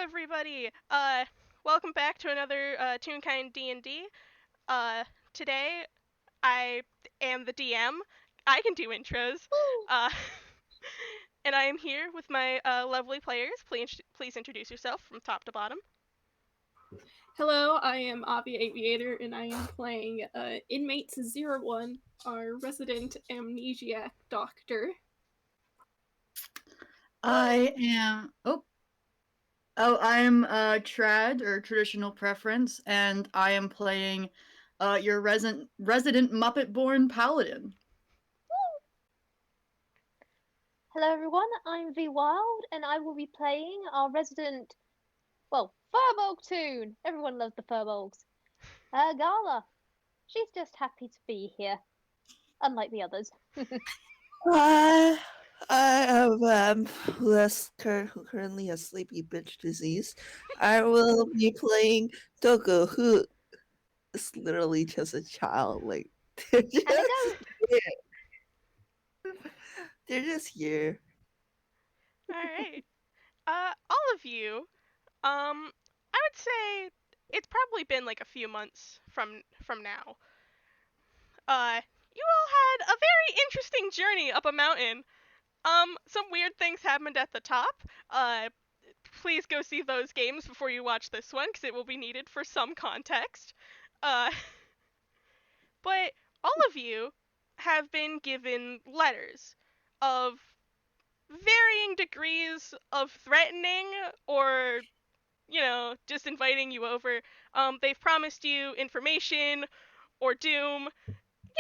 everybody. Welcome back to another Toonkind D&D. Uh, Today I am the DM. I can do intros. Uh, and I am here with my lovely players. Please introduce yourself from top to bottom. Hello, I am Avi Aviator, and I am playing Inmate 01, our resident amnesiac doctor. I am. I'm trad or traditional preference, and I am playing your resident Muppet-born paladin. Hello everyone, I'm V Wild and I will be playing our resident, Furbolg Toon. Everyone loves the Furbolgs. Gala. She's just happy to be here, unlike the others. I am who currently has sleepy bitch disease. I will be playing Toko, who is literally just a child. Like they're just And a goat. here. They're just here. All right. All of you. I would say it's probably been like a few months from now. You all had a very interesting journey up a mountain. Some weird things happened at the top. Please go see those games before you watch this one, because it will be needed for some context. Uh, but all of you have been given letters of varying degrees of threatening or, just inviting you over. They've promised you information or doom,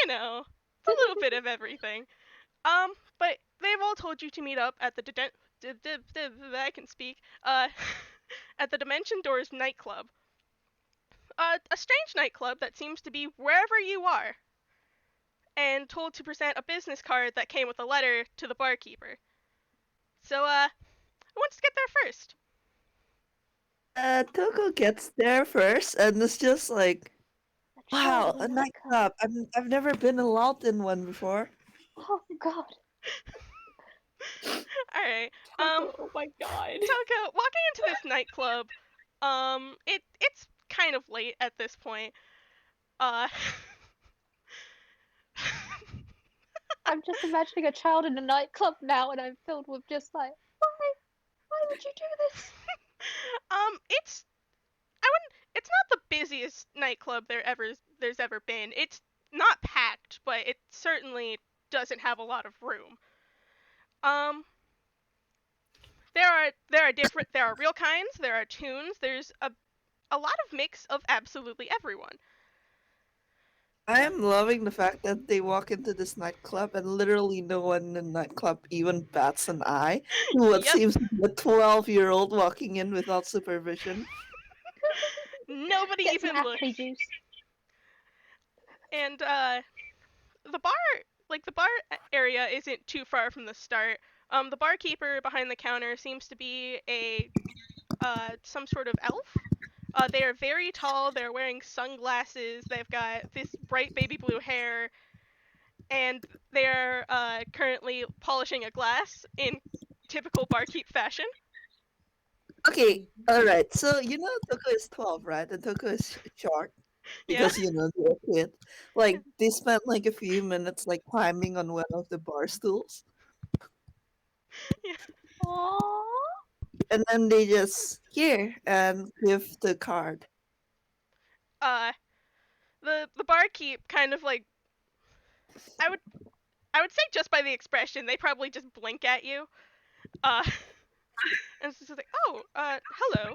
it's a little bit of everything. But they've all told you to meet up at the I can speak. At the Dimension Doors nightclub. A strange nightclub that seems to be wherever you are. And told to present a business card that came with a letter to the barkeeper. So, who wants to get there first? Toko gets there first, and it's just like, wow, a nightclub. nightclub. I've never been allowed in one before. Oh god. Alright. Oh my god. Toko, walking into this nightclub, it's kind of late at this point. I'm just imagining a child in a nightclub now and I'm filled with just like, why? Why would you do this? It's it's not the busiest nightclub there's ever been. It's not packed, but it certainly doesn't have a lot of room. There are Reelkinds, there are Toons, there's a lot of mix of absolutely everyone. I am loving the fact that they walk into this nightclub and literally no one in the nightclub even bats an eye to what Yep. seems like a 12-year-old walking in without supervision. Nobody Get some even apple looks. juice. And the bar area isn't too far from the start. The barkeeper behind the counter seems to be some sort of elf. They are very tall. They're wearing sunglasses. They've got this bright baby blue hair, and they're currently polishing a glass in typical barkeep fashion. Okay, alright. So you know Toko is 12, right? And Toko is short Yeah. because they're a kid. Like they spent like a few minutes like climbing on one of the bar stools, Yeah. Aww. and then they just here and give the card. Uh, the barkeep kind of like I would I would say just by the expression they probably just blink at you. Uh, and it's just like, oh, hello.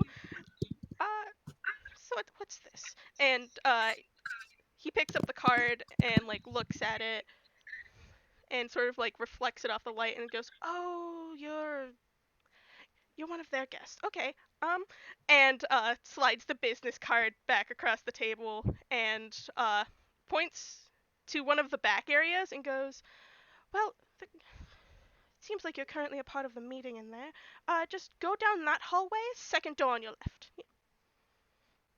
So what's this? And he picks up the card and like looks at it and sort of like reflects it off the light and goes, oh, you're one of their guests. Okay. And slides the business card back across the table and points to one of the back areas and goes, well, it seems like you're currently a part of the meeting in there. Just go down that hallway, second door on your left.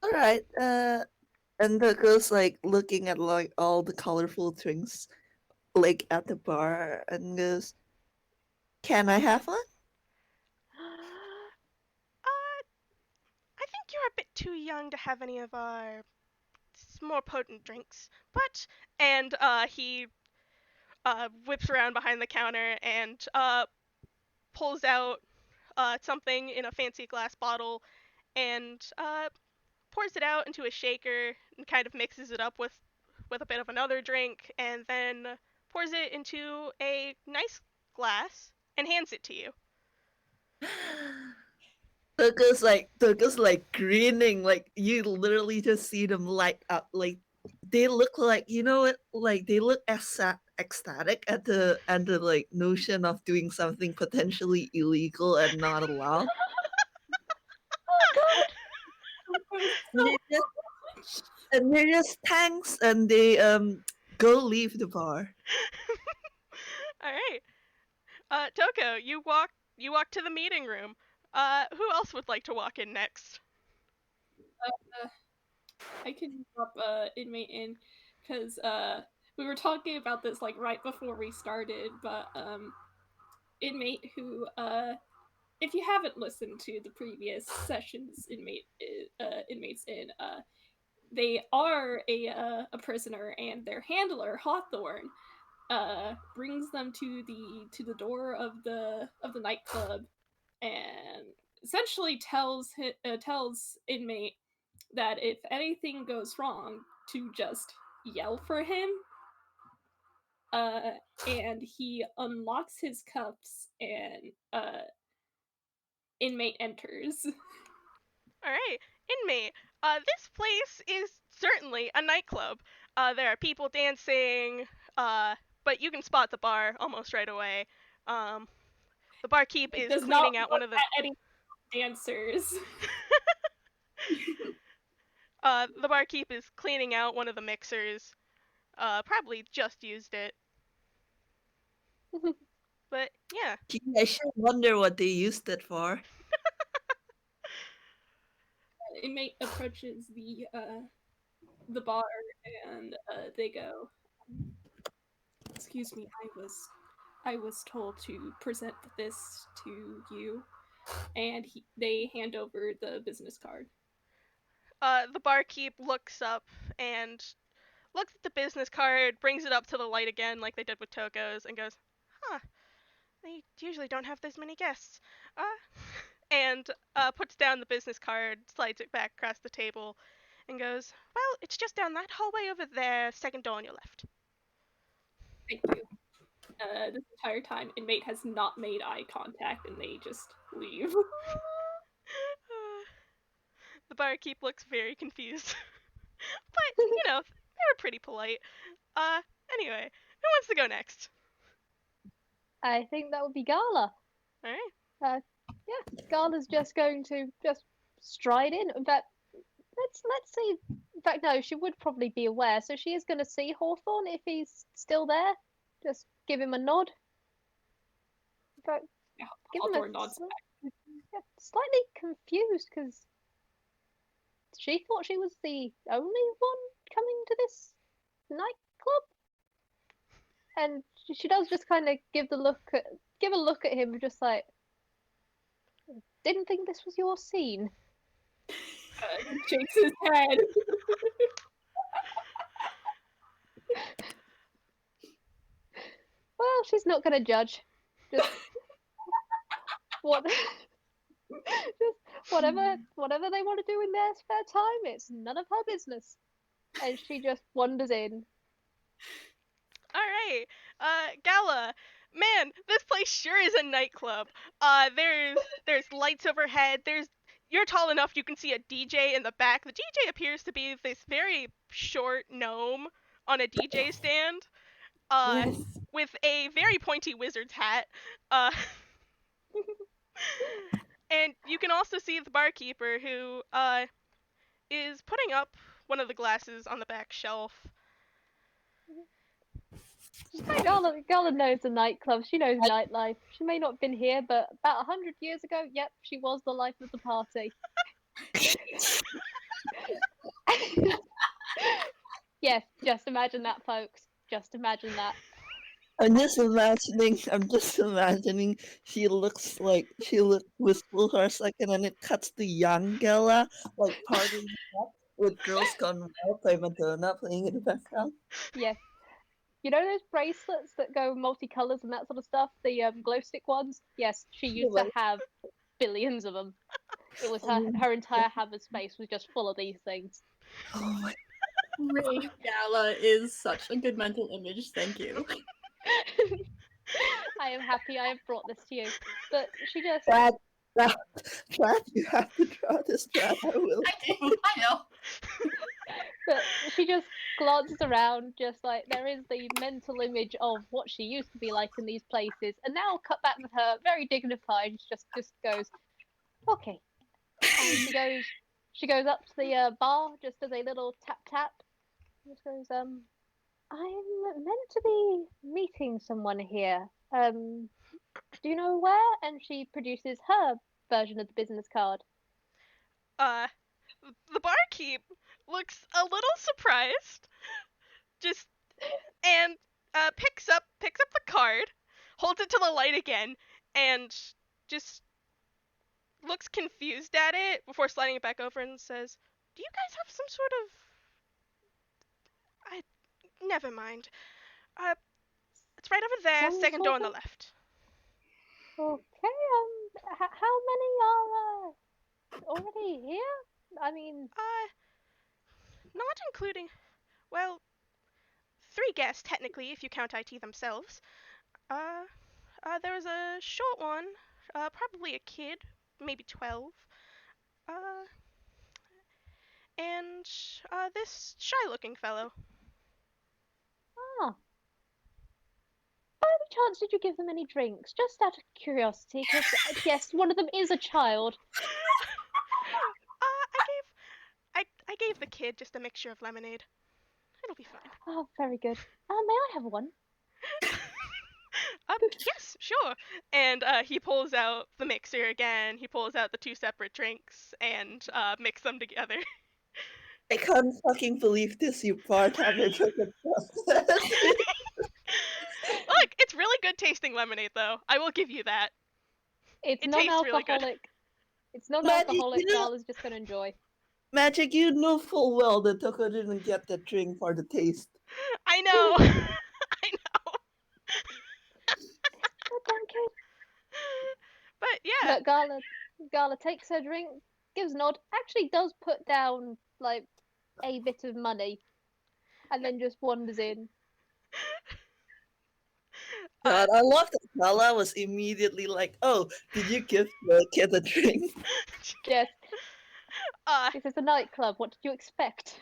Alright, and Toko's like looking at like all the colorful drinks like at the bar and goes, "Can I have one?" Uh, too young to have any of our more potent drinks, but and he whips around behind the counter and pulls out something in a fancy glass bottle and pours it out into a shaker and kind of mixes it up with a bit of another drink and then pours it into a nice glass and hands it to you. Togo's like grinning, like you literally just see them light up, like they look like, you know what, like they look ecstatic at the like notion of doing something potentially illegal and not allowed. Oh god! And they're just thanks, and they go leave the bar. All right. Toko, you walk to the meeting room. Who else would like to walk in next? I can drop inmate in because we were talking about this like right before we started, but inmate who if you haven't listened to the previous sessions inmates in they are a prisoner, and their handler Hawthorne brings them to the door of the nightclub and essentially tells inmate that if anything goes wrong to just yell for him, and he unlocks his cuffs and inmate enters. All right, inmate. This place is certainly a nightclub. There are people dancing, but you can spot the bar almost right away. The barkeep It is does not cleaning out one look of the at any dancers. the barkeep is cleaning out one of the mixers. Probably just used it. But yeah. Gee, I sure wonder what they used it for. Inmate approaches the bar and they go, "Excuse me, I was told to present this to you," and they hand over the business card. The barkeep looks up and looks at the business card, brings it up to the light again like they did with Toko's, and goes, "Huh, they usually don't have this many guests." And puts down the business card, slides it back across the table, and goes, "Well, it's just down that hallway over there, second door on your left." Thank you. This entire time, inmate has not made eye contact, and they just leave. The barkeep looks very confused. But, you know, they were pretty polite. Anyway, who wants to go next? I think that would be Gala. Alright. Yeah, Gala's just going to just stride in. In fact, let's see. In fact, no, she would probably be aware, so she is going to see Hawthorne if he's still there. Just give him a nod. In fact, Yeah, give him Hawthorne nods back. yeah, slightly confused because she thought she was the only one coming to this nightclub, and she does just kind of give a look at him, just like, didn't think this was your scene. Shakes his head. Well, she's not going to judge. Just what, just whatever they want to do in their spare time. It's none of her business. And she just wanders in. Alright. Gala. Man, this place sure is a nightclub. There's lights overhead. You're tall enough you can see a DJ in the back. The DJ appears to be this very short gnome on a DJ stand. Yes. With a very pointy wizard's hat. And you can also see the barkeeper who is putting up one of the glasses on the back shelf. Gala knows the nightclub. She knows nightlife. She may not have been here, but about 100 years ago, yep, she was the life of the party. Yes, just imagine that, folks. Just imagine that. I'm just imagining she looks wistful for a second and it cuts to young Gala, like partying up with Girls Gone Wild by Madonna playing in the background. Yes. You know those bracelets that go multicolours and that sort of stuff? The glow stick ones? Yes, she used to have billions of them. It was her entire hammer space was just full of these things. Oh my Great Gala is such a good mental image. Thank you. I am happy I have brought this to you. But she just Brad, you have to draw this, Brad. I will. I do. I know. but she just glances around, just like there is the mental image of what she used to be like in these places, and now cut back with her very dignified. She just goes, okay, and she goes up to the bar, just as a little tap tap. Just goes, I'm meant to be meeting someone here. Do you know where? And she produces her version of the business card. The barkeep looks a little surprised, just and picks up the card, holds it to the light again, and just looks confused at it before sliding it back over and says, "Do you guys have some sort of never mind. It's right over there, Some second door on sort the of- left." Okay, how many are already here? I mean, Not including, well, 3 guests technically if you count IT themselves. There was a short one, probably a kid, maybe 12. And this shy-looking fellow. by any chance did you give them any drinks? Just out of curiosity, because yes, one of them is a child. I gave the kid just a mixture of lemonade. It'll be fine. Oh, very good. May I have one? Yes, sure. And he pulls out the mixer again. He pulls out the 2 separate drinks and mix them together. I can't fucking believe this, you bartender took a process. Look, it's really good tasting lemonade, though. I will give you that. It's It tastes really non-alcoholic. good. It's non-alcoholic. you know- Gala's just gonna enjoy. Magic, you know full well that Toko didn't get that drink for the taste. I know. I know. Oh, damn kid. But yeah. But Gala takes her drink, gives a nod, actually does put down like a bit of money, and then just wanders in. God, I love that Gala was immediately like, oh, did you give the kid a drink? Yes, Uh, this is a nightclub. What did you expect?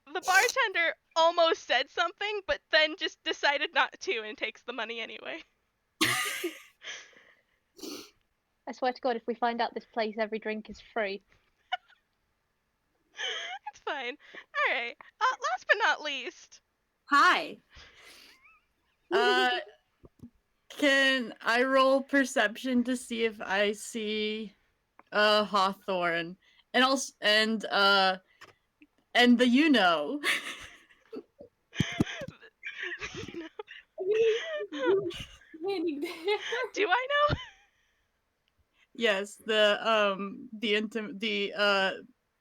the bartender almost said something, but then just decided not to and takes the money anyway. I swear to God, if we find out this place, every drink is free. It's fine. Alright. Last but not least. Hi. Can I roll perception to see if I see Hawthorne and also and the You know. Standing there. Do I know? yes, the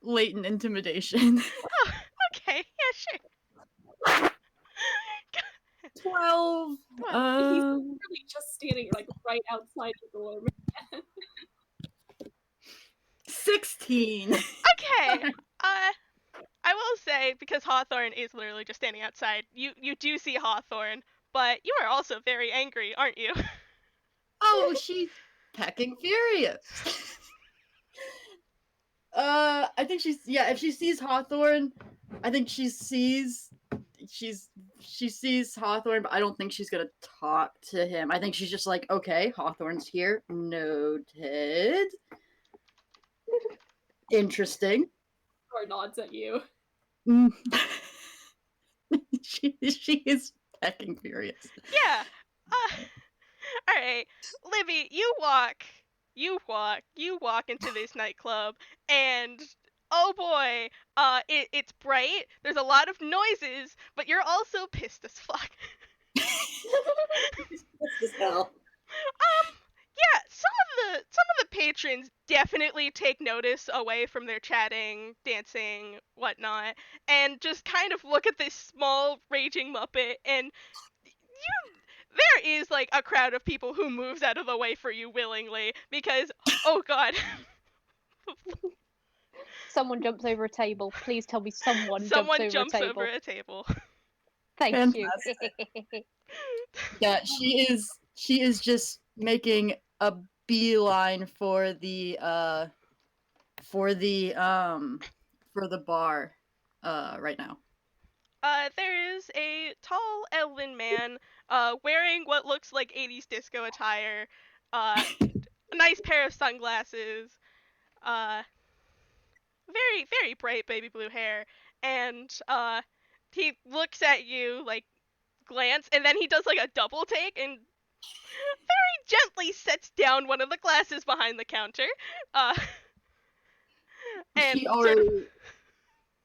latent intimidation. Oh, okay. Yeah, sure. 12 He's really just standing like right outside the door. 16. Okay. I will say, because Hawthorne is literally just standing outside, you do see Hawthorne, but you are also very angry, aren't you? Oh, she's pecking furious. I think if she sees Hawthorne, I think she sees Hawthorne, but I don't think she's gonna talk to him. I think she's just like, okay, Hawthorne's here. Noted. Interesting. Or nods at you. she is pecking furious. Yeah. Alright. Libby, you walk into this nightclub, and oh boy, it's bright, there's a lot of noises, but you're also pissed as fuck. As hell. Yeah, some of the patrons definitely take notice away from their chatting, dancing, whatnot, and just kind of look at this small raging Muppet, and there is like a crowd of people who moves out of the way for you willingly because oh god, Someone jumps over a table. Please tell me someone someone jumps jumps over over a a table. table. Thank Fantastic. you. Yeah, she is just making a beeline for the for the bar right now. There is a tall elven man wearing what looks like 80s disco attire, a nice pair of sunglasses, uh very very bright baby blue hair, and he looks at you like glance, and then he does like a double take and very gently sets down one of the glasses behind the counter, uh and She sort of already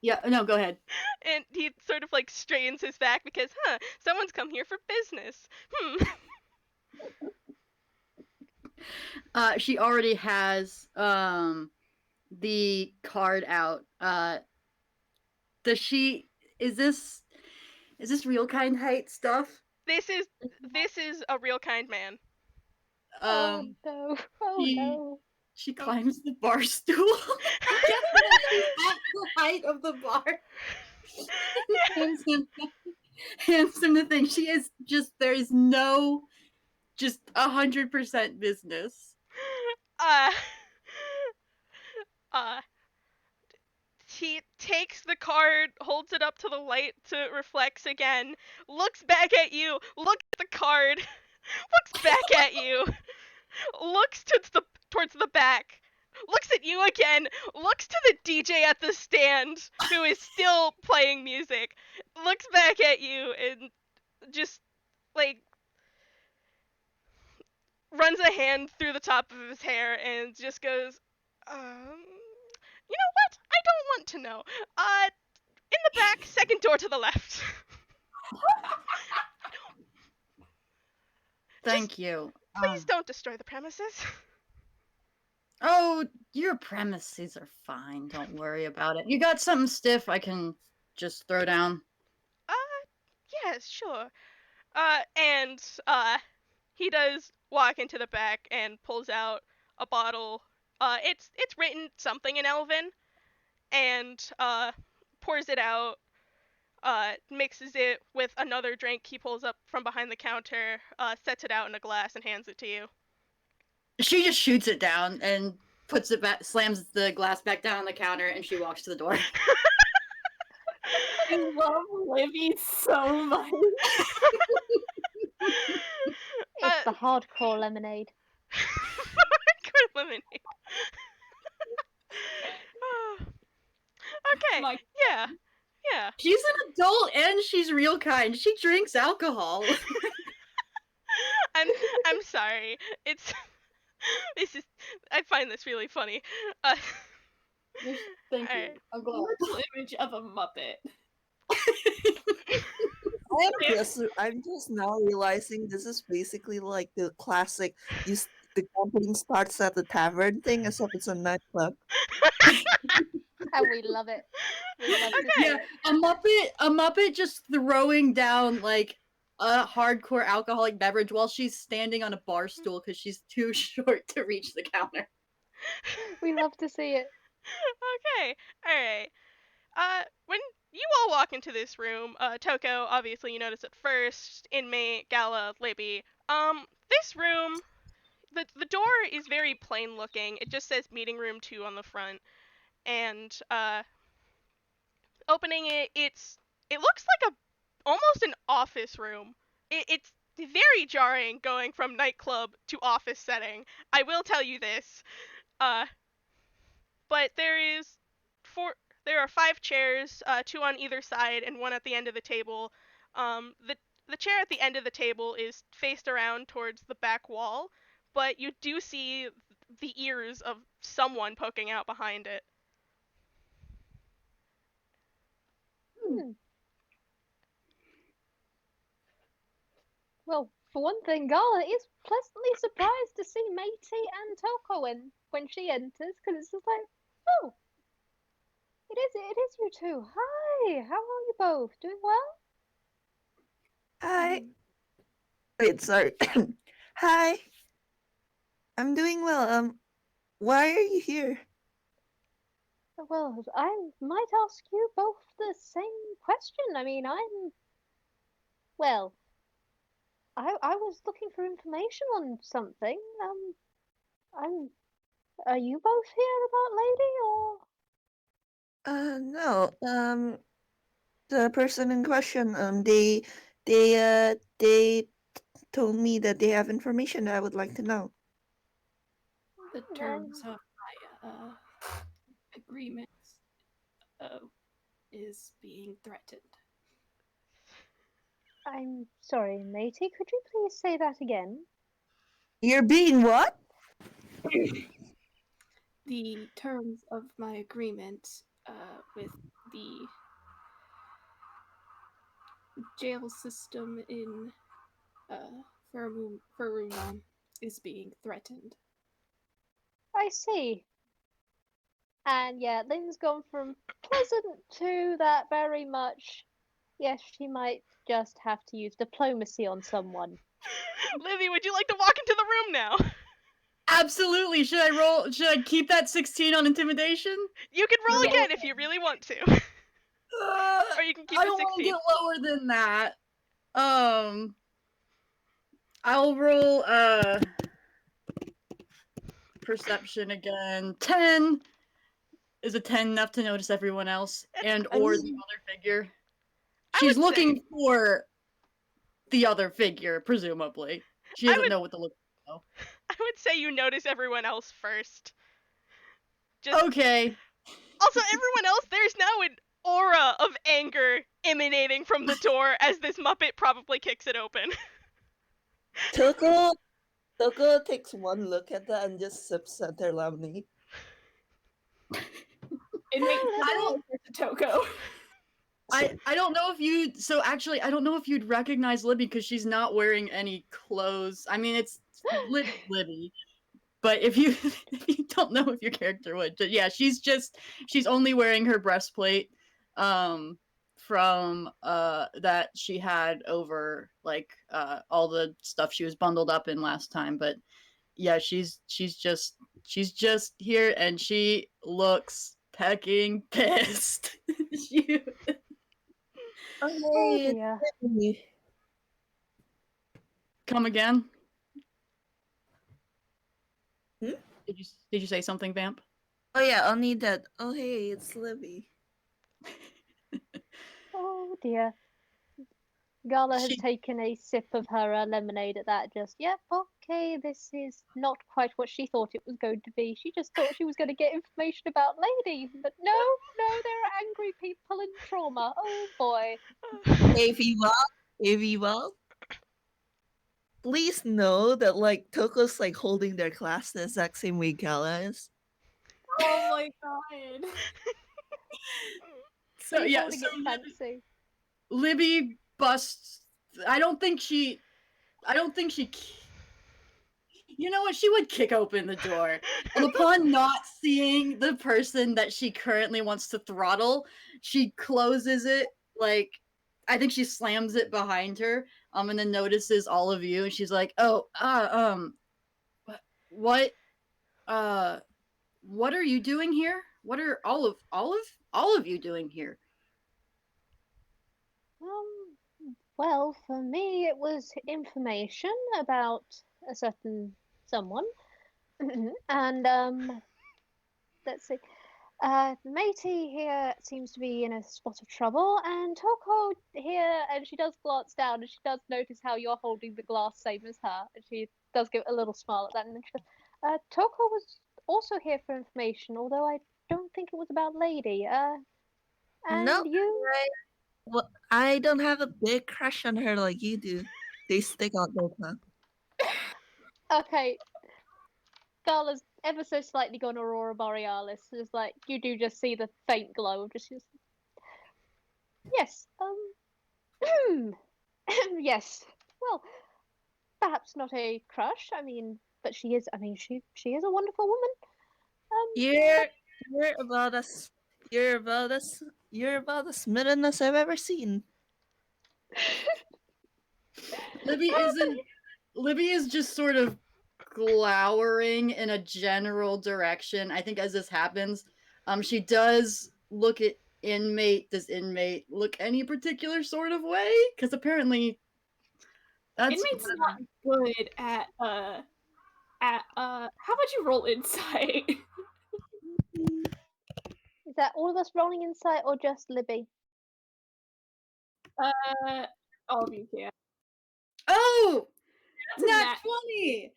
Yeah, no, go ahead. and he sort of like straightens his back because someone's come here for business. She already has the card out. Does she is this real kind height stuff? this is a real kind man. Oh Um no. Oh she no. she climbs the bar stool. I guess when she's at the height of the bar. hands him the thing. She is just there is no just 100% business. uh uh he takes the card, holds it up to the light so it reflects again, looks back at you, looks at the card, looks back at you, looks towards the back, looks at you again, looks to the DJ at the stand who is still playing music, looks back at you and just like runs a hand through the top of his hair and just goes, you know what? I don't want to know. In the back, second door to the left. Thank you. Please don't destroy the premises. Oh, your premises are fine. Don't worry about it. You got something stiff I can just throw down? Yes, sure. And he does walk into the back and pulls out a bottle. It's written something in Elven, and pours it out. Mixes it with another drink he pulls up from behind the counter, sets it out in a glass, and hands it to you. She just shoots it down and puts it back, slams the glass back down on the counter, and she walks to the door. I love Livy so much. It's the hardcore lemonade. Hardcore lemonade. Okay. My Yeah. Yeah. She's an adult and she's real kind. She drinks alcohol. I'm sorry. It's this is I find this really funny. Thank you. Alright. I'm glad. mental image of a Muppet. I'm just now realizing this is basically like the classic the company starts at the tavern thing, except it's a nightclub. And we love it. We love to see Yeah, it. a Muppet just throwing down like a hardcore alcoholic beverage while she's standing on a bar stool because she's too short to reach the counter. We love to see it. Okay. Alright. When you all walk into this room, Toko, obviously you notice it first, inmate, Gala, Libby. This room, the door is very plain looking. It just says meeting room 2 on the front. And opening it, it looks like almost an office room. It's very jarring going from nightclub to office setting. I will tell you this. But there are 5 chairs, 2 on either side and 1 at the end of the table. The chair at the end of the table is faced around towards the back wall, but you do see the ears of someone poking out behind it. Hmm. Well, for one thing, Gala is pleasantly surprised to see Matey and Toko when she enters, because it's just like, oh, it is you two. Hi, how are you both? Doing well? Hi. Wait, sorry. Hi. I'm doing well. Why are you here? Well, I might ask you both the same question. I mean, well, I was looking for information on something. I'm, are you both here about Lady or? No. The person in question, they told me that they have information that I would like to know. The terms of my agreement uh, is being threatened. I'm sorry, matey. Could you please say that again? You're being what? The terms of my agreement with the jail system in Furuma is being threatened. I see. And yeah, Lynn's gone from pleasant to that very much. Yes, she might just have to use diplomacy on someone. Lizzie, would you like to walk into the room now? Absolutely. Should I roll? Should I keep that 16 on intimidation? You can roll Yes. again if you really want to. Or you can keep I the don't want to 16. get lower than that. I'll roll perception again. 10. Is a 10 enough to notice everyone else and I or the mean- other figure? I She's would looking say- for the other figure, presumably. She I doesn't would- know what to look for. I would say you notice everyone else first. Just Okay. Also, everyone else, there's now an aura of anger emanating from the door as this Muppet probably kicks it open. Toko takes one look at that and just sips at their lemonade. It makes I don't- to Toko. I don't know if you so actually I don't know if you'd recognize Libby because she's not wearing any clothes. I mean it's Libby. But if you if you don't know if your character would, but yeah, she's only wearing her breastplate from that she had over like all the stuff she was bundled up in last time. But yeah, she's just here and she looks pecking pissed. She- Oh Hey, dear. it's me. Come again? Hmm? Did you say something, Vamp? Oh yeah, I'll need that. Oh hey, it's Libby. Oh dear. Gala has She- taken a sip of her lemonade at that. Just, yep, okay, this is not quite what she thought it was going to be. She just thought she was going to get information about Lady, but no, there are angry people in trauma. Oh boy. Hey Viva. Please know that like Toko's like holding their class the exact same way Gala is. Oh my god. So She's yeah, holding so it fancy. Libby busts. I don't think she. You know what? She would kick open the door. And upon not seeing the person that she currently wants to throttle, she closes it. Like, I think she slams it behind her. And then notices all of you, and she's like, "Oh, what, what are you doing here? What are all of you doing here?" Well, for me, it was information about a certain someone. And, let's see. Matey here seems to be in a spot of trouble, and Toko here, and she does glance down, and she does notice how you're holding the glass, same as her, and she does give a little smile at that, and then she goes, Toko was also here for information, although I don't think it was about Lady. And No, you? right. Well, I don't have a big crush on her like you do. They stick out their tongue. Okay, Gala's ever so slightly gone Aurora Borealis. It's like you do just see the faint glow of just yes. Yes. Well, perhaps not a crush. I mean, but she is. I mean, she is a wonderful woman. You're about as you're about as smitten as I've ever seen. Libby is just sort of glowering in a general direction. I think as this happens, she does look at inmate. Does inmate look any particular sort of way? Because apparently that's Inmate's not good at how about you roll insight? Is that all of us rolling insight or just Libby? All of you can. Oh, That's a nat nat. 20.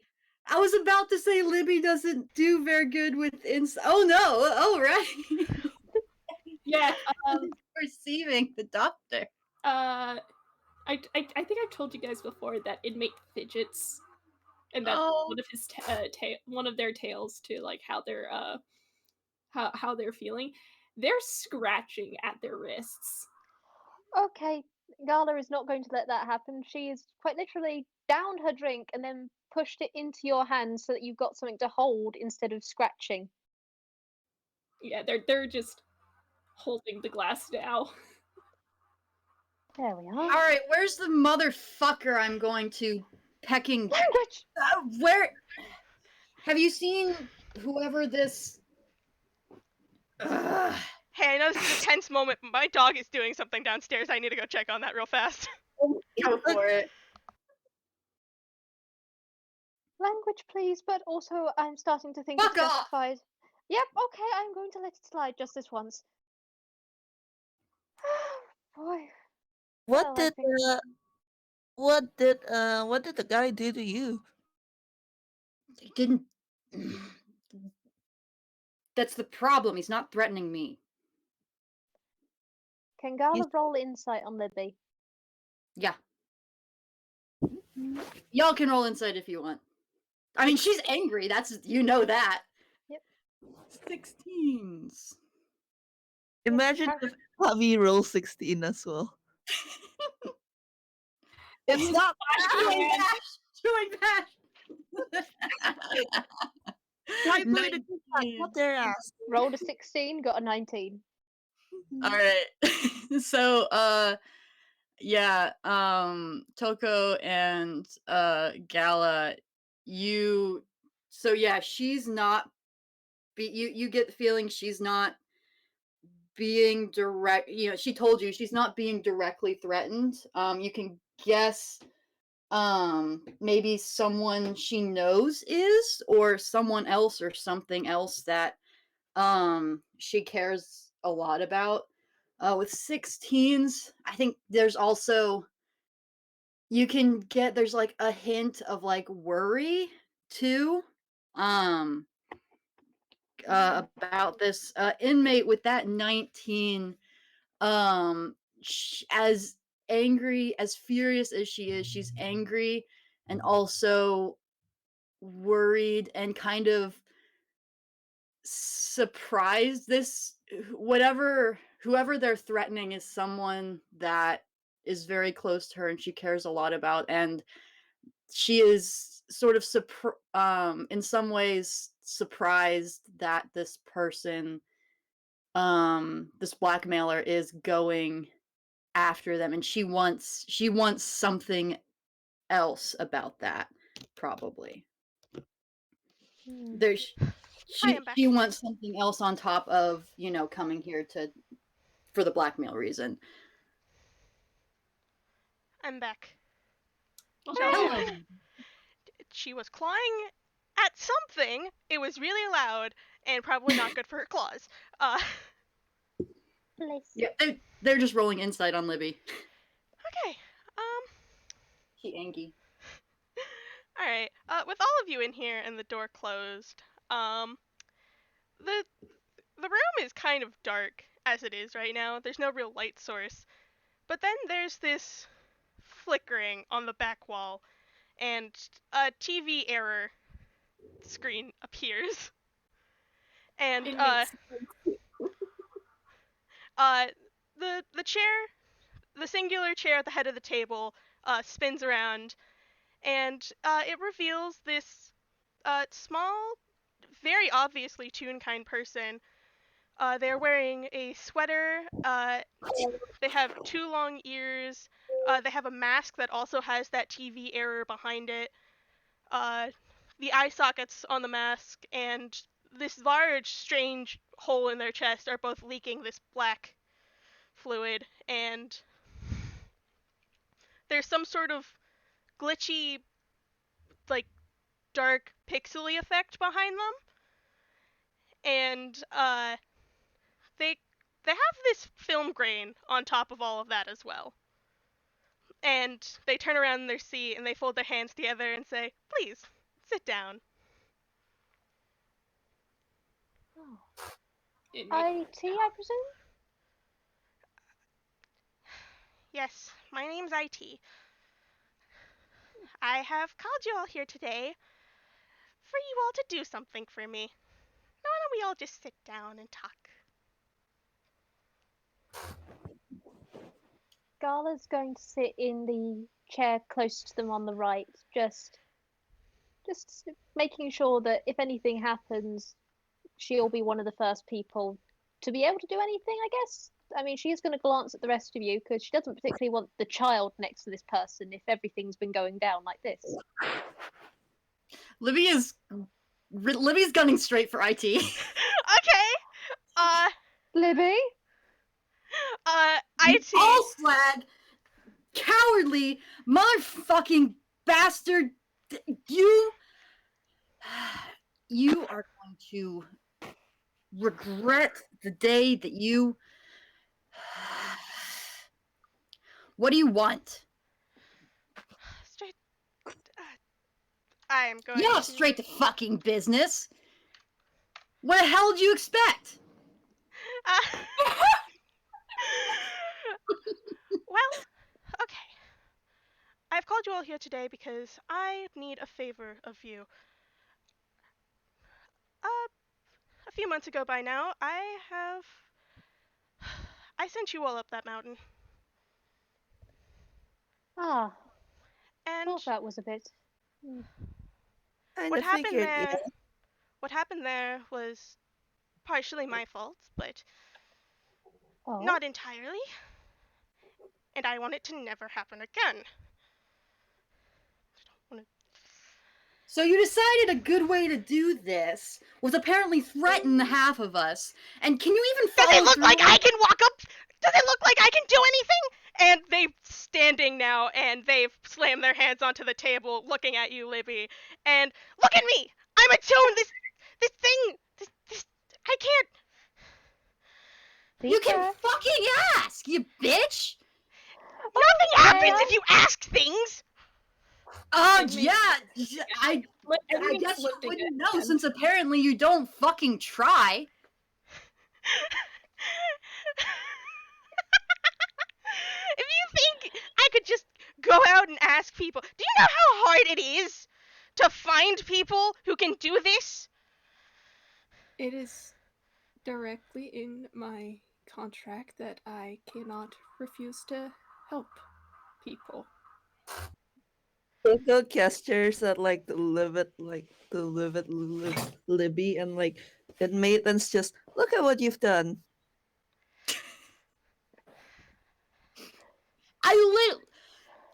I was about to say Libby doesn't do very good with insight. Oh no! Oh right. Yeah. Perceiving the doctor. I think I've told you guys before that inmate fidgets, and that's Oh. one of his one of their tales to like how they're how they're feeling. They're scratching at their wrists. Okay, Gala is not going to let that happen. She is quite literally downed her drink and then pushed it into your hand so that you've got something to hold instead of scratching. Yeah, they're just holding the glass now. There we are. All right, where's the motherfucker I'm going to pecking? Language! Where? Have you seen whoever this? Ugh. Hey, I know this is a tense moment, but my dog is doing something downstairs. I need to go check on that real fast. Go for it. Language, please, but also I'm starting to think Fuck it's off! justified. Yep, okay, I'm going to let it slide just this once. Boy. What Well, I did think- what did the guy do to you? He didn't. That's the problem. He's not threatening me. Can Gala He's- roll insight on Libby? Yeah. Y'all can roll insight if you want. I mean, she's angry. That's you know that. Yep. 16s. Imagine if Javi rolls 16 as well. It's not Chewing Man. bash. I played a good time. What their ass. Rolled a 16, got a 19. All right. So yeah, Toko and Gala, so yeah, she's not you get the feeling she's not being direct, she told you she's not being directly threatened. You can guess maybe someone she knows is, or someone else or something else that she cares a lot about. With 16s, I think there's also there's like a hint of like worry too, about this inmate with that 19. As angry, as furious as she is, she's angry and also worried and kind of surprised. Whoever they're threatening is someone that is very close to her and she cares a lot about, and she is sort of in some ways surprised that this person, this blackmailer, is going after them, and she wants something else about that, probably. There's Hi, I'm back. she wants something else on top of, coming here for the blackmail reason. I'm back. Hello. She was clawing at something. It was really loud and probably not good for her claws. Bless. Yeah, they're just rolling insight on Libby. Okay. She angry. All right. With all of you in here and the door closed, the room is kind of dark as it is right now. There's no real light source. But then there's this flickering on the back wall, and a TV error screen appears. And the chair, the singular chair at the head of the table, spins around, and it reveals this small, very obviously Toonkind person. They're wearing a sweater. They have 2 long ears. They have a mask that also has that TV error behind it. Uh, the eye sockets on the mask and this large, strange hole in their chest are both leaking this black fluid, and there's some sort of glitchy, like, dark pixely effect behind them, and they they have this film grain on top of all of that as well. And they turn around in their seat and they fold their hands together and say, "Please, sit down." Oh. Inmate. IT, I presume? Yes, my name's IT. I have called you all here today for you all to do something for me. Now, why don't we all just sit down and talk? Gala's going to sit in the chair close to them on the right, just making sure that if anything happens, she'll be one of the first people to be able to do anything, I guess. I mean, she is going to glance at the rest of you because she doesn't particularly want the child next to this person if everything's been going down like this. Libby's gunning straight for IT. Okay. Libby? IT. All slag, cowardly, motherfucking bastard. You are going to regret the day that you. What do you want? Straight. I am going Yeah, to. straight to fucking business. What the hell did you expect? Well, okay. I've called you all here today because I need a favor of you. A few months ago by now, I sent you all up that mountain. Ah, And thought that was a bit. Kind what of happened figured, there, yeah. what happened there was partially my fault, but Oh, not entirely. And I want it to never happen again. So you decided a good way to do this was apparently threaten the half of us. And can you even Does follow it look through? like I can walk up? Does it look like I can do anything? And they're standing now, and they've slammed their hands onto the table, looking at you, Libby. And look at me! I'm attuned. This thing. This. I can't. You can Peter? fucking ask, you bitch! Nothing Okay, happens if you ask things. Inmate- Yeah, I Inmate's guess you lifting wouldn't a know hand. since apparently you don't fucking try. If you think I could just go out and ask people, do you know how hard it is to find people who can do this? It is directly in my contract that I cannot refuse to help people. Coco gestures at Libby, and Maitland's just look at what you've done.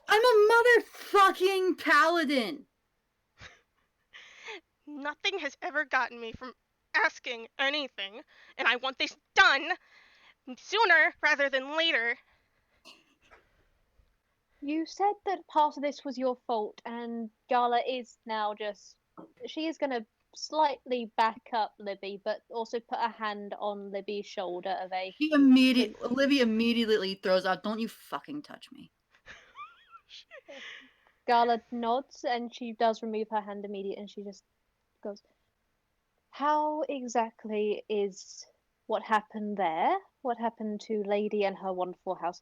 I'm a motherfucking paladin. Nothing has ever gotten me from asking anything, and I want this done sooner rather than later. You said that part of this was your fault, and Gala is now just. She is going to slightly back up Libby, but also put a hand on Libby's shoulder of a. Olivia immediately throws out, "Don't you fucking touch me." Gala nods and she does remove her hand immediately and she just goes, "How exactly is what happened there? What happened to Lady and her wonderful house?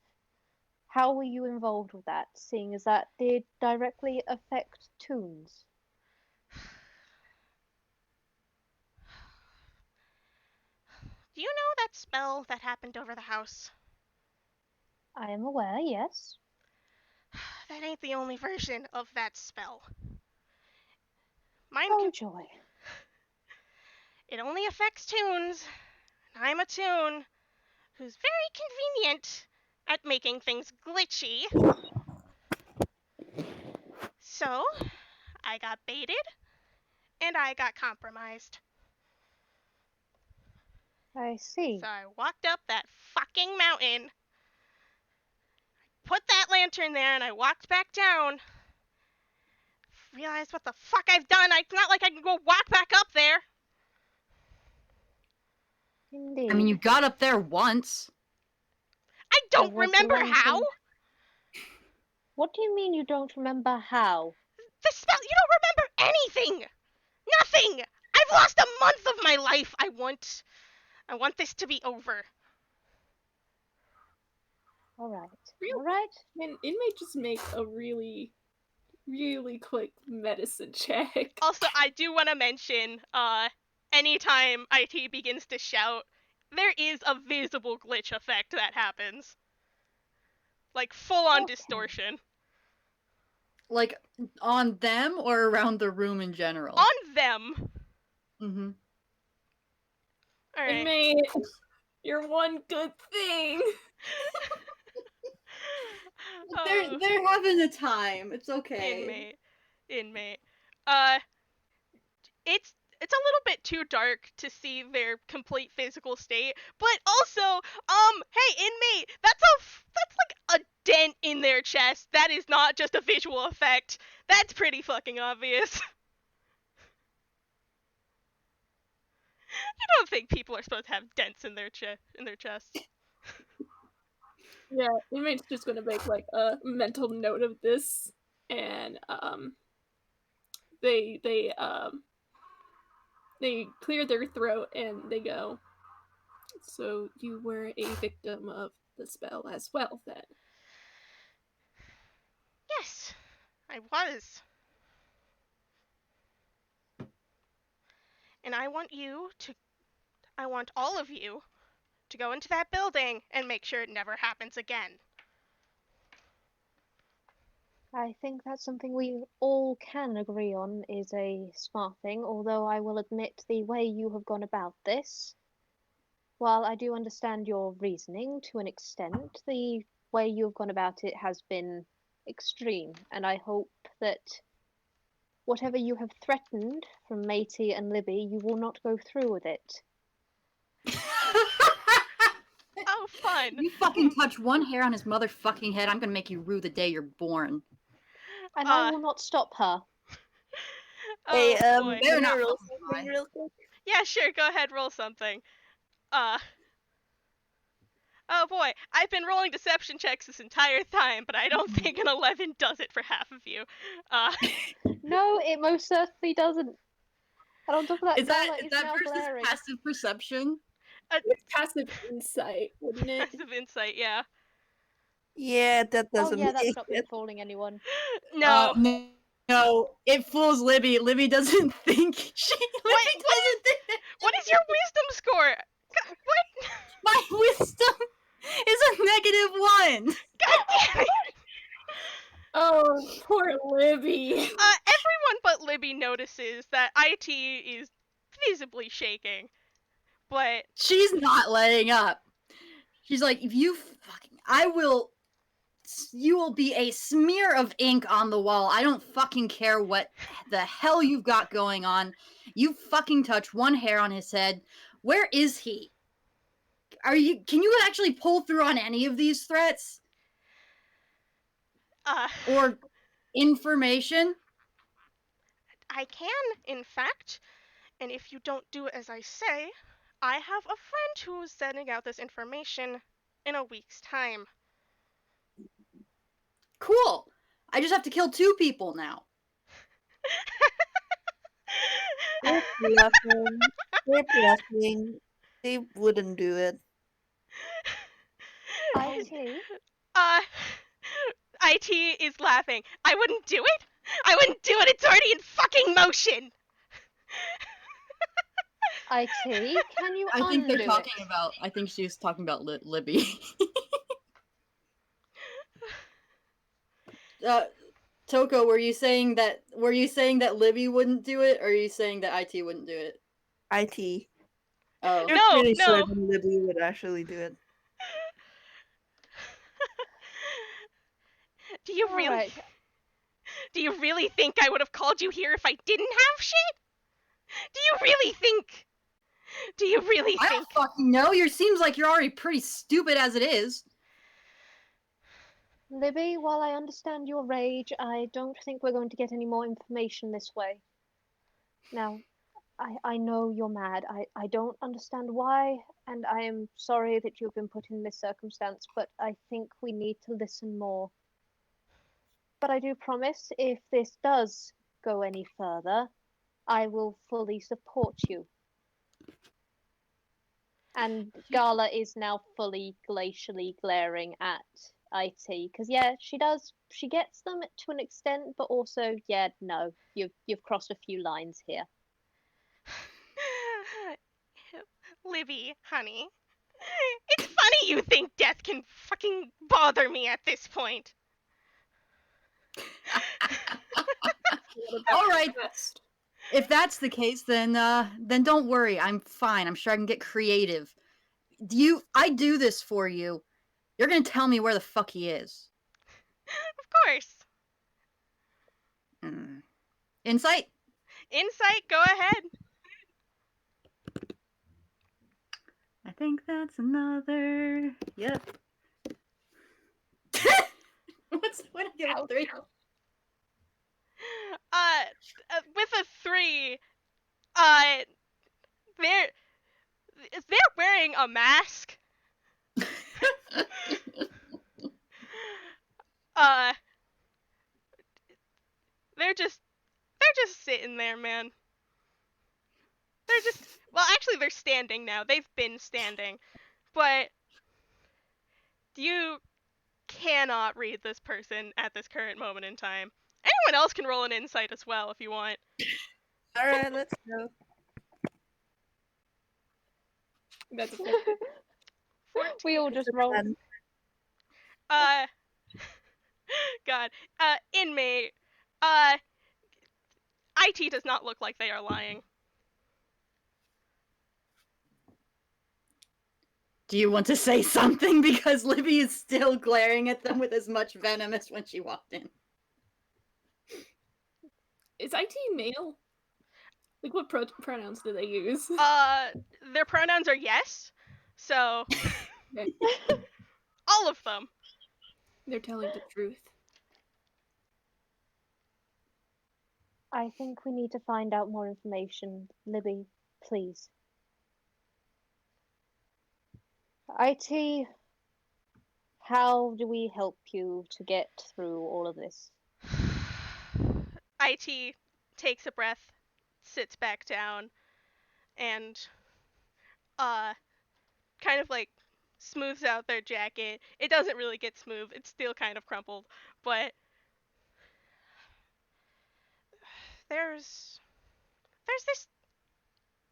How were you involved with that, seeing as that did directly affect Toons?" Do you know that spell that happened over the house? I am aware, yes. that ain't the only version of that spell. Mine Oh can. joy. It only affects toons. I'm a toon who's very convenient at making things glitchy. So, I got baited, and I got compromised. I see. So I walked up that fucking mountain, put that lantern there, and I walked back down. Realized what the fuck I've done. It's not like I can go walk back up there. Indeed. I mean, you got up there once. I There don't was the remember how. lantern. What do you mean you don't remember how? The spell. You don't remember anything. Nothing. I've lost a month of my life. I want this to be over. Alright. Real- Alright. Can inmate just make a really, really quick medicine check? Also, I do want to mention, anytime IT begins to shout, there is a visible glitch effect that happens. Like, full-on Okay. distortion. Like, on them or around the room in general? On them. Mm-hmm. Alright. Inmate, you're one good thing. Oh, They're having a time. It's okay. Inmate. It's a little bit too dark to see their complete physical state, but also, hey, inmate, that's like a dent in their chest. That is not just a visual effect. That's pretty fucking obvious. You don't think people are supposed to have dents in their chests? Yeah, inmate's just gonna make like a mental note of this, and they clear their throat and they go, so you were a victim of the spell as well then? Yes, I was. And I want all of you to go into that building and make sure it never happens again. I think that's something we all can agree on is a smart thing, although I will admit the way you have gone about this, while I do understand your reasoning to an extent, the way you have gone about it has been extreme, and I hope that whatever you have threatened from Matey and Libby, you will not go through with it. Oh, fun. You fucking touch one hair on his motherfucking head, I'm gonna make you rue the day you're born. And I will not stop her. Hey, Oh, boy. They're can I not roll fucking something fine. real quick? Yeah, sure, go ahead, roll something. Oh boy, I've been rolling deception checks this entire time, but I don't think an 11 does it for half of you. No, it most certainly doesn't. And on top of that, Is that Gala is that now versus glaring. passive perception? It's passive insight, wouldn't it? Passive insight, yeah. Yeah, that Oh doesn't yeah, that's make not it. fooling anyone. No. No, it fools Libby. Libby doesn't think Libby doesn't think that What is your wisdom score? What? my wisdom is a -1. God damn it! Oh, poor Libby. Everyone but Libby notices that IT is visibly shaking. But She's not letting up. She's like, if you fucking, you will be a smear of ink on the wall. I don't fucking care what the hell you've got going on. You fucking touch one hair on his head. Where is he? Can you actually pull through on any of these threats? Or information? I can, in fact. And if you don't do as I say, I have a friend who's sending out this information in a week's time. Cool. I just have to kill 2 people now. They're bluffing. They're bluffing. They wouldn't do it. IT? IT is laughing. I wouldn't do it. I wouldn't do it. It's already in fucking motion. IT? Can you I think they're undo talking it? about. I think she's talking about Libby. Toko, were you saying that Libby wouldn't do it, or are you saying that IT wouldn't do it? IT. Oh. I'm No, pretty no. certain Libby would actually do it. Do you All really? right. Do you really think I would have called you here if I didn't have shit? Do you really think? Do you really I think? don't fucking know. You seems like you're already pretty stupid as it is. Libby, while I understand your rage, I don't think we're going to get any more information this way. Now, I know you're mad. I don't understand why, and I am sorry that you've been put in this circumstance, but I think we need to listen more. But I do promise, if this does go any further, I will fully support you. And Gala is now fully glacially glaring at IT because yeah, she does. She gets them to an extent, but also yeah, no, you've crossed a few lines here. Libby, honey. It's funny you think death can fucking bother me at this point. All right. Best. If that's the case, then don't worry. I'm fine. I'm sure I can get creative. I do this for you. You're gonna tell me where the fuck he is. Of course. Insight? Insight, go ahead. I think that's another. Yep. What I get a 3? With a 3, they're wearing a mask. uh, they're just sitting there, man. Actually, they're standing now. They've been standing, but you cannot read this person at this current moment in time. Anyone else can roll an insight as well if you want. All right, let's go. That's a 14. We all just roll. God. Inmate. IT does not look like they are lying. Do you want to say something? Because Libby is still glaring at them with as much venom as when she walked in. Is IT male? Like, what pronouns do they use? Their pronouns are yes. So, Okay. all of them. They're telling the truth. I think we need to find out more information. Libby, please. IT, how do we help you to get through all of this? IT takes a breath, sits back down, and kind of like smooths out their jacket. It doesn't really get smooth. It's still kind of crumpled, but there's this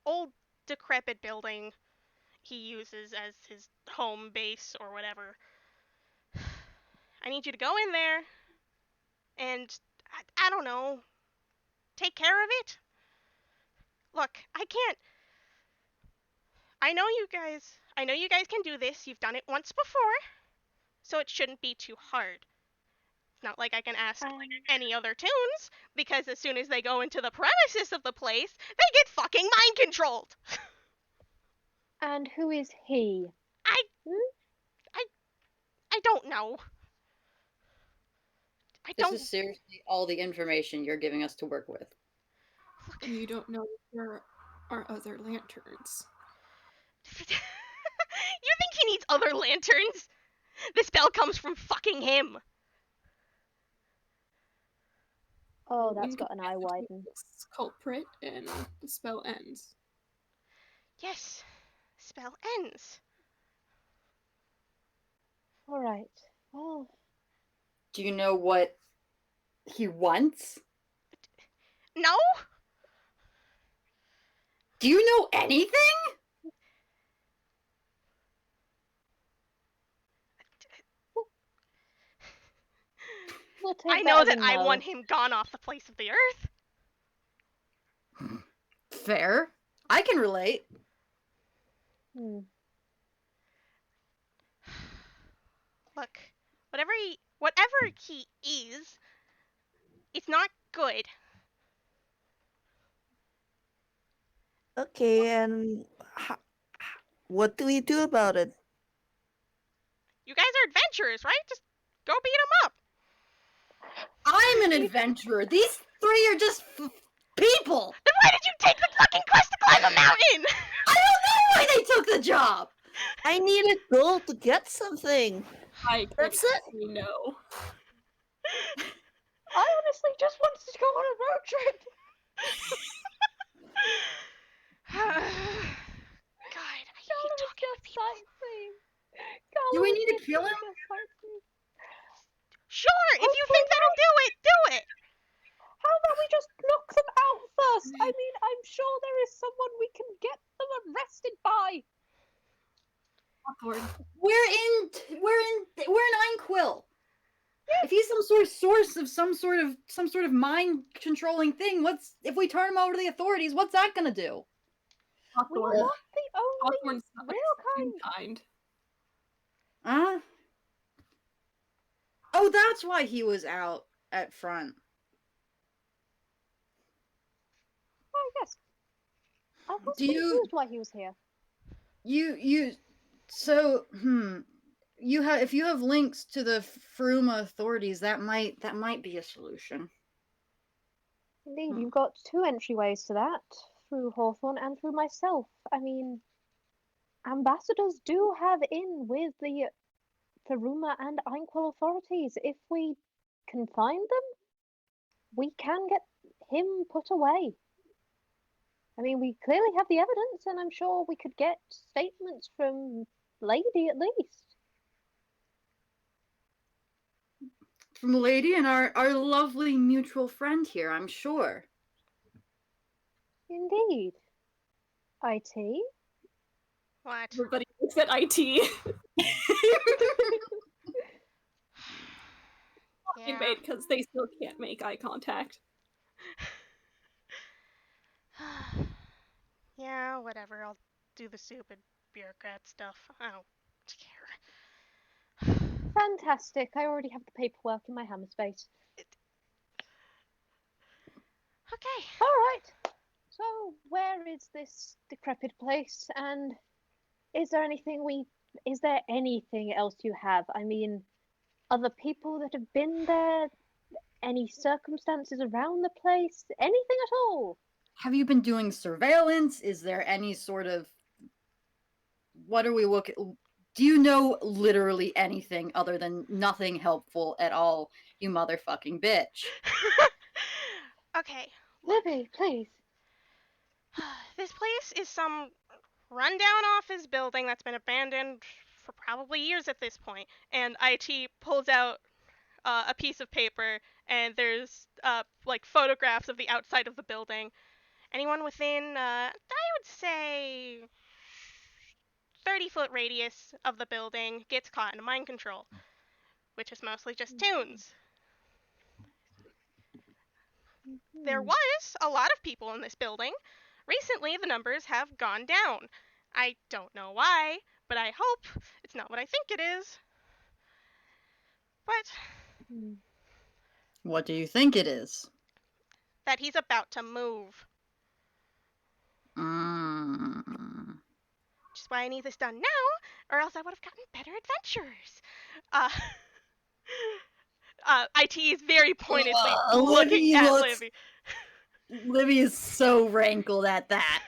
old decrepit building he uses as his home base or whatever. I need you to go in there and I don't know, take care of it. Look, I can't. I know you guys can do this. You've done it once before, so it shouldn't be too hard. It's not like I can ask any other tunes, because as soon as they go into the premises of the place, they get fucking mind controlled. And who is he? I don't know. This is seriously all the information you're giving us to work with. And you don't know if there are other lanterns. You think he needs other lanterns? The spell comes from fucking him. Oh, that's got an eye widen. Culprit, and the spell ends. Yes, spell ends. All right. Well, Do you know what he wants? No? Do you know anything? will take I know as a that I no. want him gone off the face of the earth. Fair. I can relate. Hmm. Look, whatever he is, it's not good. Okay, and what do we do about it? You guys are adventurers, right? Just go beat him up. I'm an adventurer. These three are just people. Then why did you take the fucking quest to climb a mountain? I don't know why they took the job. I needed gold to get something. I That's it. You know. I honestly just wanted to go on a road trip. God, I hate Gala was talking with just people. sightseeing. Gala Do we was need to literally kill him? just sightseeing. Sure, if you Hopefully think that'll do it, do it. How about we just knock them out first? I mean, I'm sure there is someone we can get them arrested by. Awkward. We're in Einquill. If he's some sort of source of some sort of mind controlling thing, if we turn him over to the authorities, what's that gonna do? We are Awkward. not the only Awkward's not like real kind. Toonkind. Huh? Oh, that's why he was out at front. Oh yes. I was Do you- confused why he was here. So, if you have links to the Fruma authorities, that might be a solution. Indeed, you've got two entryways to that, through Hawthorne and through myself. I mean, ambassadors do have in with the Faruma and Einquil authorities. If we can find them, we can get him put away. I mean, we clearly have the evidence, and I'm sure we could get statements from Lady at least. From Lady and our lovely mutual friend here, I'm sure. Indeed. IT? What? Everybody looks at IT. Yeah. Because they still can't make eye contact. Yeah, whatever. I'll do the stupid bureaucrat stuff. I don't care. Fantastic. I already have the paperwork in my hammer space. Okay. All right. So, where is this decrepit place? And is there anything else you have? I mean, other people that have been there? Any circumstances around the place? Anything at all? Have you been doing surveillance? Is there any sort of what are we looking? Do you know literally anything other than nothing helpful at all, you motherfucking bitch? Okay. Libby, please. This place is some rundown office building that's been abandoned for probably years at this point. And IT pulls out a piece of paper, and there's like photographs of the outside of the building. Anyone within, I would say, 30-foot radius of the building gets caught in mind control, which is mostly just toons. There was a lot of people in this building. Recently, the numbers have gone down. I don't know why, but I hope it's not what I think it is. But What do you think it is? that he's about to move. Which is why I need this done now, or else I would have gotten better adventures. IT is very pointedly looking at Libby. Libby is so rankled at that.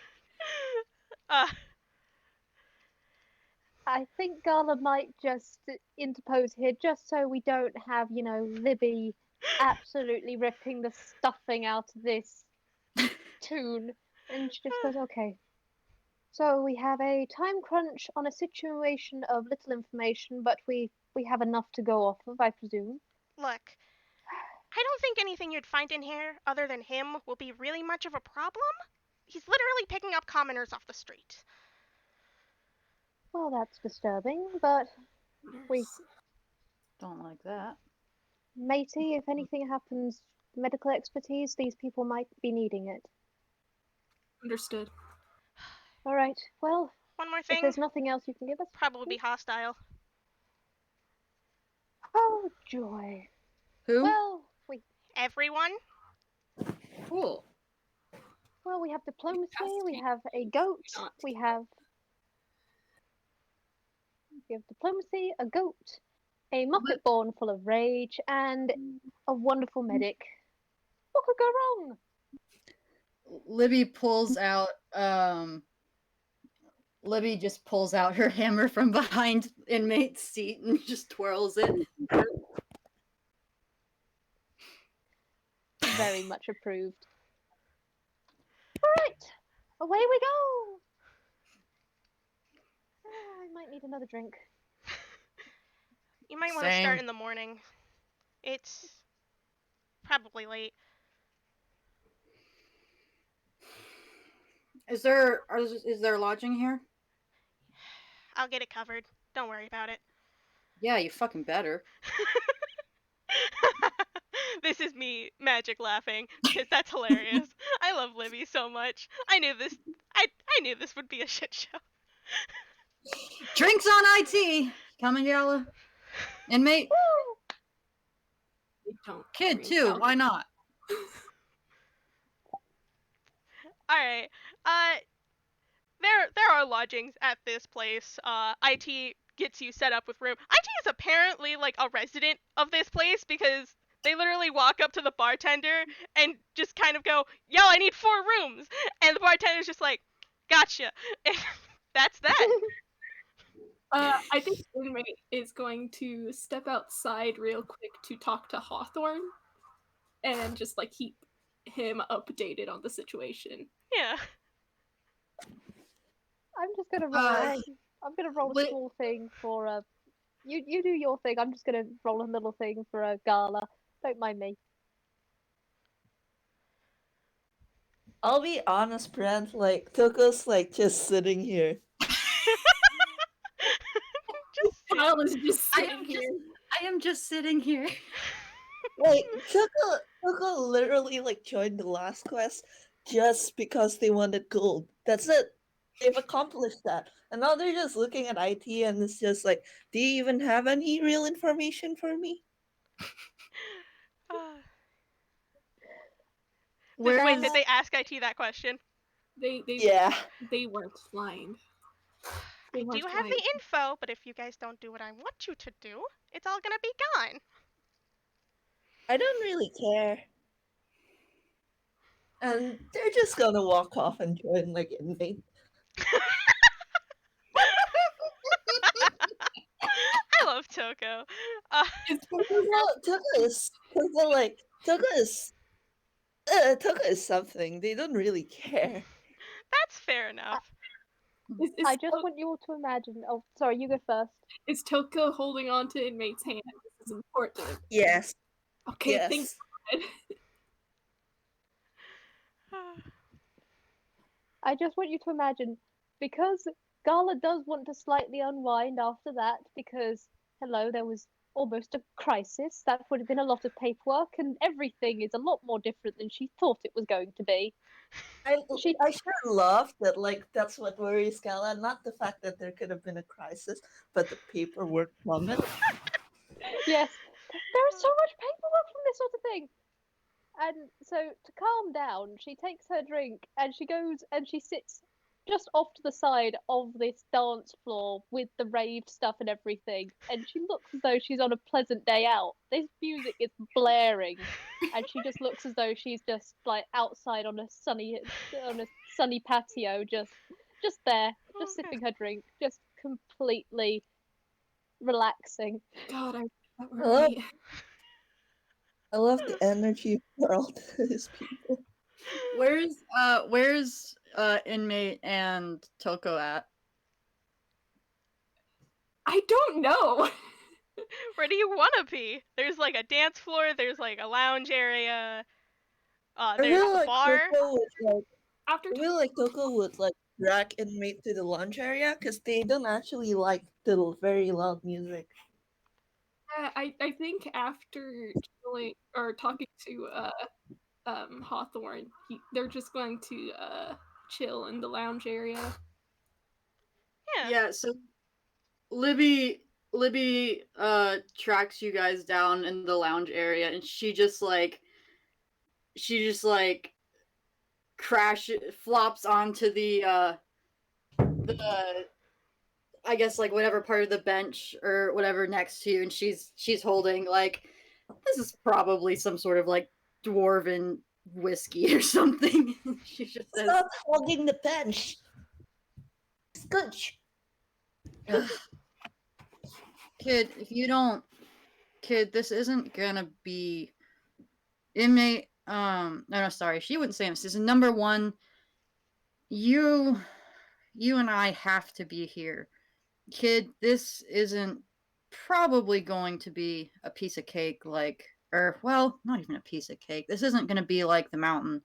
I think Gala might just interpose here, just so we don't have, Libby absolutely ripping the stuffing out of this tune. And she just goes, okay. So we have a time crunch on a situation of little information, but we have enough to go off of, I presume. Look, I don't think anything you'd find in here other than him will be really much of a problem. He's literally picking up commoners off the street. Well, that's disturbing, but we Don't like that. Matey, if anything happens, medical expertise, these people might be needing it. Understood. All right. Well, One more if thing, there's nothing else you can give us, probably be hostile. oh joy. Who? Well, Everyone? Cool. we have diplomacy. We Incapacitated. have a goat. Not. We have diplomacy, a goat, a muppet born full of rage, and a wonderful medic. What could go wrong? Libby pulls out Libby just pulls out her hammer from behind inmate's seat and just twirls it. Very much approved. All right, away we go. I might need another drink. You might want to Same. start in the morning. It's probably late. Is there lodging here? I'll get it covered. Don't worry about it. Yeah, you fucking better. This is me magic laughing because that's hilarious. I love Libby so much. I knew this. I knew this would be a shit show. Drinks on IT. Coming, Gala. Inmate. They don't. Kid too. Why not? All right. There are lodgings at this place. IT gets you set up with room. IT is apparently like a resident of this place because they literally walk up to the bartender and just kind of go, "Yo, I need 4 rooms," and the bartender's just like, "Gotcha." And that's that. I think inmate is going to step outside real quick to talk to Hawthorne and just like keep him updated on the situation. Yeah. I'm just gonna roll. I'm gonna roll a small thing for You do your thing. I'm just gonna roll a little thing for a Gala. Don't mind me. I'll be honest, Brent, like, Toko's, like, just sitting here. Kyle is just I sitting am just sitting here. Like, Toko literally, like, joined the last quest just because they wanted gold. That's it. They've accomplished that. And now they're just looking at IT and it's just like, do you even have any real information for me? Wait, did they ask IT that question? Yeah. They weren't lying. I do have the info, but if you guys don't do what I want you to do, it's all gonna be gone. I don't really care. And they're just gonna walk off and join, like, inmate. I love Toko. Toko is something. They don't really care. That's fair enough. I just want you all to imagine. Oh, sorry, you go first. Is Toko holding on to inmate's hand? This is important. Yes. Okay, yes. thanks. I just want you to imagine, because Gala does want to slightly unwind after that, because, hello, there was almost a crisis. That would have been a lot of paperwork, and everything is a lot more different than she thought it was going to be. I sure love that, like, that's what worries Gala, not the fact that there could have been a crisis, but the paperwork from it. Yes, there is so much paperwork from this sort of thing. And so, to calm down, she takes her drink and she goes and she sits just off to the side of this dance floor with the rave stuff and everything. And she looks as though she's on a pleasant day out. This music is blaring, and she just looks as though she's just like outside on a sunny patio, just there, just sipping her drink, just completely relaxing. God, I love the energy for all these people. Where's inmate and Toko at? I don't know. Where do you want to be? There's like a dance floor. There's like a lounge area. There's a bar. I feel like Toko would like drag inmate to the lounge area because they don't actually like the very loud music. Yeah, I think after chilling or talking to Hawthorne, they're just going to chill in the lounge area. Yeah. Yeah, so Libby tracks you guys down in the lounge area, and she just like flops onto the I guess like whatever part of the bench or whatever next to you, and she's holding like this is probably some sort of like dwarven whiskey or something. She just says, Stop hogging the bench. Scooch. "Ugh. Kid, if you don't, kid, this isn't gonna be inmate. No, sorry, she wouldn't say this. This is number one. You and I have to be here. Kid, this isn't probably going to be a piece of cake like or well, not even a piece of cake. This isn't going to be like the mountain.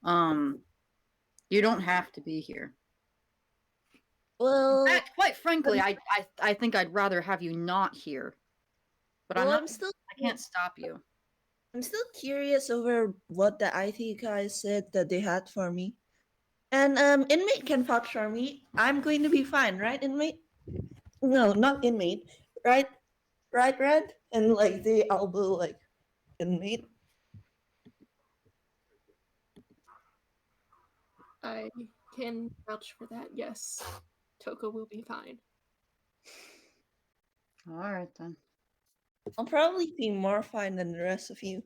You don't have to be here. Well, Quite frankly, I think I'd rather have you not here. But well, I can't stop you. I'm still curious over what the IT guys said that they had for me. And inmate can vouch for me. I'm going to be fine, right, inmate? No, not inmate. Right, right, Red? And like the elbow, like inmate. I can vouch for that. Yes, Toko will be fine. All right then. I'll probably be more fine than the rest of you.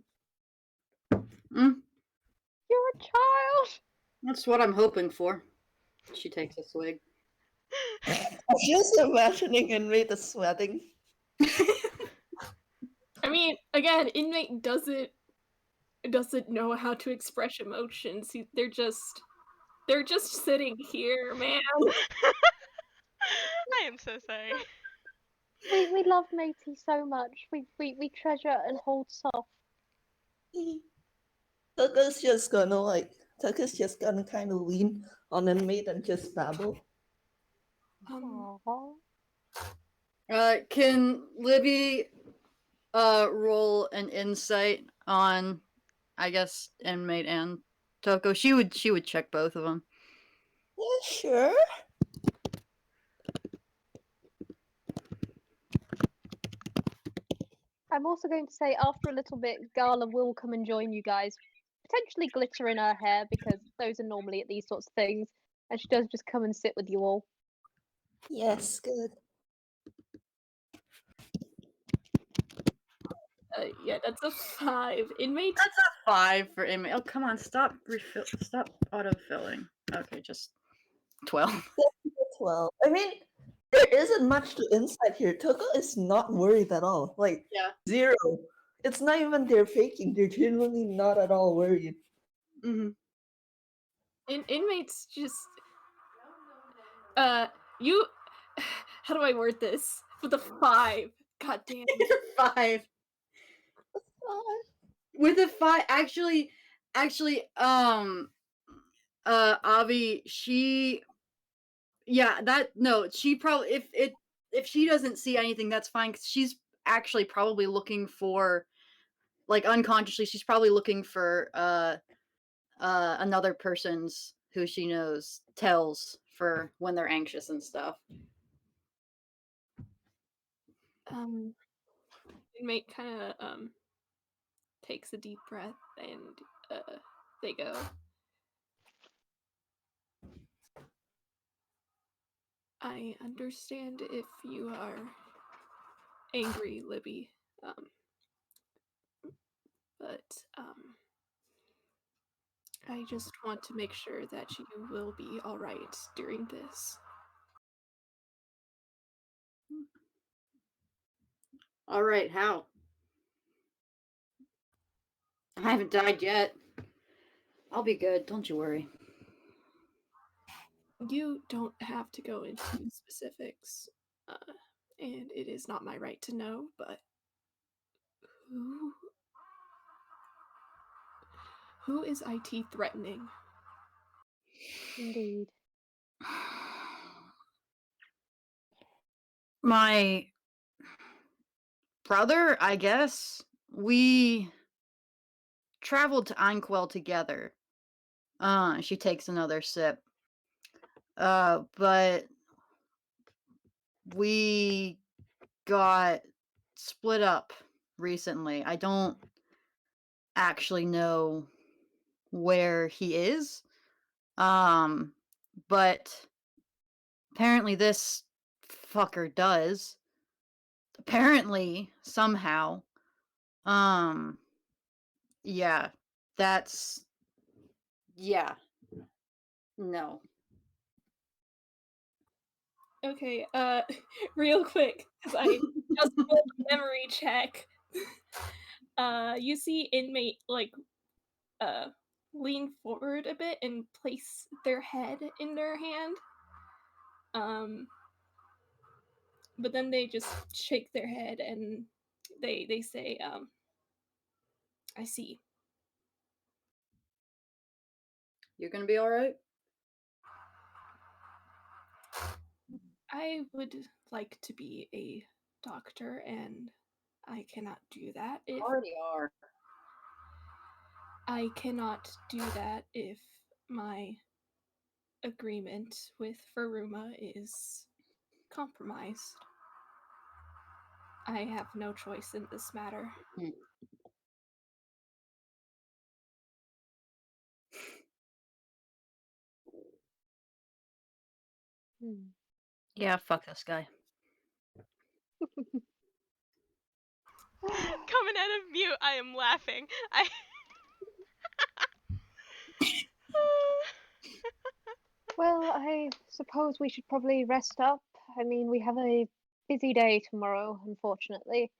Mm, You're a child. that's what I'm hoping for. She takes a swig. I'm just imagining inmate is sweating. I mean, again, inmate doesn't know how to express emotions. They're just sitting here, man. I am so sorry. We love Matey so much. We treasure and hold soft. Tucker's just gonna kind of lean on inmate and just babble. Aww. Can Libby roll an insight on I guess inmate and Toko? She would check both of them. Yeah, sure. I'm also going to say after a little bit, Gala will come and join you guys. Potentially glitter in her hair because those are normally at these sorts of things, and she does just come and sit with you all. Yes, good. Yeah, that's a 5. Inmate. That's a 5 for inmate. Oh come on, stop autofilling. Okay, just 12. 12. I mean, there isn't much to insight here. Toko is not worried at all. Like, Yeah. 0. It's not even they're faking. They're genuinely not at all worried. Mm-hmm. Inmates just you how do I word this? With a 5. God damn. 5. With a 5, actually, Avi, she probably if she doesn't see anything, that's fine because she's actually probably looking for like unconsciously she's probably looking for another person's who she knows tells for when they're anxious and stuff. Inmate kind of takes a deep breath and they go. I understand if you are angry, Libby. But I just want to make sure that you will be alright during this. All right, how? I haven't died yet. I'll be good, don't you worry. You don't have to go into specifics, and it is not my right to know, but who is IT threatening? Indeed. My brother, I guess. We traveled to Anquel together. She takes another sip. But we got split up recently. I don't actually know where he is. But apparently this fucker does. Apparently, somehow. Um, yeah, that's. Yeah. No. Okay, real quick, because I just rolled a memory check. You see inmate lean forward a bit and place their head in their hand. But then they just shake their head and they say, I see. You're gonna be alright? I would like to be a doctor, and I cannot do that if Already are. I cannot do that if my agreement with Faruma is compromised. I have no choice in this matter. Yeah, fuck this guy. Coming out of mute, I am laughing. Well, I suppose we should probably rest up. I mean, we have a busy day tomorrow, unfortunately.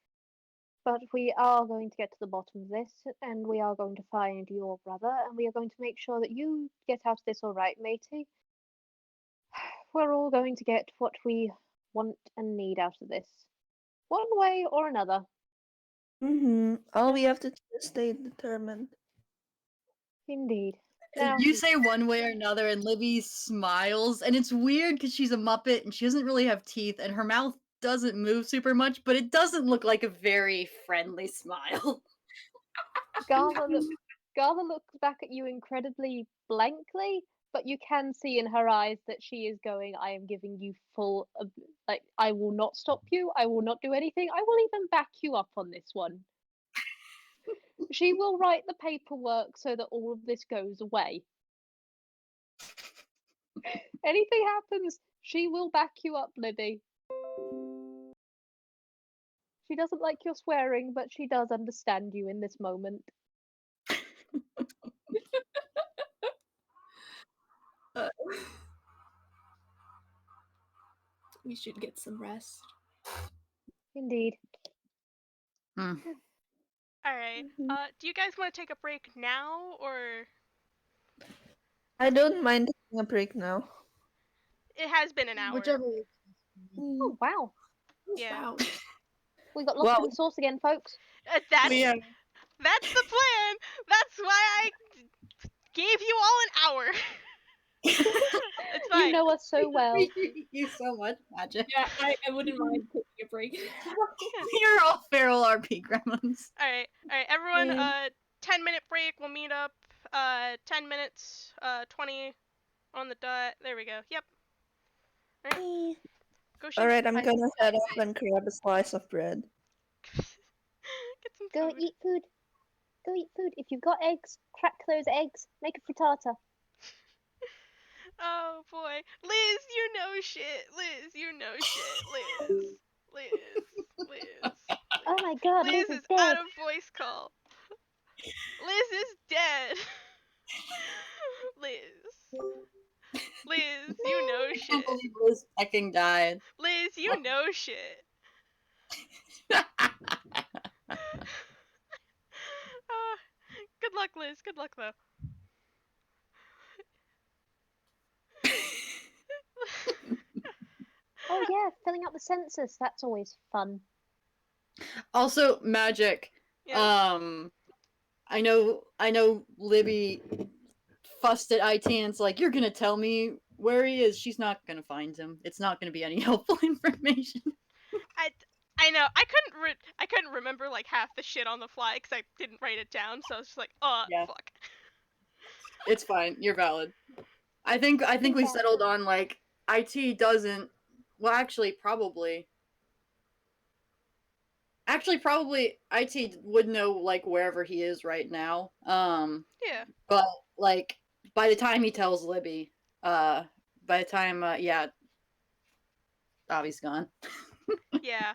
But we are going to get to the bottom of this, and we are going to find your brother, and we are going to make sure that you get out of this all right, matey. We're all going to get what we want and need out of this, one way or another. All we have to do is stay determined. Indeed. Now, You say one way or another, and Libby smiles, and it's weird because she's a Muppet and she doesn't really have teeth, and her mouth doesn't move super much, but it doesn't look like a very friendly smile. Gala looks back at you incredibly blankly, but you can see in her eyes that she is going, I am giving you full, like, I will not stop you, I will not do anything, I will even back you up on this one. She will write the paperwork so that all of this goes away. Anything happens, she will back you up, Libby. She doesn't like your swearing, but she does understand you in this moment. We should get some rest. Indeed. Hmm. Alright. Do you guys want to take a break now, or I don't mind taking a break now. it has been an hour? Whichever way. Oh, wow. Yeah. Wow. We got lost in the sauce again, folks. That's the plan. That's why I gave you all an hour. It's fine. You know us so well. Appreciate you so much, Magic. Yeah, I wouldn't mind taking a break. You're all feral RP gremlins. Alright, everyone, Yeah. 10-minute break. We'll meet up, 10 minutes, 20 on the dot. There we go. Yep. Alright. Go shoot. Alright, I'm gonna head off and grab a slice of bread. Get some Go food. eat food. Go eat food. If you've got eggs, crack those eggs. Make a frittata. Oh boy. Liz, you know shit. Liz, you know shit. Liz. Oh my god, Liz Liz is is out dead. of voice call. Liz is dead. Liz, you know I shit. can't believe Liz fucking died. Liz, you know shit. Good luck, Liz. Good luck, though. Oh yeah, filling out the census. That's always fun. Also, Magic. Yeah. I know Libby fussed at Itan's like, you're gonna tell me where he is. She's not gonna find him. It's not gonna be any helpful information. I know. I couldn't remember like half the shit on the fly because I didn't write it down. So I was just like, Yeah. fuck. It's fine. You're valid. I think we settled on like IT doesn't. Well, actually, probably IT would know like wherever he is right now. Yeah. But like by the time he tells Libby, by the time yeah, Bobby's gone. Yeah.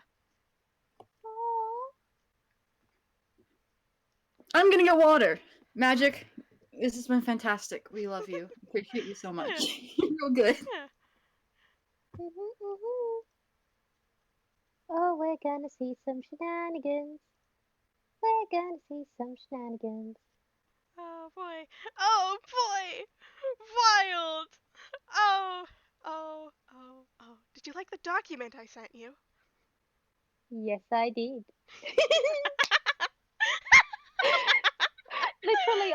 Aw. I'm gonna get water. Magic, this has been fantastic. We love you. Appreciate you so much. You're real good. Yeah. Oh, we're gonna see some shenanigans. We're gonna see some shenanigans. Oh boy. Oh boy. Wild. Oh. Oh. Oh. Oh. Did you like the document I sent you? Yes, I did. Literally,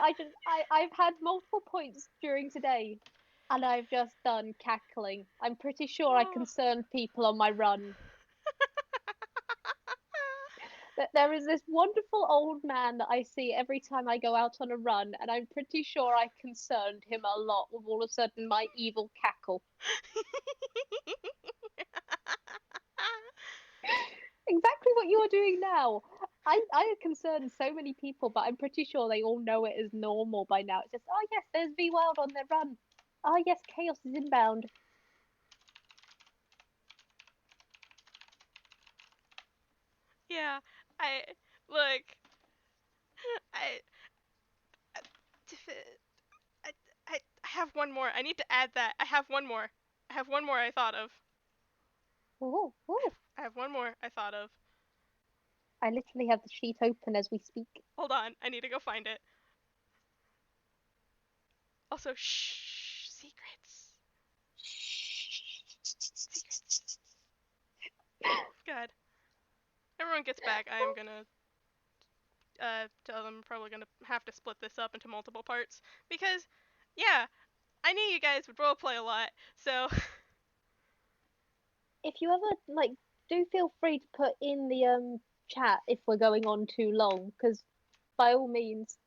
I've had multiple points during today, and I've just done cackling. I'm pretty sure I Oh. concerned people on my run. There is this wonderful old man that I see every time I go out on a run, and I'm pretty sure I concerned him a lot with all of a sudden my evil cackle. Exactly what you are doing now. I concerned so many people, but I'm pretty sure they all know it as normal by now. It's just, oh yes, there's V Wild on their run. Oh yes, Chaos is inbound. Yeah. I look. I, I I I have one more. I need to add that. I have one more. I have one more I thought of. Oh, oh. I have one more I thought of. I literally have the sheet open as we speak. Hold on. I need to go find it. Also, shh. Secrets. Secrets. God. Everyone gets back. I am gonna tell them I'm probably gonna have to split this up into multiple parts because, yeah, I knew you guys would roleplay a lot. So If you ever like, do feel free to put in the chat if we're going on too long, because by all means.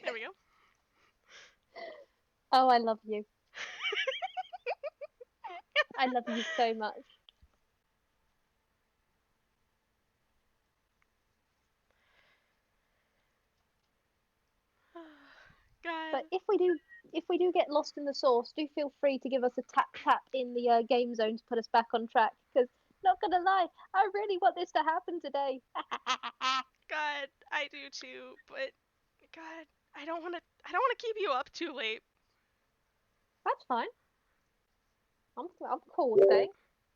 there we go. Oh, I love you. I love you so much. God. But if we do get lost in the source, do feel free to give us a tap in the game zone to put us back on track. Because not gonna lie, I really want this to happen today. God, I do too. But God, I don't want to keep you up too late. That's fine. I'm cool with staying.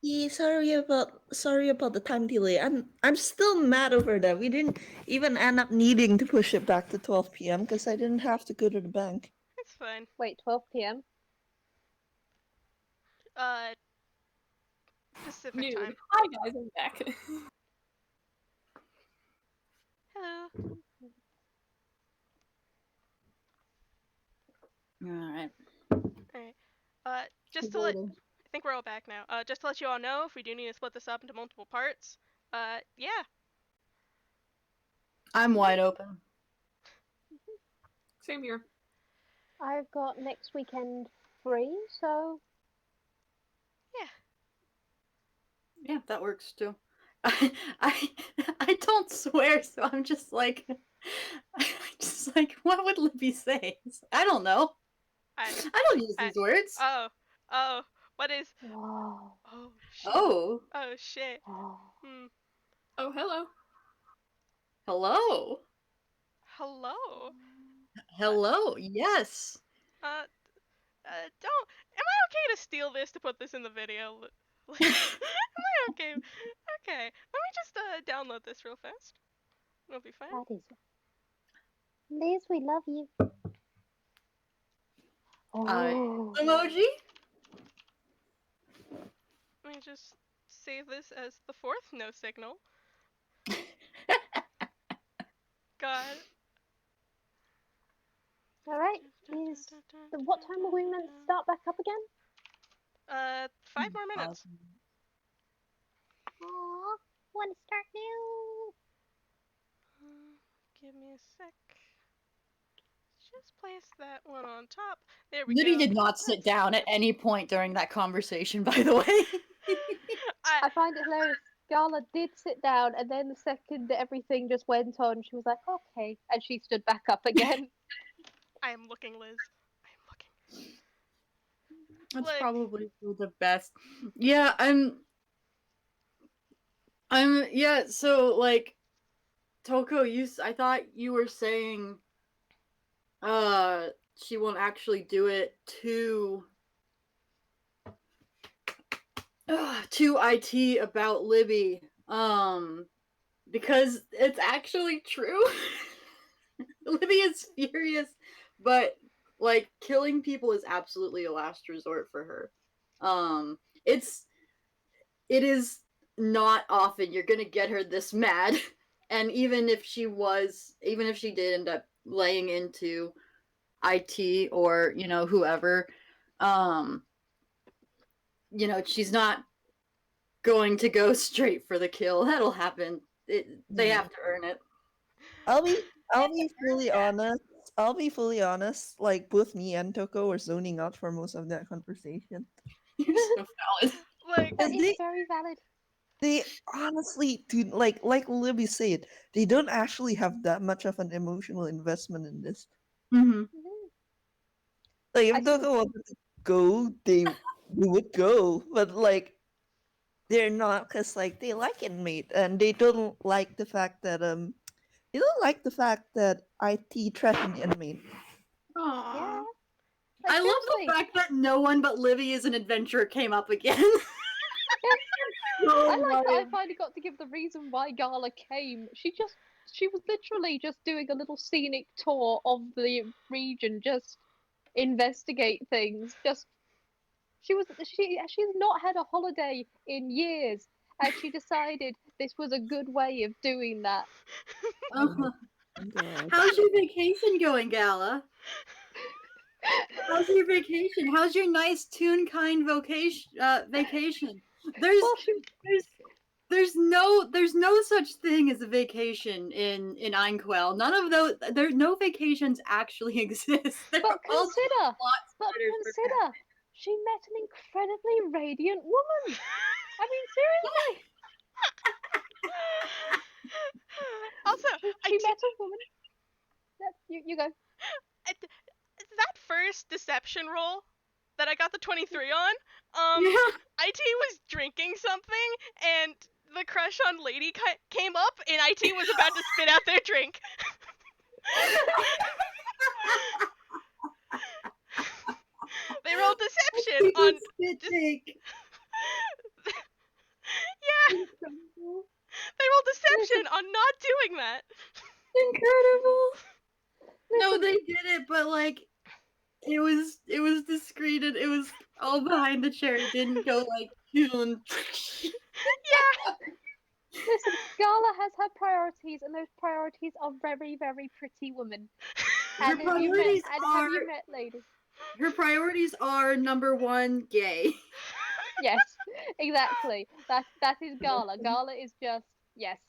Yeah, sorry about the time delay. I'm still mad over that. We didn't even end up needing to push it back to 12 p.m. because I didn't have to go to the bank. It's fine. Wait, 12 p.m. Pacific Nude. time. Hi guys, I'm back. Hello. All right. Alright. Just to let I think we're all back now. Just to let you all know, if we do need to split this up into multiple parts, yeah. I'm wide open. Same here. I've got next weekend free, so Yeah, that works too. I I, I don't swear, so I'm just like, what would Libby say? I don't know. I don't use these words. Oh, what is? wow. Oh shit. Oh, Oh shit. Oh. Hmm. Oh, hello. hello, Hello. hello. Yes. Uh, don't. Am I okay to steal this to put this in the video? Like, am I okay? Okay. Let me just download this real fast. It'll be fine. That is. Liz, we love you. Oh. Emoji. Let me just save this as the fourth no signal. God. Alright, what time are we meant to start back up again? 5 more minutes. Aww, wanna start now? Give me a sec. Just place that one on top. There we Libby go. did not sit down at any point during that conversation, by the way. I find it hilarious. Gala did sit down, and then the second that everything just went on, she was like, okay, and she stood back up again. I am looking, Liz. I am looking. That's Like- probably for the best. Yeah, yeah, so, like, Toko, I thought you were saying, she won't actually do it to IT about Libby, because it's actually true. Libby is furious, but, like, killing people is absolutely a last resort for her. It is not often you're gonna get her this mad, and even if she did end up laying into IT or, whoever, she's not going to go straight for the kill. That'll happen. They have to earn it. I'll be fully honest. I'll be fully honest. Like both me and Toko were zoning out for most of that conversation. You're so valid. Like, That They- is very valid. They honestly do like Libby said. They don't actually have that much of an emotional investment in this. Mm-hmm. Like if I sort of- Toko wanted to go, they would go, but like they're not because like they like inmate and they don't like the fact that IT threatened inmate. Aww. Yeah. I love seriously. the fact that no one but Livy as an adventurer came up again. I like that I finally got to give the reason why Gala came. She was literally just doing a little scenic tour of the region, just investigate things. She's not had a holiday in years, and she decided this was a good way of doing that. How's your vacation going, Gala? How's your vacation? How's your nice Toonkind vacation? Well, There's no such thing as a vacation in Einquell. None of those. There's no vacations actually exist. They're but all consider, plot splitters for she met an incredibly radiant woman. I mean, seriously, also, she met a woman. You go. that first deception roll that I got the 23 on, Yeah. IT was drinking something, and the crush on Lady came up, and IT was about to spit out their drink. They rolled deception on. Yeah, they rolled deception on not doing that. Incredible. No, they did it, but like it was discreet and it was all behind the chair. It didn't go like June. Yeah. Listen, Gala has her priorities, and those priorities are very, very pretty women. Her And have you met, priorities have you met ladies? Her priorities are number one, gay. Yes, exactly. That is Gala. Gala is just yes.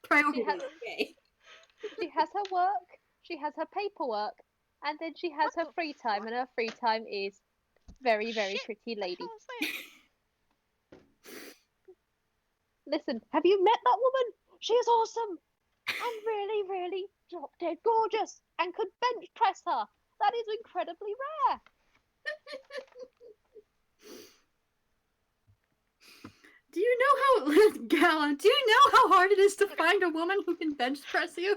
Priorities, has- gay. She has her work, she has her paperwork, and then she has her free time, and her free time is very, very Shit, pretty lady. What the hell is Listen, have you met that woman? She is awesome and really, really drop dead gorgeous, and could bench press her. That is incredibly rare. Do you know how Gala? Do you know how hard it is to find a woman who can bench press you?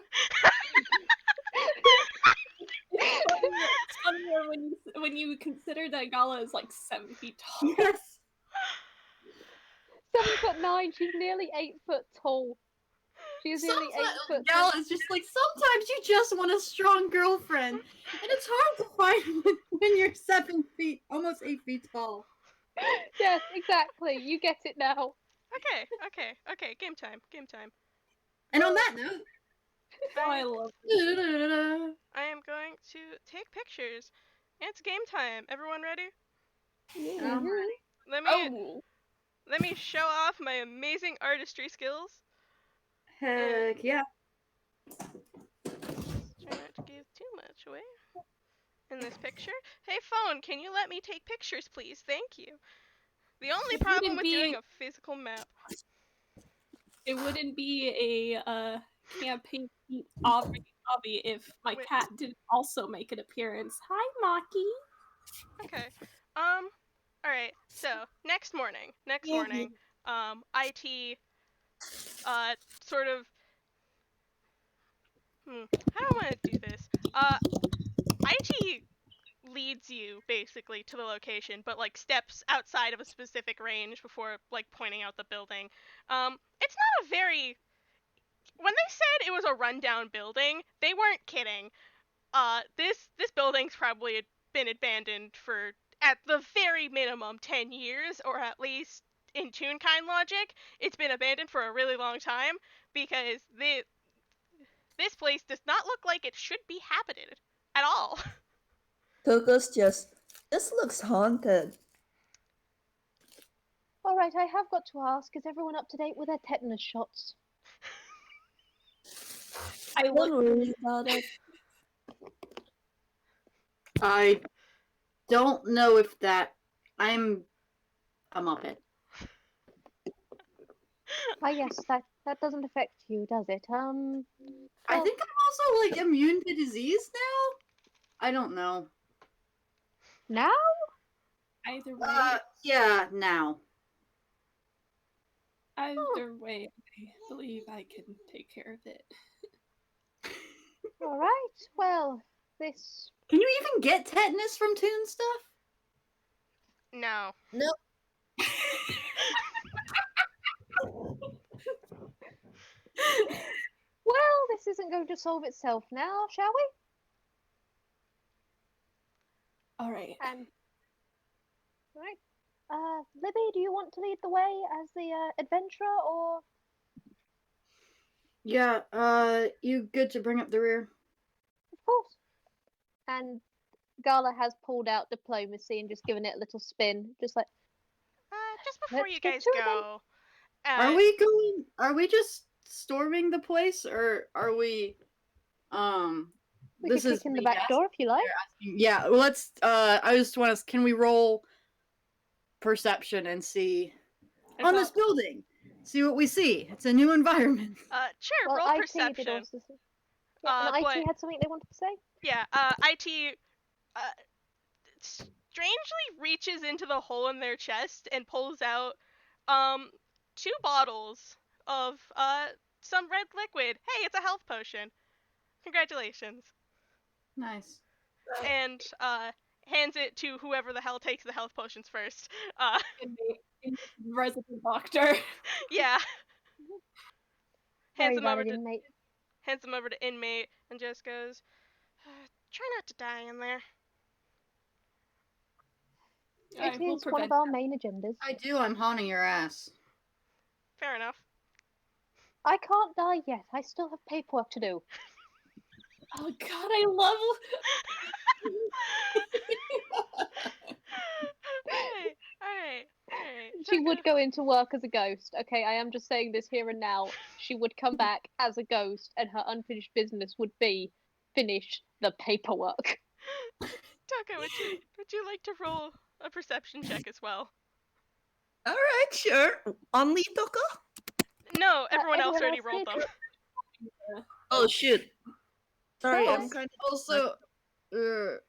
It's funnier when you consider that Gala is like 7 feet tall. Yes. 7'9". She's nearly 8 foot tall. She is nearly 8 foot tall. Gala is just like sometimes you just want a strong girlfriend, and it's hard to find when you're 7 feet, almost 8 feet tall. Yes, exactly. You get it now. Okay. Game time. And on that note, Oh, I love it. I am going to take pictures. It's game time. Everyone ready? I'm Mhm. ready. Let me show off my amazing artistry skills. Heck yeah. Try not to give too much away. In this picture, hey phone, can you let me take pictures, please? Thank you. The only It problem wouldn't with doing be- a physical map. It wouldn't be a campaign hobby if my Wait. cat didn't also make an appearance. Hi, Maki. Okay. All right. So next morning, IT, sort of. How do I want to do this? IT leads you basically to the location, but like steps outside of a specific range before like pointing out the building. It's not a very. When they said it was a rundown building, they weren't kidding. This building's probably been abandoned for at the very minimum 10 years, or at least in Toonkind logic, it's been abandoned for a really long time because this place does not look like it should be habited at all. Coco's just, this looks haunted. All right, I have got to ask: is everyone up to date with their tetanus shots? I Don't look. worry about it. I don't know if that. I'm a Muppet. Ah, yes, that doesn't affect you, does it? I Well, think I'm also like immune to disease now. I don't know. now? Either way, Yeah, now. I believe I can take care of it. All right. Well, this. Can you even get tetanus from Toon stuff? No. Nope. Well, this isn't going to solve itself now, shall we? All right. And right. Libby, do you want to lead the way as the adventurer, or Yeah, you good to bring up the rear? of course? And Gala has pulled out diplomacy and just given it a little spin, just like, Just before let's you get guys to it then. go, Are we just storming the place, or are we, We this could is kick in the me back door if you like. asking. Yeah, well, let's, I just want to, can we roll perception and see on this building? See what we see. It's a new environment. Sure, Well, roll IT perception. did also say. Yeah, and IT but had something they wanted to say. yeah, IT strangely reaches into the hole in their chest and pulls out two bottles of some red liquid. Hey, it's a health potion. Congratulations. Nice. And hands it to whoever the hell takes the health potions first. Resident doctor. Yeah. Very valid inmate. Hands them over to inmate and just goes, try not to die in there. It is one of our main agendas. I do. I'm haunting your ass. Fair enough. I can't die yet. I still have paperwork to do. Oh God, I love. Alright. She would go into work as a ghost. Okay, I am just saying this here and now. She would come back as a ghost, and her unfinished business would be finish the paperwork. Taka, would you like to roll a perception check as well? All right, sure. Only Toka? No, everyone else everyone already else rolled did. them. Oh shoot. Sorry, Well, I'm kind of Also, the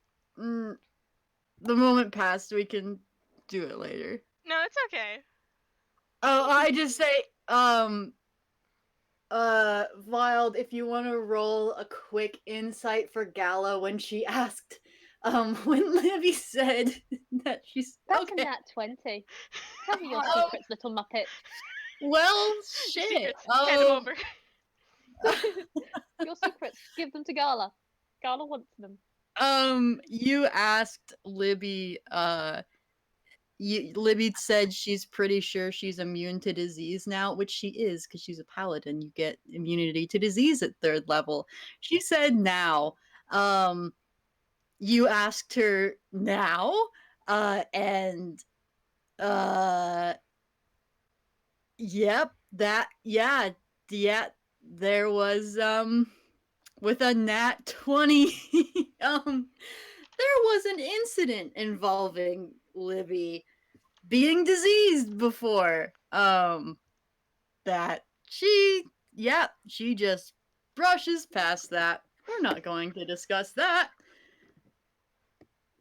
moment passed. We can do it later. No, it's okay. Oh, I just say, Wild, if you want to roll a quick insight for Gala when she asked, when Livy said that she's that's okay. a nat 20. Tell me your Oh. secrets, little muppet. Well, shit. Secrets. Hand them over. Your secrets. Give them to Gala. Gala wants them. You asked Libby, Libby said she's pretty sure she's immune to disease now, which she is because she's a paladin. You get immunity to disease at 3rd level. She said now. You asked her now, and yep, yeah, there was with a nat 20 there was an incident involving Libby being diseased before. That she just brushes past that. We're not going to discuss that.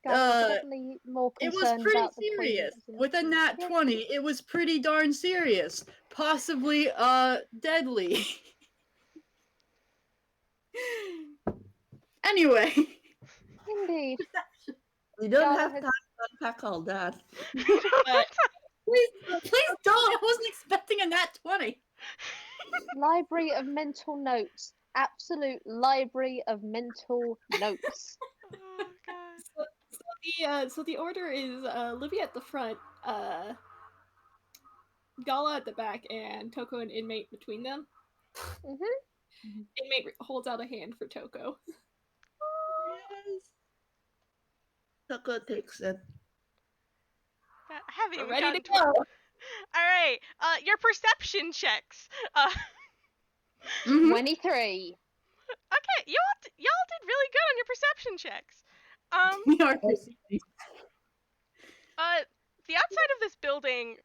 Guys, I'm definitely more It was concerned pretty about the serious. poisons. With a nat Yeah. 20, it was pretty darn serious. Possibly deadly. Anyway. Indeed. We don't Gala have has- time to unpack all that. But Please don't. I wasn't expecting a nat 20. Library of mental notes. Absolute library of mental notes. Oh god. so the order is Livy at the front, Gala at the back, and Toko and Inmate between them. Mm-hmm. Inmate holds out a hand for Toko. Yes. Toko takes it. I haven't We're even ready to gotten go. All right. Your perception checks. Mhm. 23. Okay, y'all did really good on your perception checks. We are The outside of this building,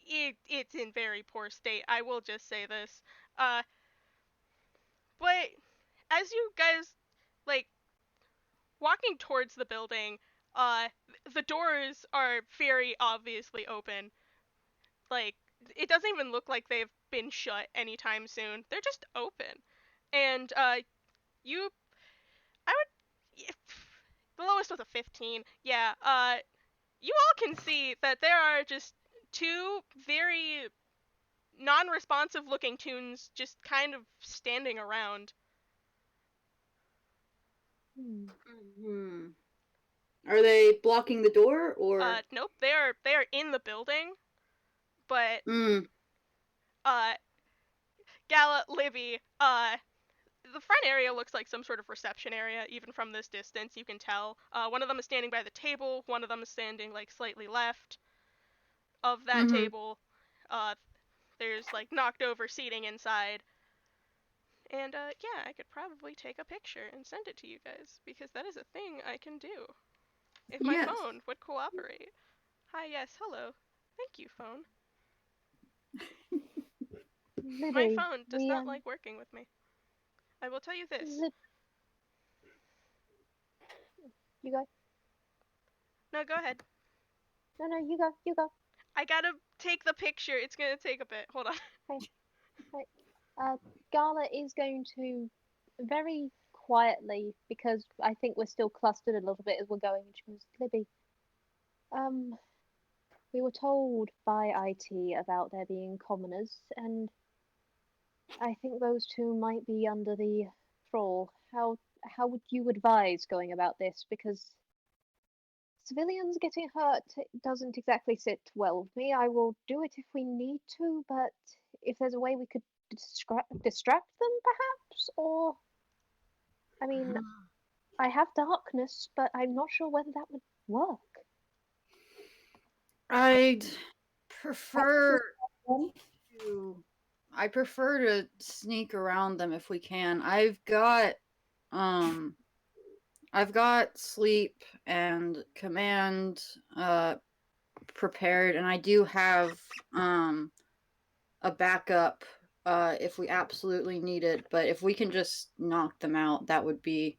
it's in very poor state. I will just say this. But as you guys like walking towards the building, the doors are very obviously open. Like it doesn't even look like they've been shut anytime soon. They're just open, and you, I would. The lowest was a 15. Yeah. You all can see that there are just two very non-responsive looking tunes just kind of standing around. Hmm. Are they blocking the door or? Nope, they are in the building, but Mm. Gala, Libby, the front area looks like some sort of reception area, even from this distance. You can tell. One of them is standing by the table. One of them is standing like slightly left of that Mhm. table. There's like knocked over seating inside. And yeah, I could probably take a picture and send it to you guys because that is a thing I can do. If my Yes. phone would cooperate. Hi, yes, hello. Thank you, phone. My Libby, phone does we not like working with me. I will tell you this. You go. No, go ahead. No, you go. You go. I gotta take the picture. It's gonna take a bit. Hold on. Gala is going to very quietly, because I think we're still clustered a little bit as we're going. And she goes, Libby, we were told by IT about there being commoners, and I think those two might be under the thrall. How would you advise going about this? Because civilians getting hurt doesn't exactly sit well with me. I will do it if we need to, but if there's a way we could distract them, perhaps, or I mean, I have darkness, but I'm not sure whether that would work. I'd prefer to. I prefer to sneak around them if we can. I've got sleep and command prepared, and I do have a backup if we absolutely need it. But if we can just knock them out, that would be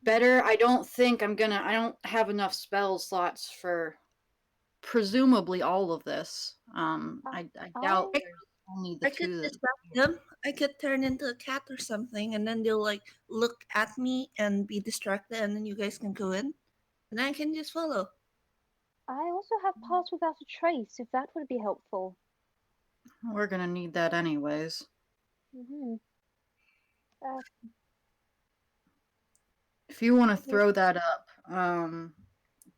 better. I don't have enough spell slots for presumably all of this. I doubt there's only the I could two that. distract them. I could turn into a cat or something, and then they'll like look at me and be distracted, and then you guys can go in, and I can just follow. I also have Pass Without a Trace, if that would be helpful. We're gonna need that anyways. Mm-hmm. If you want to throw that up,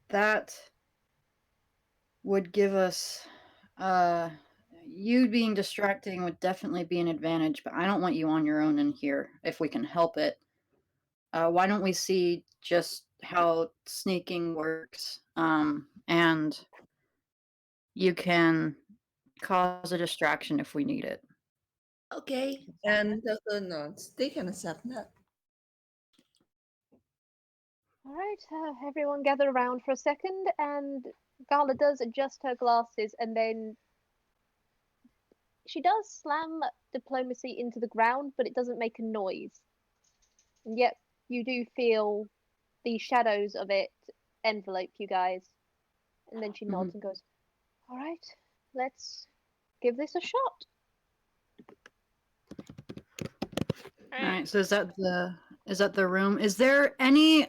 that would give us you being distracting would definitely be an advantage, but I don't want you on your own in here if we can help it. Why don't we see just how sneaking works? And you can cause a distraction if we need it. Okay, and Dr. nods. They can accept that. All right, everyone gather around for a second, and Gala does adjust her glasses, and then she does slam diplomacy into the ground, but it doesn't make a noise. And yet, you do feel the shadows of it envelope you guys. And then she nods and goes, "All right, let's give this a shot." All right. So is that the room? Is there any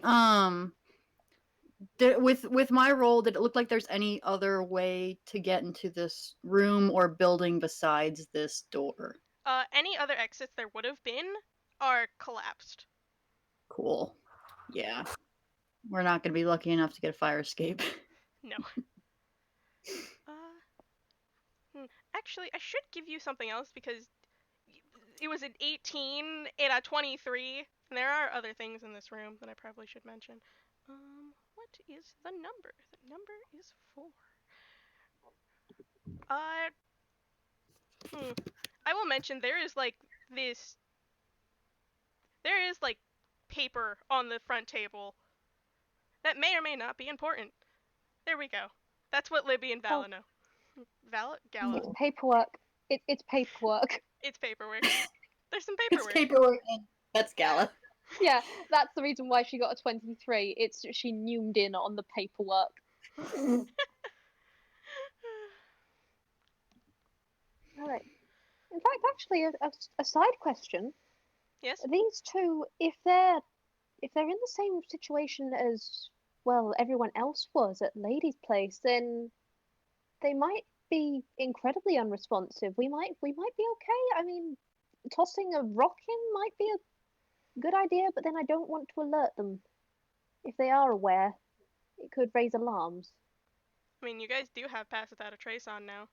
with my role, did it look like there's any other way to get into this room or building besides this door? Any other exits there would have been are collapsed. Cool. Yeah. We're not going to be lucky enough to get a fire escape. No. Actually, I should give you something else because it was an 18 and a 23, and there are other things in this room that I probably should mention. What is the number? The number is 4. I will mention there is like this. There is like paper on the front table that may or may not be important. There we go. That's what Libby and Vala know. Gala. It's paperwork. It's paperwork. It's paperwork. There's some It's paperwork. paperwork, and that's Gala. Yeah, that's the reason why she got a 23. It's she neumed in on the paperwork. All right. In fact, actually, a side question. Yes. These two, if they're in the same situation as well everyone else was at Lady's place, then they might be incredibly unresponsive. We might be okay. I mean, tossing a rock in might be a good idea, but then I don't want to alert them. If they are aware, it could raise alarms. I mean, you guys do have Pass Without a Trace on now.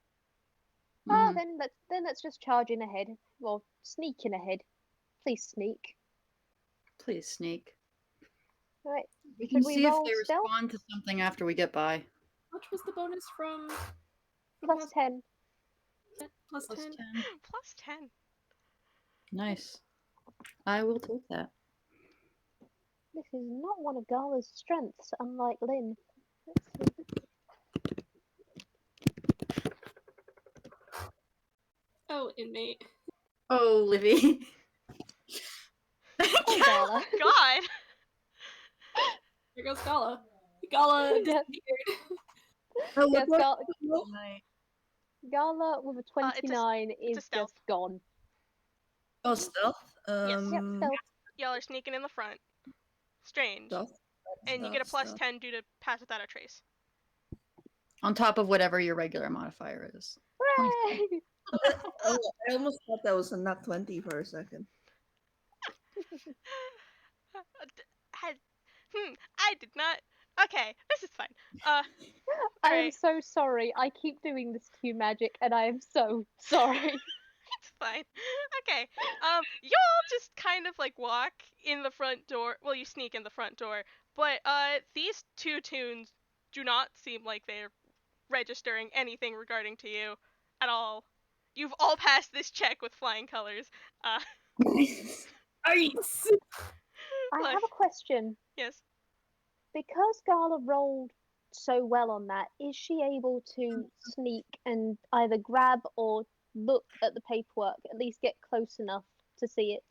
Then let's just charge in ahead, or sneak in ahead. Please sneak. Please sneak. All right. We can Should we see if roll they stealth? respond to something after we get by. What was the bonus from? Plus 10. Plus 10. Plus 10. Nice. I will take that. This is not one of Gala's strengths, unlike Lynn. Let's see. Oh, inmate. Oh, Livy. Oh, Gala. God! Here goes Gala. Gala Yes. Oh, Yes, what- Gala with a 29 it's a is stealth. just gone. Oh, stealth? Yep, stealth. Y'all are sneaking in the front. Strange. Stealth. And you get a plus Stealth. 10 due to Pass Without a Trace. On top of whatever your regular modifier is. Hooray! Oh, I almost thought that was a nat 20 for a second. I did not. Okay, this is fine. I am Alright. so sorry. I keep doing this to you, Magic, and I am so sorry. It's fine. Okay. Y'all just kind of like walk in the front door. Well, you sneak in the front door, but these two tunes do not seem like they're registering anything regarding to you at all. You've all passed this check with flying colors. Ice. I have a question. Yes. Because Gala rolled so well on that, is she able to sneak and either grab or look at the paperwork, at least get close enough to see it?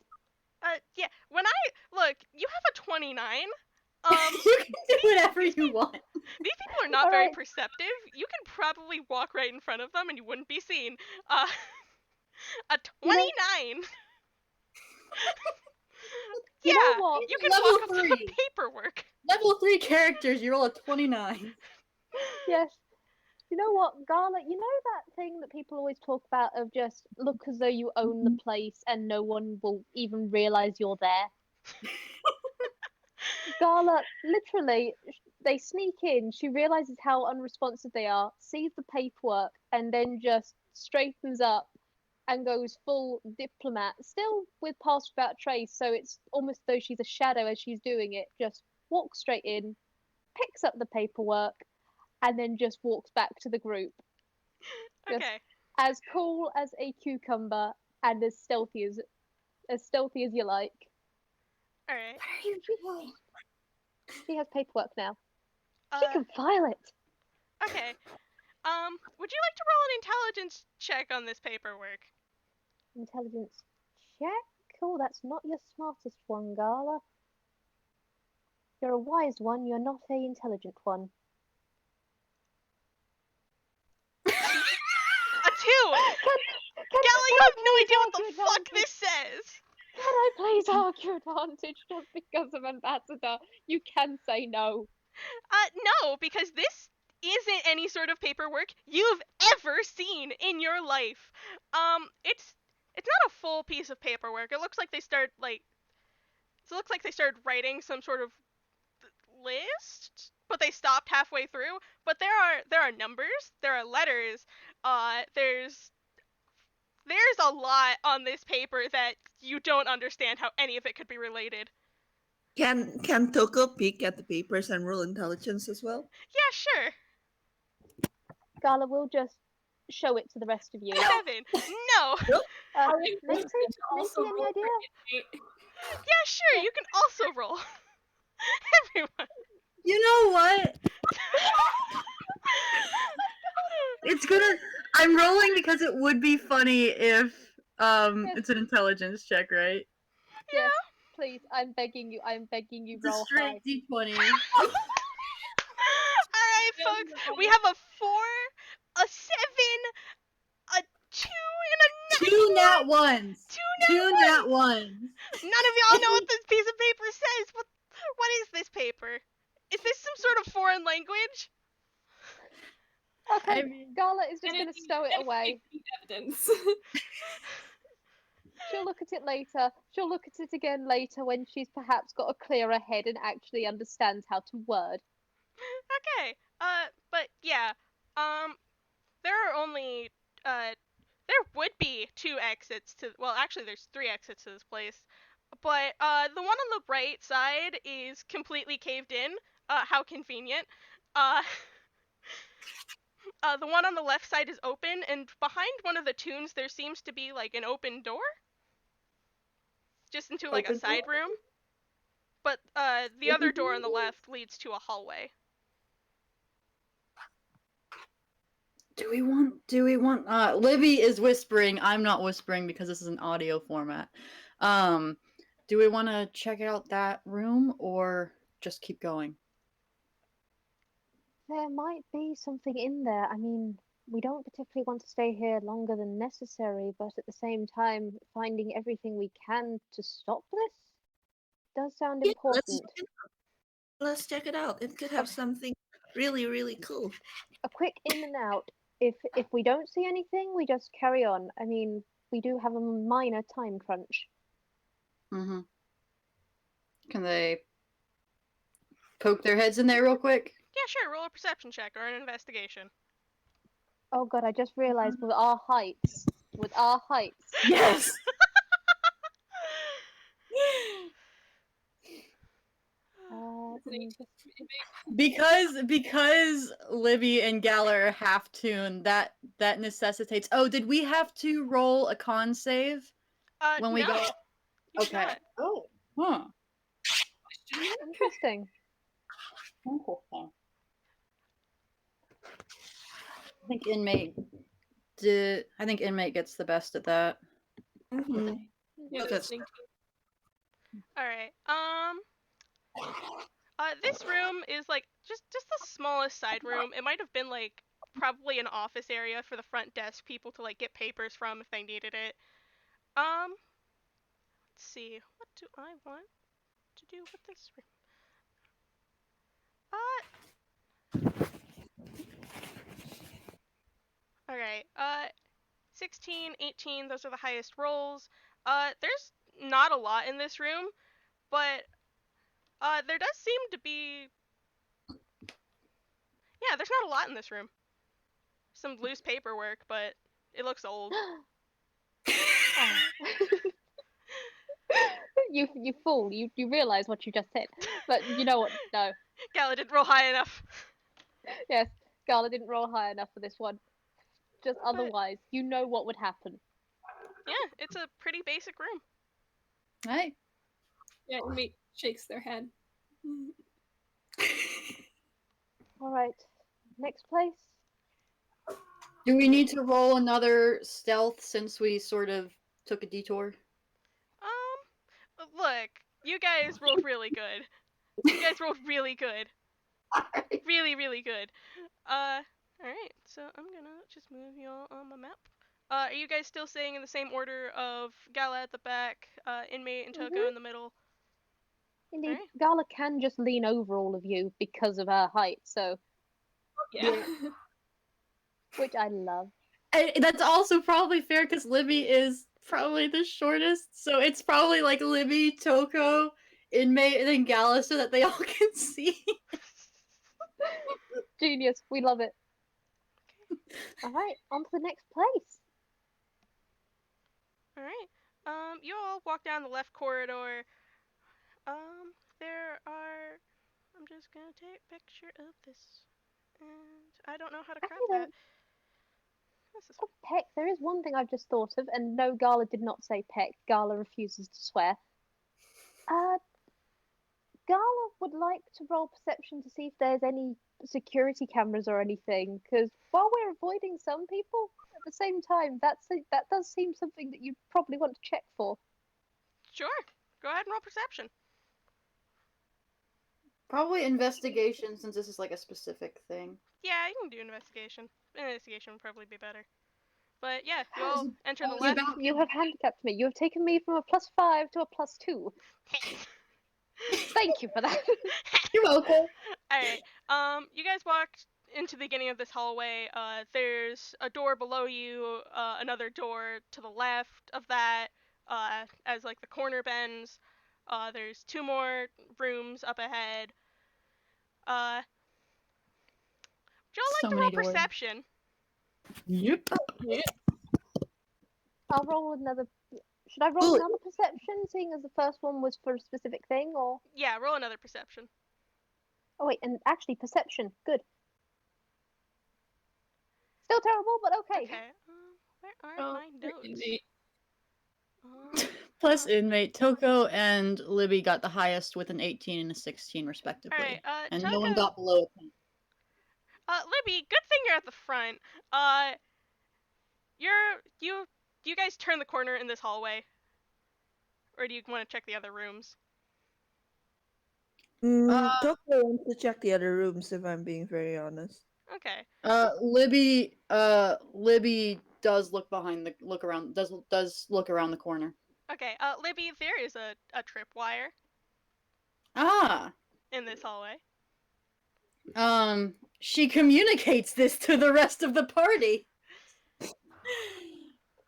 Yeah. When I look, you have a 29. You can do whatever you want. These people are not All very right. perceptive. You can probably walk right in front of them and you wouldn't be seen. A 29. You know what? you can Level walk up to the 3. paperwork. Level 3 characters, you roll a 29. Yes. You know what, Gala, you know that thing that people always talk about of just look as though you own the place and no one will even realize you're there? Gala, literally, They sneak in. She realizes how unresponsive they are, sees the paperwork, and then just straightens up and goes full diplomat, still with Pass Without Trace. So it's almost though she's a shadow as she's doing it. Just walks straight in, picks up the paperwork, and then just walks back to the group. Just Okay. as cool as a cucumber and as stealthy as you like. All right. She has paperwork now. She Uh, can file it. okay. Would you like to roll an intelligence check on this paperwork? Intelligence check. Oh, that's not your smartest one, Gala. You're a wise one. You're not a intelligent one. A 2! Gala, you can I have no please idea what the argue fuck advantage? this says! Can I please argue advantage just because of Ambassador? You can say no. No, because this isn't any sort of paperwork you've ever seen in your life. It's not a full piece of paperwork. It looks like they started writing some sort of list, but they stopped halfway through. But there are numbers, there are letters, there's a lot on this paper that you don't understand how any of it could be related. Can Toko peek at the papers and roll intelligence as well? Yeah, sure. Gala will just show it to the rest of you. 7. No. Macy, any idea? Yeah, sure. You can also roll. Everyone. You know what? It's gonna. I'm rolling because it would be funny if it's an intelligence check, right? Yes, please. I'm begging you. It's a Roll straight high. D20. Alright, folks. We have a 4, a 7, a 2, and a 9. Two nat ones. Two nat ones. None of y'all know what this piece of paper says. What is this paper? Is this some sort of foreign language? Okay, I mean, Gala is just going to stow it away. Evidence. She'll look at it later. She'll look at it again later when she's perhaps got a clearer head and actually understands how to word. Okay. But yeah. There are only there would be 2 exits to, well, actually there's 3 exits to this place. But the one on the right side is completely caved in. How convenient. The one on the left side is open, and behind one of the tunes there seems to be like an open door, just into like a side room. But the other door on the left leads to a hallway. do we want Libby is whispering. I'm not whispering because this is an audio format. Do we want to check out that room or just keep going? There might be something in there. I mean, we don't particularly want to stay here longer than necessary, but at the same time, finding everything we can to stop this does sound Yeah, important. let's check it out. It could have something really, really cool. A quick in and out. If we don't see anything, we just carry on. I mean, we do have a minor time crunch. Mm-hmm. Can they poke their heads in there real quick? Yeah, sure. Roll a perception check or an investigation. Oh god, I just realized with our heights. Yes. Because Libby and Galler are half tuned, that necessitates. Oh, did we have to roll a con save when we no. go? You did Okay. not. Oh, huh. Interesting. Interesting. I think inmate gets the best at that. Mm-hmm. Yeah, Okay. that's All right. This room is like just the smallest side room. It might have been like probably an office area for the front desk people to like get papers from if they needed it. Let's see. What do I want to do with this room? All right. 16, 18, those are the highest rolls. There's not a lot in this room, but there does seem to be Yeah, there's not a lot in this room. Some loose paperwork, but it looks old. Oh. You fool! You realize what you just said, but you know what? No. Gala didn't roll high enough. Yes, Gala didn't roll high enough for this one. Just But otherwise, you know what would happen. yeah, it's a pretty basic room. Hey. Yeah, inmate shakes their head. All right, next place. Do we need to roll another stealth since we sort of took a detour? Look, you guys rolled really good. You guys rolled really good. Really, really good. Alright, so I'm gonna just move y'all on my map. Are you guys still staying in the same order of Gala at the back, Inmate and Toko in the middle? Indeed, Alright. Gala can just lean over all of you because of her height, so Yeah. which I love. That's also probably fair because Libby is probably the shortest, so it's probably like Libby, Toko, Inmate, and then Gala so that they all can see. Genius, we love it. All right, on to the next place. Alright. You all walk down the left corridor. There are. I'm just gonna take a picture of this. And I don't know how to crop Actually, that. This is oh, Peck, there is one thing I've just thought of, and no, Gala did not say Peck. Gala refuses to swear. Gala would like to roll perception to see if there's any security cameras or anything, because while we're avoiding some people, at the same time, that does seem something that you'd probably want to check for. sure. Go ahead and roll perception. Probably investigation since this is like a specific thing. Yeah, you can do investigation. Investigation would probably be better. But yeah, you all enter the only left. about- You have handicapped me. You have taken me from a +5 to a +2. Thank you for that. You're welcome. Alright. You guys walked into the beginning of this hallway. There's a door below you, another door to the left of that, as like the corner bends. There's two more rooms up ahead. Would y'all like So to many roll doors. perception? Yep. I'll roll another. Should I roll Ooh. another perception, seeing as the first one was for a specific thing, or? Yeah, roll another perception. Oh wait, and actually, perception. Good. Still terrible, but okay. Okay. Where are Oh, my notes? inmate. Plus Inmate, Toko and Libby got the highest with an 18 and a 16 respectively. Alright, and Toko. no one got below a 10. Libby, good thing you're at the front. You guys turn the corner in this hallway, or do you want to check the other rooms? Toko wants to check the other rooms, if I'm being very honest. Okay. Libby does look around the corner. Okay. Libby, there is a tripwire Ah. in this hallway. She communicates this to the rest of the party.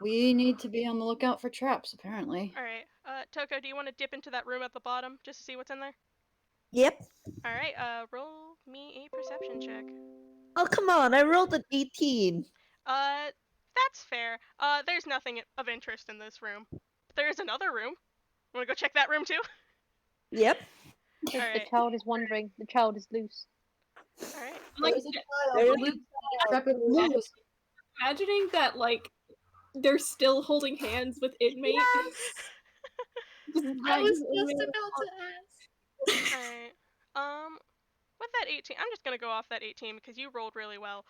We need to be on the lookout for traps, apparently. All right. Toko, do you want to dip into that room at the bottom just to see what's in there? Yep. All right. Roll me a perception check. Oh, come on. I rolled an 18. That's fair. There's nothing of interest in this room. But there is another room. Want to go check that room too? Yep. The Alright. child is wandering. The child is loose. All right. Like, imagining that, like, they're still holding hands with inmate. I was just about to ask. Alright. With that 18, I'm just gonna go off that 18 because you rolled really well.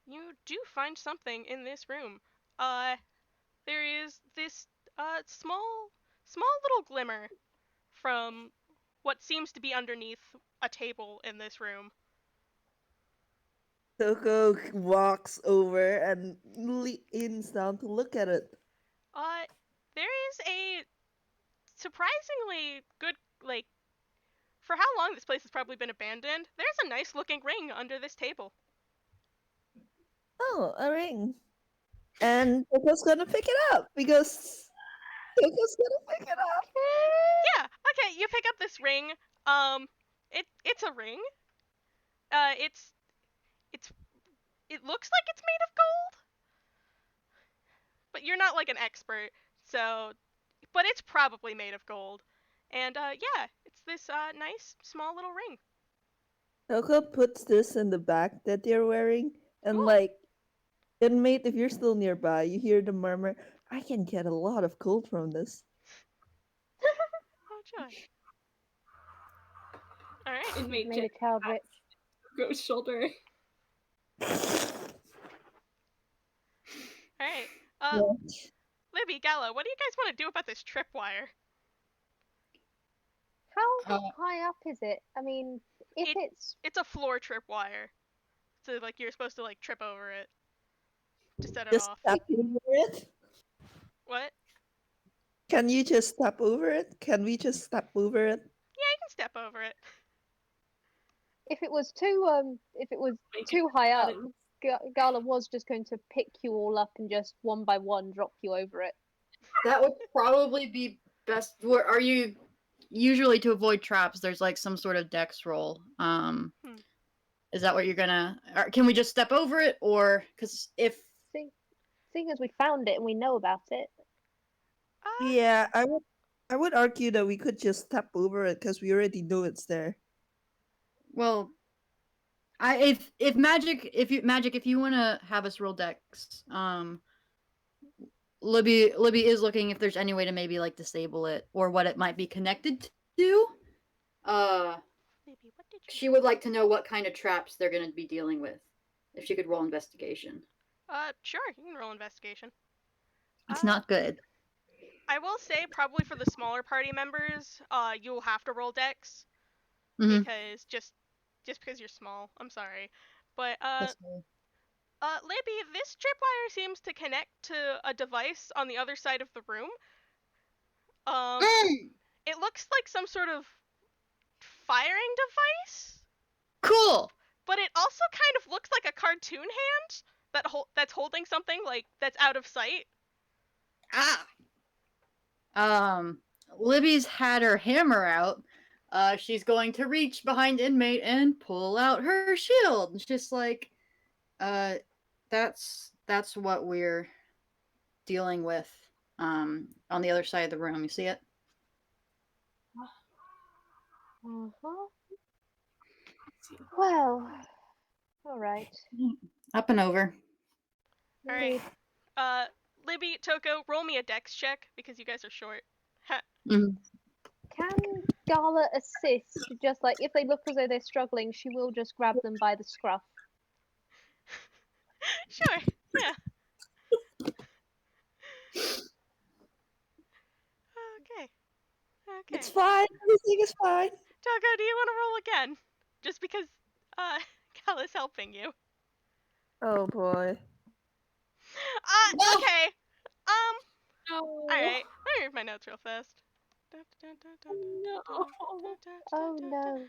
You do find something in this room. There is this small little glimmer from what seems to be underneath a table in this room. Toko walks over and leans down to look at it. There is a surprisingly good, like, for how long this place has probably been abandoned, there's a nice looking ring under this table. Oh, a ring. And Toko's gonna pick it up because Toko's gonna pick it up. Yeah, okay, you pick up this ring. It's a ring. It's it looks like it's made of gold, but you're not like an expert, so but it's probably made of gold. And yeah, it's this nice small little ring. Toko puts this in the bag that they're wearing, and Cool. inmate, if you're still nearby, you hear the murmur, I can get a lot of gold from this. Oh joy. All right. Inmate Made a Jack child rich. Toko's shoulder. All right. Yeah. Libby, Gala, what do you guys want to do about this tripwire? How Uh, high up is it? I mean, if it's It's a floor tripwire, so like you're supposed to like trip over it to set it Just off. step over it? What? Can you just step over it? Can we just step over it? Yeah, you can step over it. if it was too high up, Gala was just going to pick you all up and just one by one drop you over it. That would probably be best. Are you usually to avoid traps? There's like some sort of dex roll. Is that what you're gonna? Or can we just step over it, or because if Seeing as we found it and we know about it, Yeah, I would argue that we could just step over it because we already know it's there. well, if you want to have us roll dex, Libby is looking if there's any way to maybe like disable it or what it might be connected to. Libby, what did you? She would like to know what kind of traps they're going to be dealing with. If she could roll investigation. Sure, you can roll investigation. It's not good. I will say probably for the smaller party members, you'll have to roll dex Mhm. because just because you're small. I'm sorry, but That's cool. Libby, this tripwire seems to connect to a device on the other side of the room. It looks like some sort of firing device, Cool. but it also kind of looks like a cartoon hand that's holding something like that's out of sight. Libby's had her hammer out. She's going to reach behind inmate and pull out her shield. It's just like, that's what we're dealing with. On the other side of the room. You see it? well, all right. Up and over. All right. Libby, Toko, roll me a dex check because you guys are short. Mhm. Can Gala assist? Just like if they look as though they're struggling, she will just grab them by the scruff. Sure. Yeah. Okay. It's fine. Everything is fine. Toko, do you want to roll again? Just because Gala's helping you. Oh boy. Okay. No. Alright. Let me read my notes real fast. No. Oh no.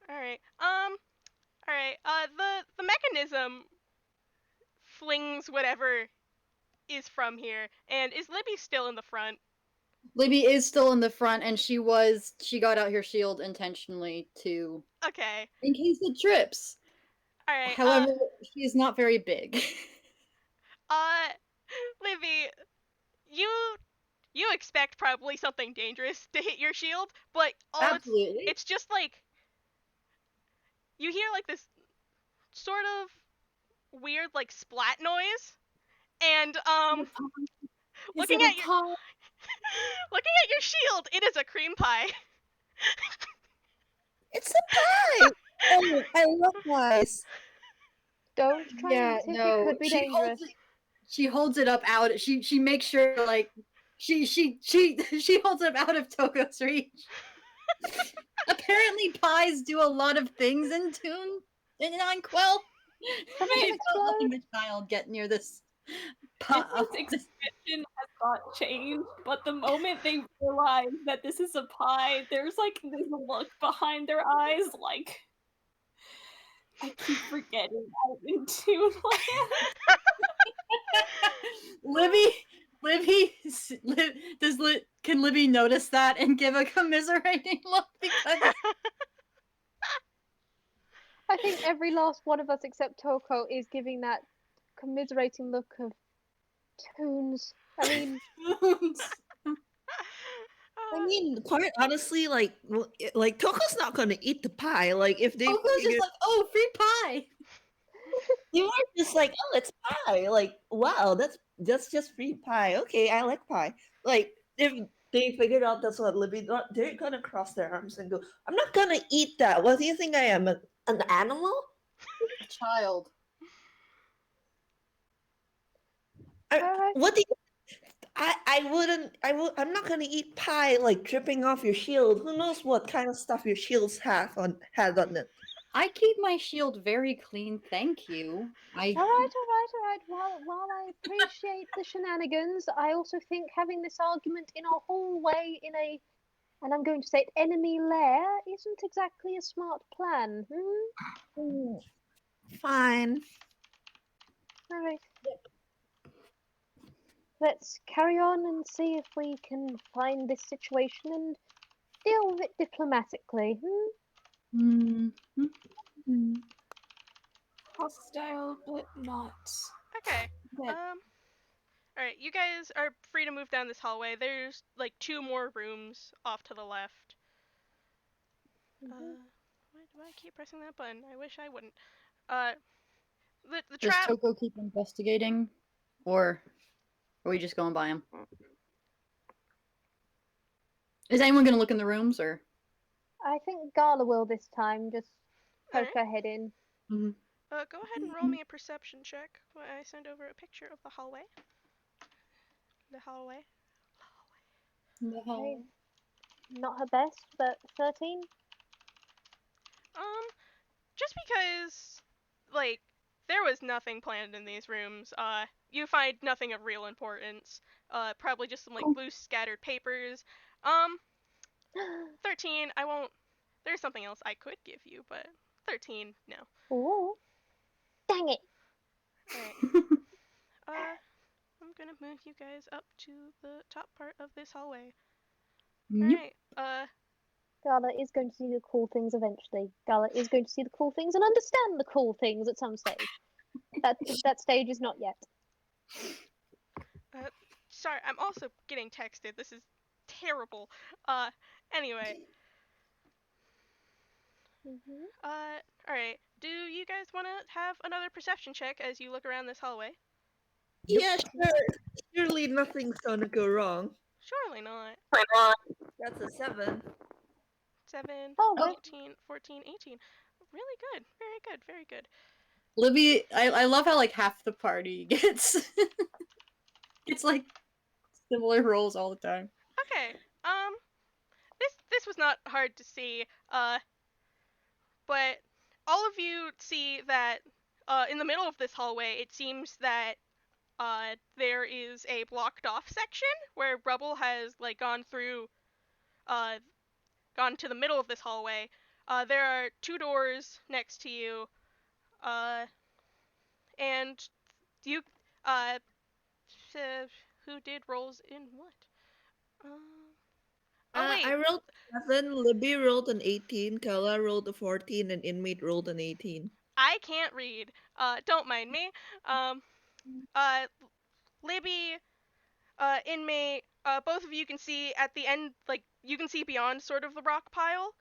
Alright. Alright. The mechanism flings whatever is from here, and is Libby still in the front? Libby is still in the front, and she got out her shield intentionally to Okay. in case it trips. Alright. However, she is not very big. Libby, you expect probably something dangerous to hit your shield, but Absolutely. it's just like you hear like this sort of weird like splat noise, and looking at your looking at your shield, it is a cream pie. It's a pie! Oh, I love pies. Don't try and eat it. It could be dangerous. She holds it up out. She makes sure like she holds it up out of Toko's reach. Apparently, pies do a lot of things in Quill. She's not letting the child get near this pie. Its expression has not changed, but the moment they realize that this is a pie, there's a look behind their eyes like I keep forgetting I'm in Toonland. Can Libby notice that and give a commiserating look because I think every last one of us except Toko is giving that commiserating look of Toons. I mean, I mean, quite honestly, like, like Toko's not gonna eat the pie. Like, if they Coco's figure, just like, oh, free pie. they were just like, oh, it's pie. Like, wow, that's just free pie. Okay, I like pie. Like, if they figured out that's what Libby, they're gonna cross their arms and go, I'm not gonna eat that. What do you think I am, an animal? A child. alright. What do you? I wouldn't. I'm not gonna eat pie like dripping off your shield. Who knows what kind of stuff your shields had on it? I keep my shield very clean, thank you. Alright. While I appreciate the shenanigans, I also think having this argument in a hallway in a, and I'm going to say it, enemy lair isn't exactly a smart plan. Fine. Alright. Let's carry on and see if we can find this situation and deal with it diplomatically. Mm. Hostile, but not. Okay. Dead. Alright, you guys are free to move down this hallway. There's like 2 more rooms off to the left. Why do I keep pressing that button? I wish I wouldn't. The Does trap. Toko keep investigating? Or are we just going by him? Is anyone gonna look in the rooms or? I think Gala will this time. Just poke Alright. her head in. Mm-hmm. Go ahead and roll me a perception check while I send over a picture of the hallway. The hallway. Okay. Not her best, but 13. Just because, like, there was nothing planned in these rooms. You find nothing of real importance. Probably just some like loose scattered papers. 13. I won't. There's something else I could give you, but 13, no. Ooh. Dang it. Alright. I'm gonna move you guys up to the top part of this hallway. Yep. Alright. Gala is going to see the cool things eventually. Gala is going to see the cool things and understand the cool things at some stage. That stage is not yet. Sorry, I'm also getting texted. This is terrible. Anyway. Alright. Do you guys want to have another perception check as you look around this hallway? Yeah, sure. Surely nothing's gonna go wrong. Surely not. That's a 7. 7, Oh, wait. 18, 14, 18. Really good. Very good. Very good. Libby, I love how like half the party gets it's like similar roles all the time. Okay. This was not hard to see. But all of you see that in the middle of this hallway, it seems that there is a blocked off section where rubble has like gone through, gone to the middle of this hallway. There are 2 doors next to you, and you, who did rolls in what? Oh wait, I rolled 7. Libby rolled an 18. Kala rolled a 14, and Inmate rolled an 18. I can't read. Don't mind me. Libby, Inmate, both of you can see at the end, like, you can see beyond sort of the rock pile.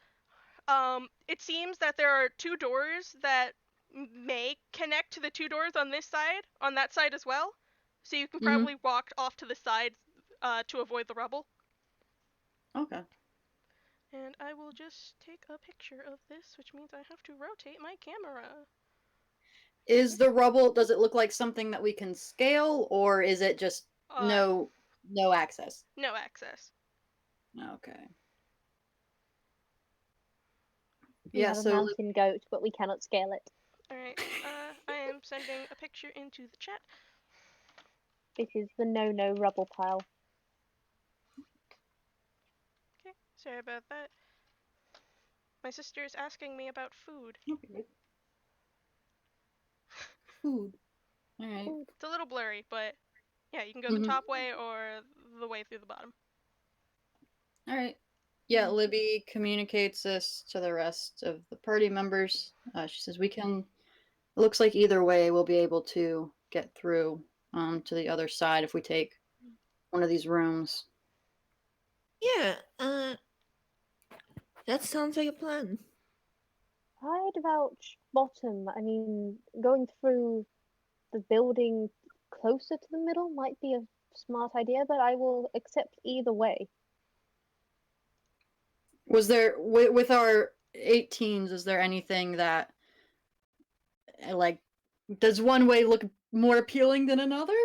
It seems that there are 2 doors that may connect to the 2 doors on this side, on that side as well. So you can probably walk off to the side to avoid the rubble. Okay. And I will just take a picture of this, which means I have to rotate my camera. Is the rubble, does it look like something that we can scale, or is it just no access? No access. Okay. We Yeah, have a so mountain goat, but we cannot scale it. Alright, I am sending a picture into the chat. This is the no rubble pile. Okay, sorry about that. My sister is asking me about food. okay. Food. Alright. It's a little blurry, but yeah, you can go the top way or the way through the bottom. Alright. Yeah, Libby communicates this to the rest of the party members. She says, "We can. It looks like either way, we'll be able to get through to the other side if we take one of these rooms." Yeah, that sounds like a plan. I'd vouch bottom. I mean, going through the building closer to the middle might be a smart idea, but I will accept either way. Was there with our 18s? Is there anything that like does one way look more appealing than another?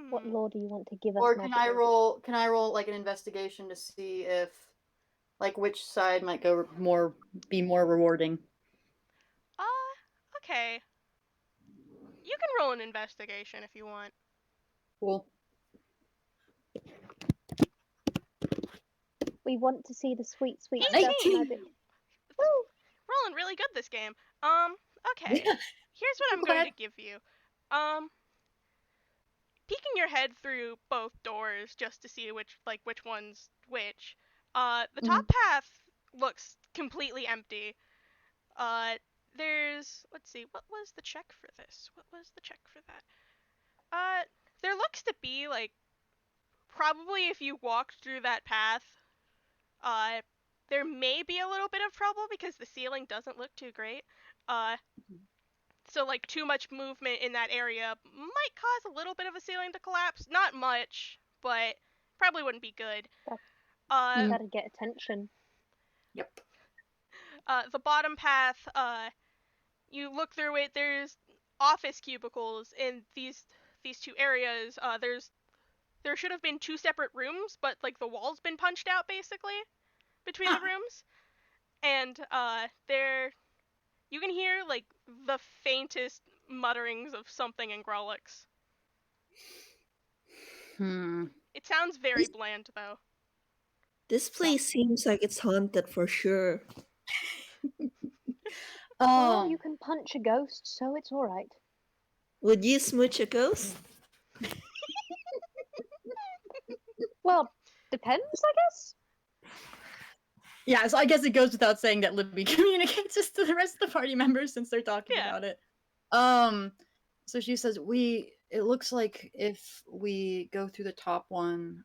What law do you want to give us, Or can I Magical? roll? Can I roll like an investigation to see if like which side might be more rewarding? Okay. You can roll an investigation if you want. Cool. We want to see the sweet, sweet 18! stuff, Magic. Woo! Rolling really good this game. Okay. Yeah. Here's what I'm going to give you. Peeking your head through both doors just to see which one's which. The top path looks completely empty. Let's see, what was the check for this? What was the check for that? There looks to be like probably if you walked through that path, there may be a little bit of trouble because the ceiling doesn't look too great. So like too much movement in that area might cause a little bit of a ceiling to collapse. Not much, but probably wouldn't be good. Gotta get attention. Yep. The bottom path, you look through it. There's office cubicles in these two areas. There should have been 2 separate rooms, but like the wall's been punched out basically between the rooms, and you can hear like the faintest mutterings of something in Grolix. It sounds very bland though. This place seems like it's haunted for sure. Well, you can punch a ghost, so it's alright. Would you smooch a ghost? Well, depends, I guess. Yeah, so I guess it goes without saying that Libby communicates this to the rest of the party members since they're talking about it. So she says, it looks like if we go through the top one,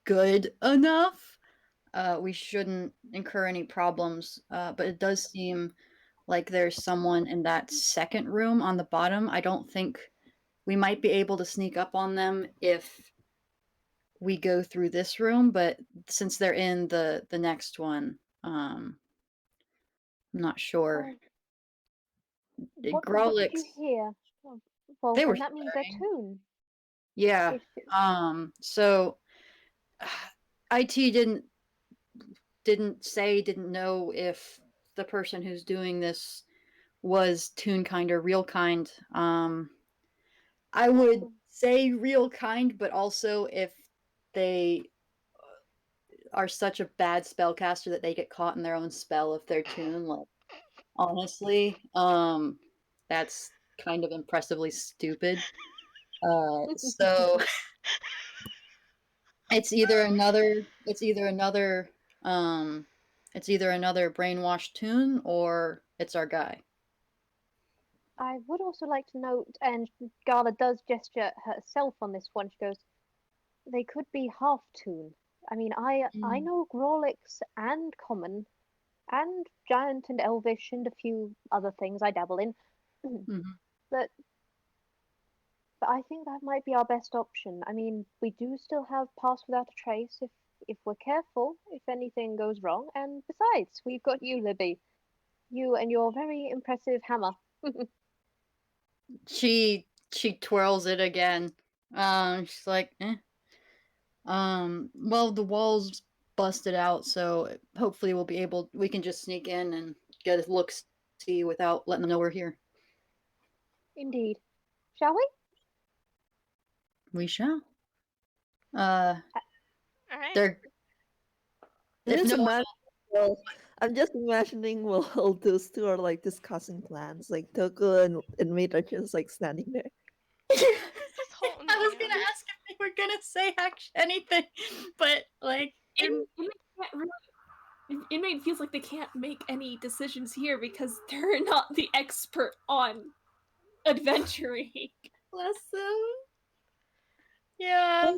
good enough, we shouldn't incur any problems. But it does seem like there's someone in that second room on the bottom. I don't think we might be able to sneak up on them if we go through this room, but since they're in the next one, I'm not sure. What did you hear? Well, They were that means they're Toon. Yeah. So IT didn't know if the person who's doing this was Toonkind or Reelkind. I would say Reelkind, but also if they are such a bad spellcaster that they get caught in their own spell if they're Toon, like honestly, that's kind of impressively stupid. So it's either another brainwashed Toon or it's our guy. I would also like to note, and Gala does gesture herself on this one. She goes, "They could be half Toon. I mean, I know Grolix and Common, and Giant and Elvish and a few other things I dabble in, but I think that might be our best option. I mean, we do still have Pass Without a Trace if we're careful, if anything goes wrong, and besides, we've got you, Libby. You and your very impressive hammer." She twirls it again. She's like, eh. Well, the wall's busted out, so hopefully we can just sneak in and get a look-see without letting them know we're here. Indeed. Shall we? We shall. All right. I'm just imagining while those two are like discussing plans, like Toko and Mate are just like standing there. This Oh, I was man. gonna ask if they were gonna say anything, but like, Inmate feels like they can't make any decisions here because they're not the expert on adventuring. bless them. Yeah.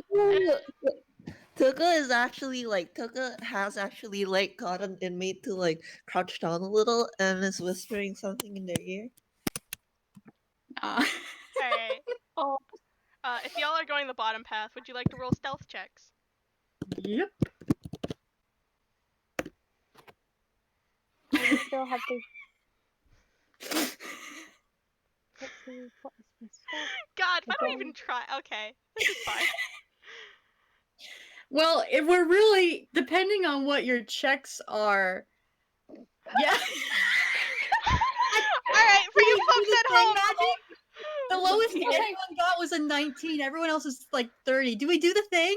Tuka is actually like Tuka has actually like got an inmate to like crouch down a little and is whispering something in their ear. Alright. Oh, If y'all are going the bottom path, would you like to roll stealth checks? Yep. And we still have the. Let's see, what is my stuff? God, The why don't we gold. even try? Okay, this is fine. Well, if we're really depending on what your checks are. Yeah. Alright, for you Do folks the at thing home. magic. The lowest Okay. anyone got was a 19. Everyone else is like 30. Do we do the thing?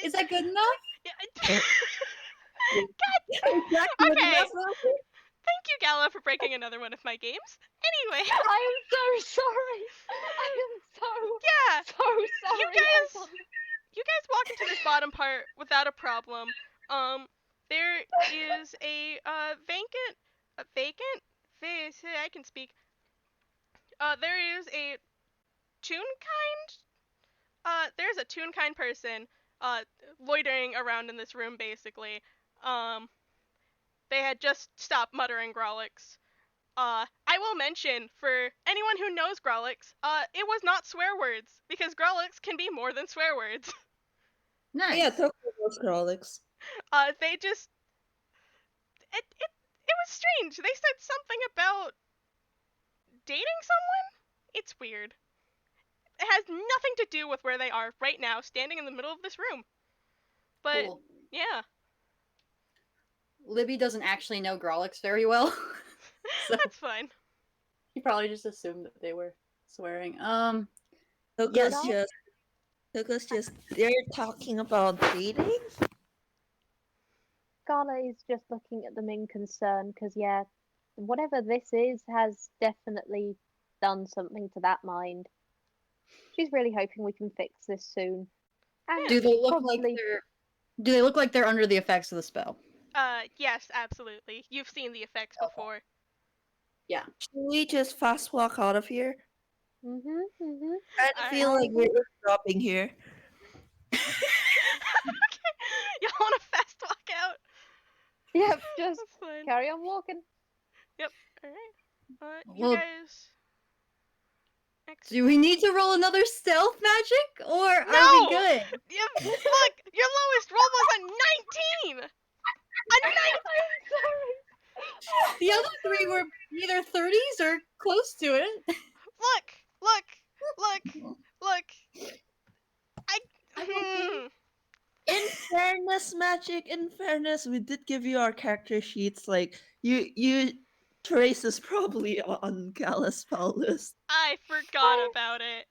Is that good enough? Yeah. Exactly. Okay. Thank you, Gala, for breaking another one of my games. Anyway, I am so sorry. I am yeah, so sorry. you guys walk into this bottom part without a problem. There is I can speak. There is a Toonkind. There's a Toonkind person, loitering around in this room basically. They had just stopped muttering Grolix. I will mention, for anyone who knows Grolix, it was not swear words, because Grolix can be more than swear words. Nice. Yeah, Tuka was Krolix. They just, it was strange. They said something about dating someone? It's weird. It has nothing to do with where they are right now, standing in the middle of this room. But, Cool. yeah. Libby doesn't actually know Grolix very well. So That's fine. he probably just assumed that they were swearing. Tuka's just they're talking about dating. Gala is just looking at them in concern because, yeah, whatever this is has definitely done something to that mind. She's really hoping we can fix this soon. And do they look probably... like they're do they look like they're under the effects of the spell? Yes, absolutely. You've seen the effects before. Yeah. Should we just fast walk out of here? I feel like we're dropping here. Okay. Y'all want to fast walk out? Yep, just That's fine. carry on walking. Yep. Alright. You Well, guys. do we need to roll another stealth magic, or are we No! good? Look, your lowest roll was a 19! A 19! I'm sorry. The other three were either 30s or close to it. Look. In fairness, Magic, in fairness, we did give you our character sheets. Like, you Trace is probably on Gala's spell list. I forgot about it.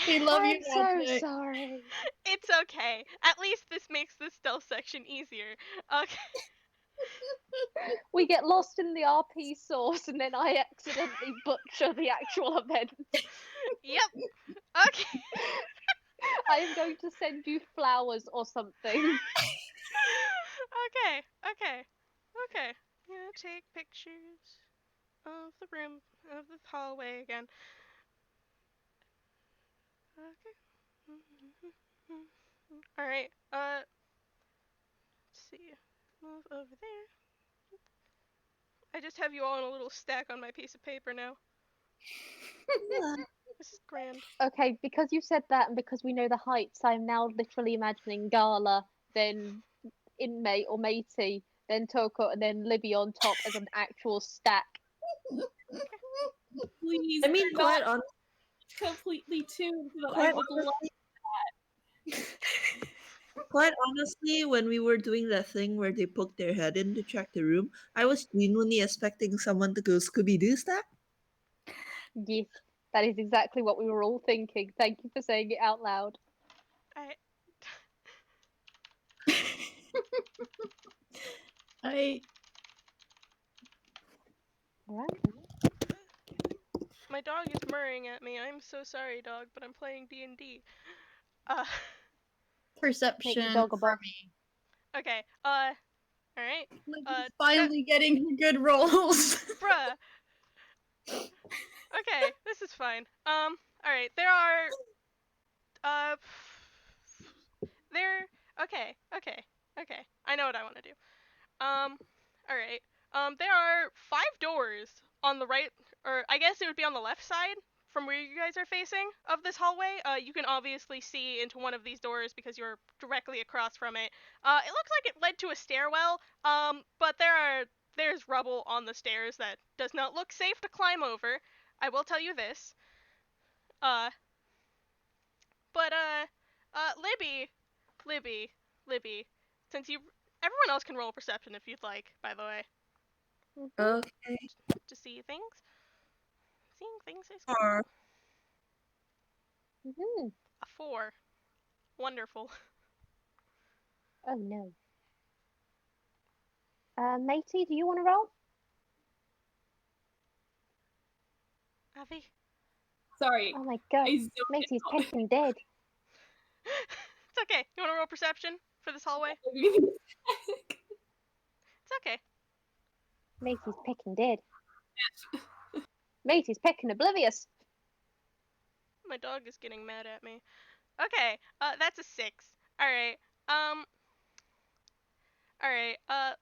We love you, I'm so Magic. sorry. It's okay. At least this makes the stealth section easier. Okay. We get lost in the RP source and then I accidentally butcher the actual event. Yep. Okay. I am going to send you flowers or something. Okay. I'm gonna take pictures of the room, of the hallway again. Okay. Alright, let's see. Move over there. I just have you all in a little stack on my piece of paper now. This is grand. Okay, because you said that and because we know the heights, I'm now literally imagining Gala, then Inmate or Matey, then Toko, and then Libby on top as an actual stack. Please, I mean, they're quite not on. completely tuned, but I Quite would love Quite honestly, when we were doing that thing where they poked their head in to check the room, I was genuinely expecting someone to go Scooby Doo that. Yes, that is exactly what we were all thinking. Thank you for saying it out loud. I Alright. My dog is murring at me. I'm so sorry, dog, but I'm playing D&D. Perception dog a for bark. me. Okay. Alright. Libby's finally getting her good rolls. Bruh. Okay, this is fine. Alright, there are, okay. I know what I want to do. Alright. There are 5 doors on the right, or I guess it would be on the left side from where you guys are facing of this hallway. You can obviously see into one of these doors because you're directly across from it. It looks like it led to a stairwell, but there's rubble on the stairs that does not look safe to climb over. I will tell you this. Uh, but, Libby, Libby, since everyone else can roll perception if you'd like, by the way, Okay. to see things. Seeing things is cool. Or Mhm. A 4. Wonderful. Oh no. Matey, do you want to roll? Avi? Sorry, Oh my god. I zoned Matey's out. picking dead. It's okay. You want to roll perception for this hallway? It's okay. Matey's picking dead. Matey's picking oblivious. My dog is getting mad at me. Okay, that's a 6. Alright,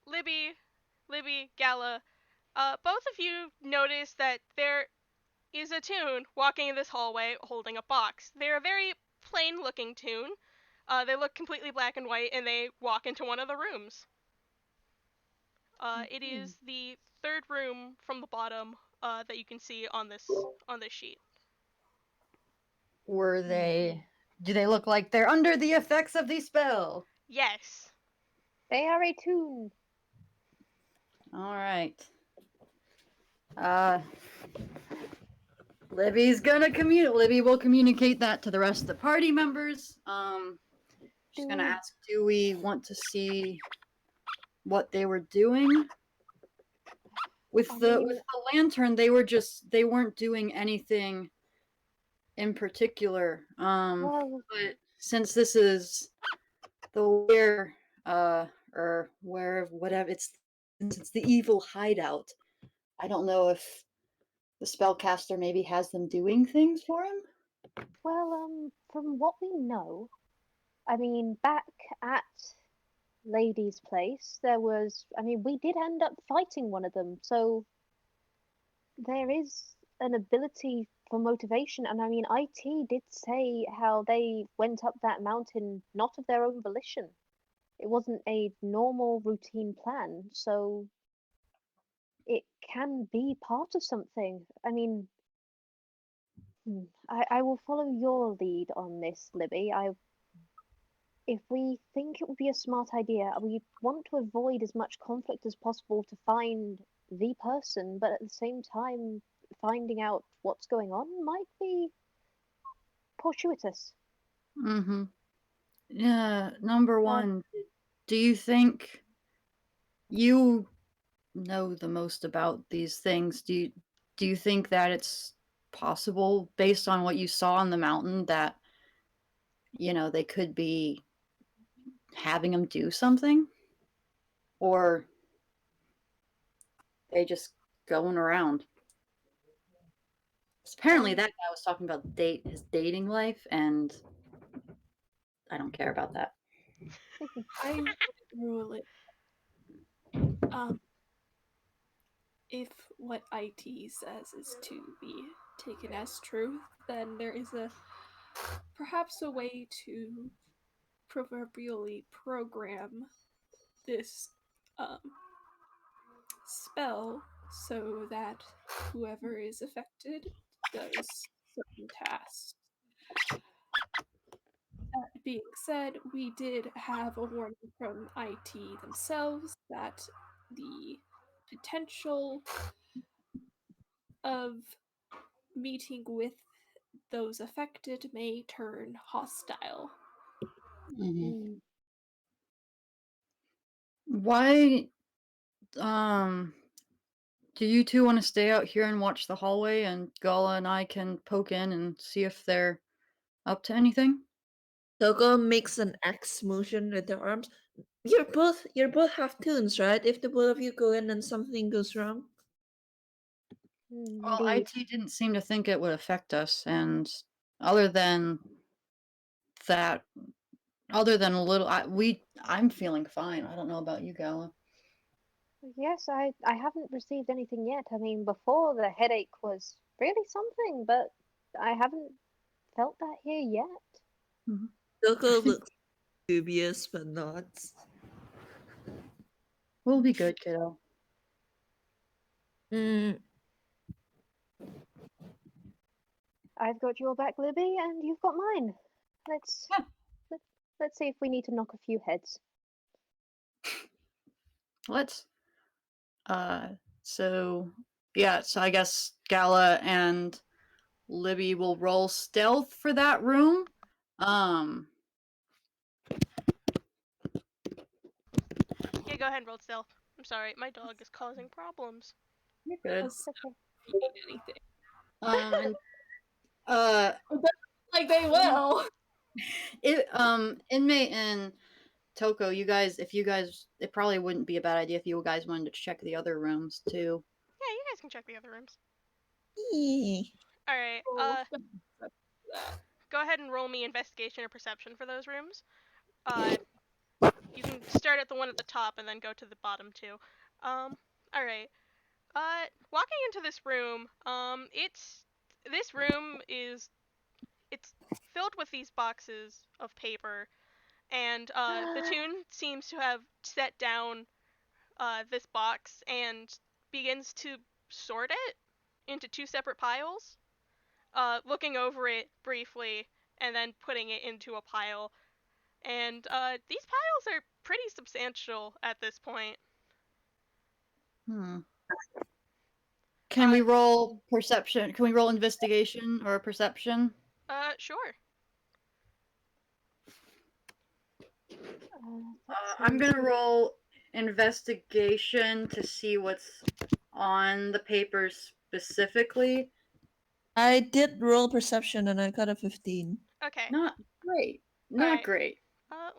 Libby, Gala, both of you notice that there is a Toon walking in this hallway holding a box. They're a very plain looking Toon. They look completely black and white, and they walk into one of the rooms. It is the 3rd room from the bottom that you can see on this sheet. Were they? Do they look like they're under the effects of the spell? Yes. They are a Toon. All right. Libby's gonna Libby will communicate that to the rest of the party members. She's gonna ask, do we want to see what they were doing? With the lantern, they weren't doing anything in particular. Well, But since this is the where whatever since it's the evil hideout, I don't know if the spellcaster maybe has them doing things for him. From what we know, I mean, back at Lady's place, we did end up fighting one of them, so there is an ability for motivation. And I mean, IT did say how they went up that mountain not of their own volition. It wasn't a normal routine plan, so it can be part of something. I mean, I will follow your lead on this, Libby. If we think it would be a smart idea, we want to avoid as much conflict as possible to find the person, but at the same time, finding out what's going on might be fortuitous. Mm-hmm. Yeah. Number one, do you think you know the most about these things? Do you think that it's possible, based on what you saw on the mountain, that they could be having him do something, or they just going around? Apparently, that guy was talking about his dating life, and I don't care about that. I wouldn't rule it. If what IT says is to be taken as truth, then there is perhaps a way to proverbially program this spell so that whoever is affected does certain tasks. That being said, we did have a warning from IT themselves that the potential of meeting with those affected may turn hostile. Mm-hmm. Why Do you two want to stay out here and watch the hallway, and Gala and I can poke in and see if they're up to anything? Togo makes an X motion with their arms. You're both have tunes, right? If the both of you go in and something goes wrong. Well, Indeed. IT didn't seem to think it would affect us, and other than that, other than a little, I'm feeling fine. I don't know about you, Gala. Yes, I haven't received anything yet. I mean, before the headache was really something, but I haven't felt that here yet. Togo looks dubious, but not. We'll be good, kiddo. Mm, I've got your back, Libby, and you've got mine. Let's Yeah. let's see if we need to knock a few heads. Let's. So yeah. So I guess Gala and Libby will roll stealth for that room. Yeah, go ahead and roll stealth. I'm sorry, my dog is causing problems. You're good. Us Okay. eat anything. And uh, Like they will. Inmate and Toko, you guys, it probably wouldn't be a bad idea if you guys wanted to check the other rooms too. Yeah, you guys can check the other rooms. ee. All right. That. Go ahead and roll me investigation or perception for those rooms. You can start at the one at the top and then go to the bottom too. All right. Walking into this room, this room is filled with these boxes of paper, and the Toon seems to have set down this box and begins to sort it into two separate piles, looking over it briefly and then putting it into a pile. And these piles are pretty substantial at this point. Can we roll perception? Can we roll investigation or perception? Sure. I'm gonna roll investigation to see what's on the papers specifically. I did roll perception and I got a 15. Okay. Not great. Not Alright. great.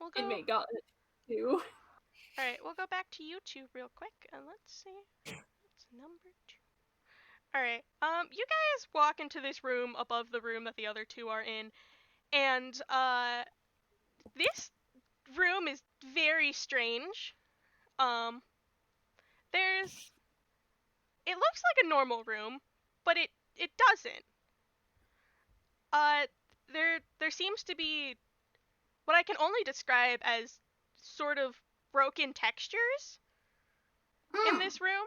We'll go. Inmate got it too. All right, we'll go back to you two real quick, and let's see. It's number 2. All right. You guys walk into this room above the room that the other two are in, and this room is very strange. It looks like a normal room, but it doesn't. There seems to be what I can only describe as sort of broken textures in this room.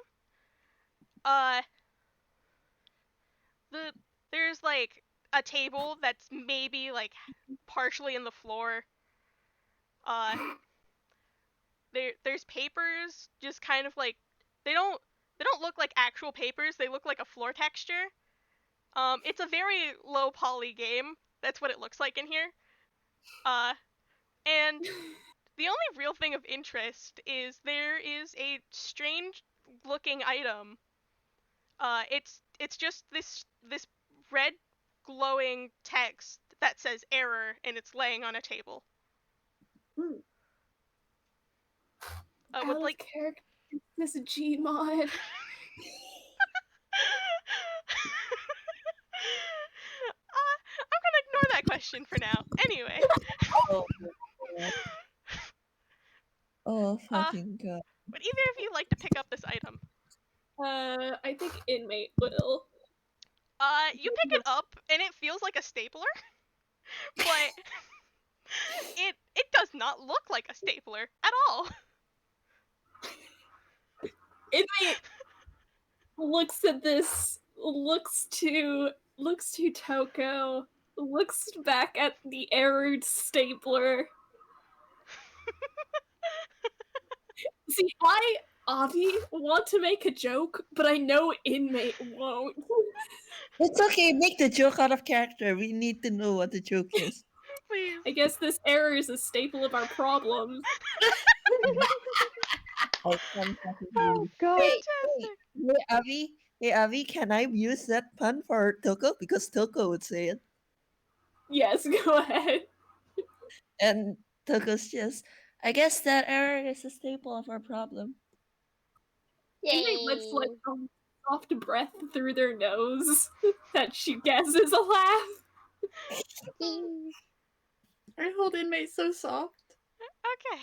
There's like a table that's maybe like partially in the floor. There's papers just kind of like they don't look like actual papers. They look like a floor texture. It's a very low poly game. That's what it looks like in here. And the only real thing of interest is there is a strange looking item. It's just this red glowing text that says error, and it's laying on a table. Out of character. This is Gmod. I'm gonna ignore that question for now. Anyway. Oh, fucking god. Would either of you like to pick up this item? I think Inmate will. You pick it up, and it feels like a stapler, but it does not look like a stapler at all. Inmate looks at this, looks to Toko, looks back at the errored stapler. See, I, Avi, want to make a joke, but I know Inmate won't. It's okay, make the joke out of character. We need to know what the joke is. Please. I guess this error is a staple of our problems. Oh God! Wait, Hey Avi, can I use that pun for Toko? Because Toko would say it. Yes, go ahead. And Toko's just, I guess that error is a staple of our problem. Inmate lets like Yay! a soft breath through their nose that she guesses a laugh. Yay. I hold inmate so soft. Okay.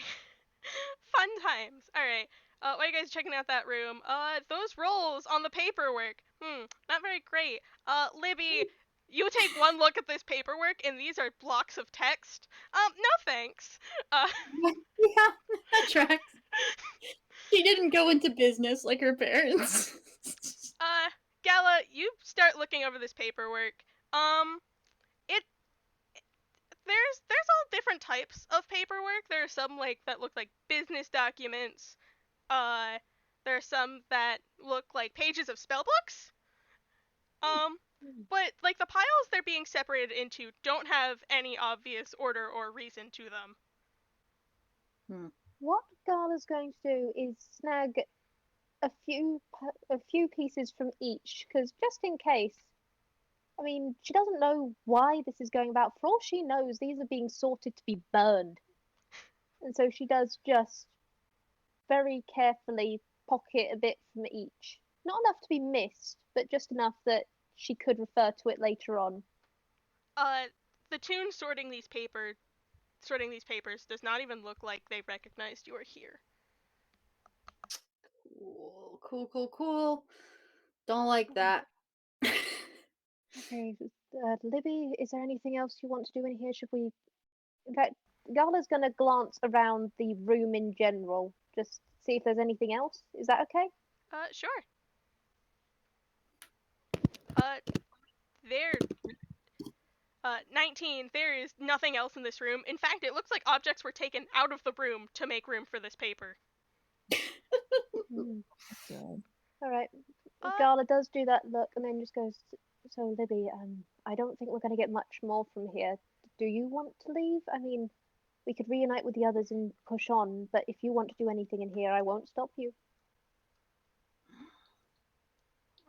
Fun times. All right. While you guys checking out that room, those rolls on the paperwork, not very great. Libby, you take one look at this paperwork, and these are blocks of text. No thanks. Yeah, that tracks. She didn't go into business like her parents. Gala, you start looking over this paperwork. It there's all different types of paperwork. There are some like that look like business documents. Uh, there are some that look like pages of spell books. But like the piles they're being separated into don't have any obvious order or reason to them. What Gala's going to do is snag a few pieces from each, because just in case. I mean, she doesn't know why this is going about. For all she knows, these are being sorted to be burned. And so she does just very carefully pocket a bit from each. Not enough to be missed, but just enough that she could refer to it later on. The Toon sorting these papers does not even look like they recognized you are here. Cool. Don't like that. Okay, Libby, is there anything else you want to do in here? Should we? In fact, Gala's gonna glance around the room in general, just see if there's anything else. Is that okay? Sure. There 19, there is nothing else in this room. In fact, it looks like objects were taken out of the room to make room for this paper. So, All right. Uh, Gala does do that look and then just goes, "So, Libby, I don't think we're going to get much more from here. Do you want to leave? I mean, we could reunite with the others and push on, but if you want to do anything in here, I won't stop you."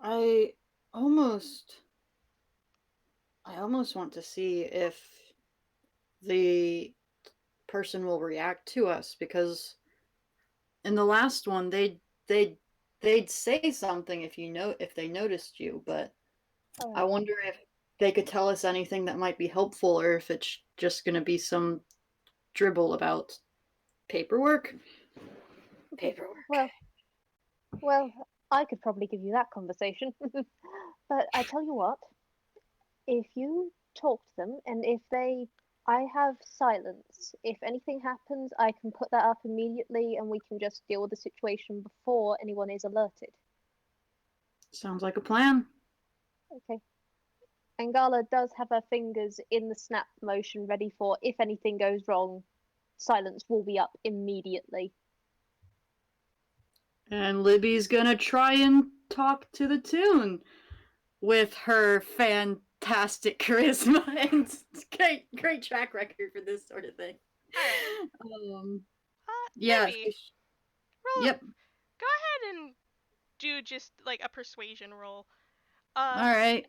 I almost want to see if the person will react to us, because in the last one they'd say something if they noticed you, but All I right. wonder if they could tell us anything that might be helpful, or if it's just going to be some dribble about paperwork. Well, I could probably give you that conversation. But I tell you what, if you talk to them and if I have silence. If anything happens, I can put that up immediately and we can just deal with the situation before anyone is alerted. Sounds like a plan. Okay. And Gala does have her fingers in the snap motion ready for if anything goes wrong, silence will be up immediately. And Libby's gonna try and talk to the Toon with her fantastic charisma and great track record for this sort of thing. All right. Yeah. Libby, roll. Yep. Go ahead and do just like a persuasion roll. All right.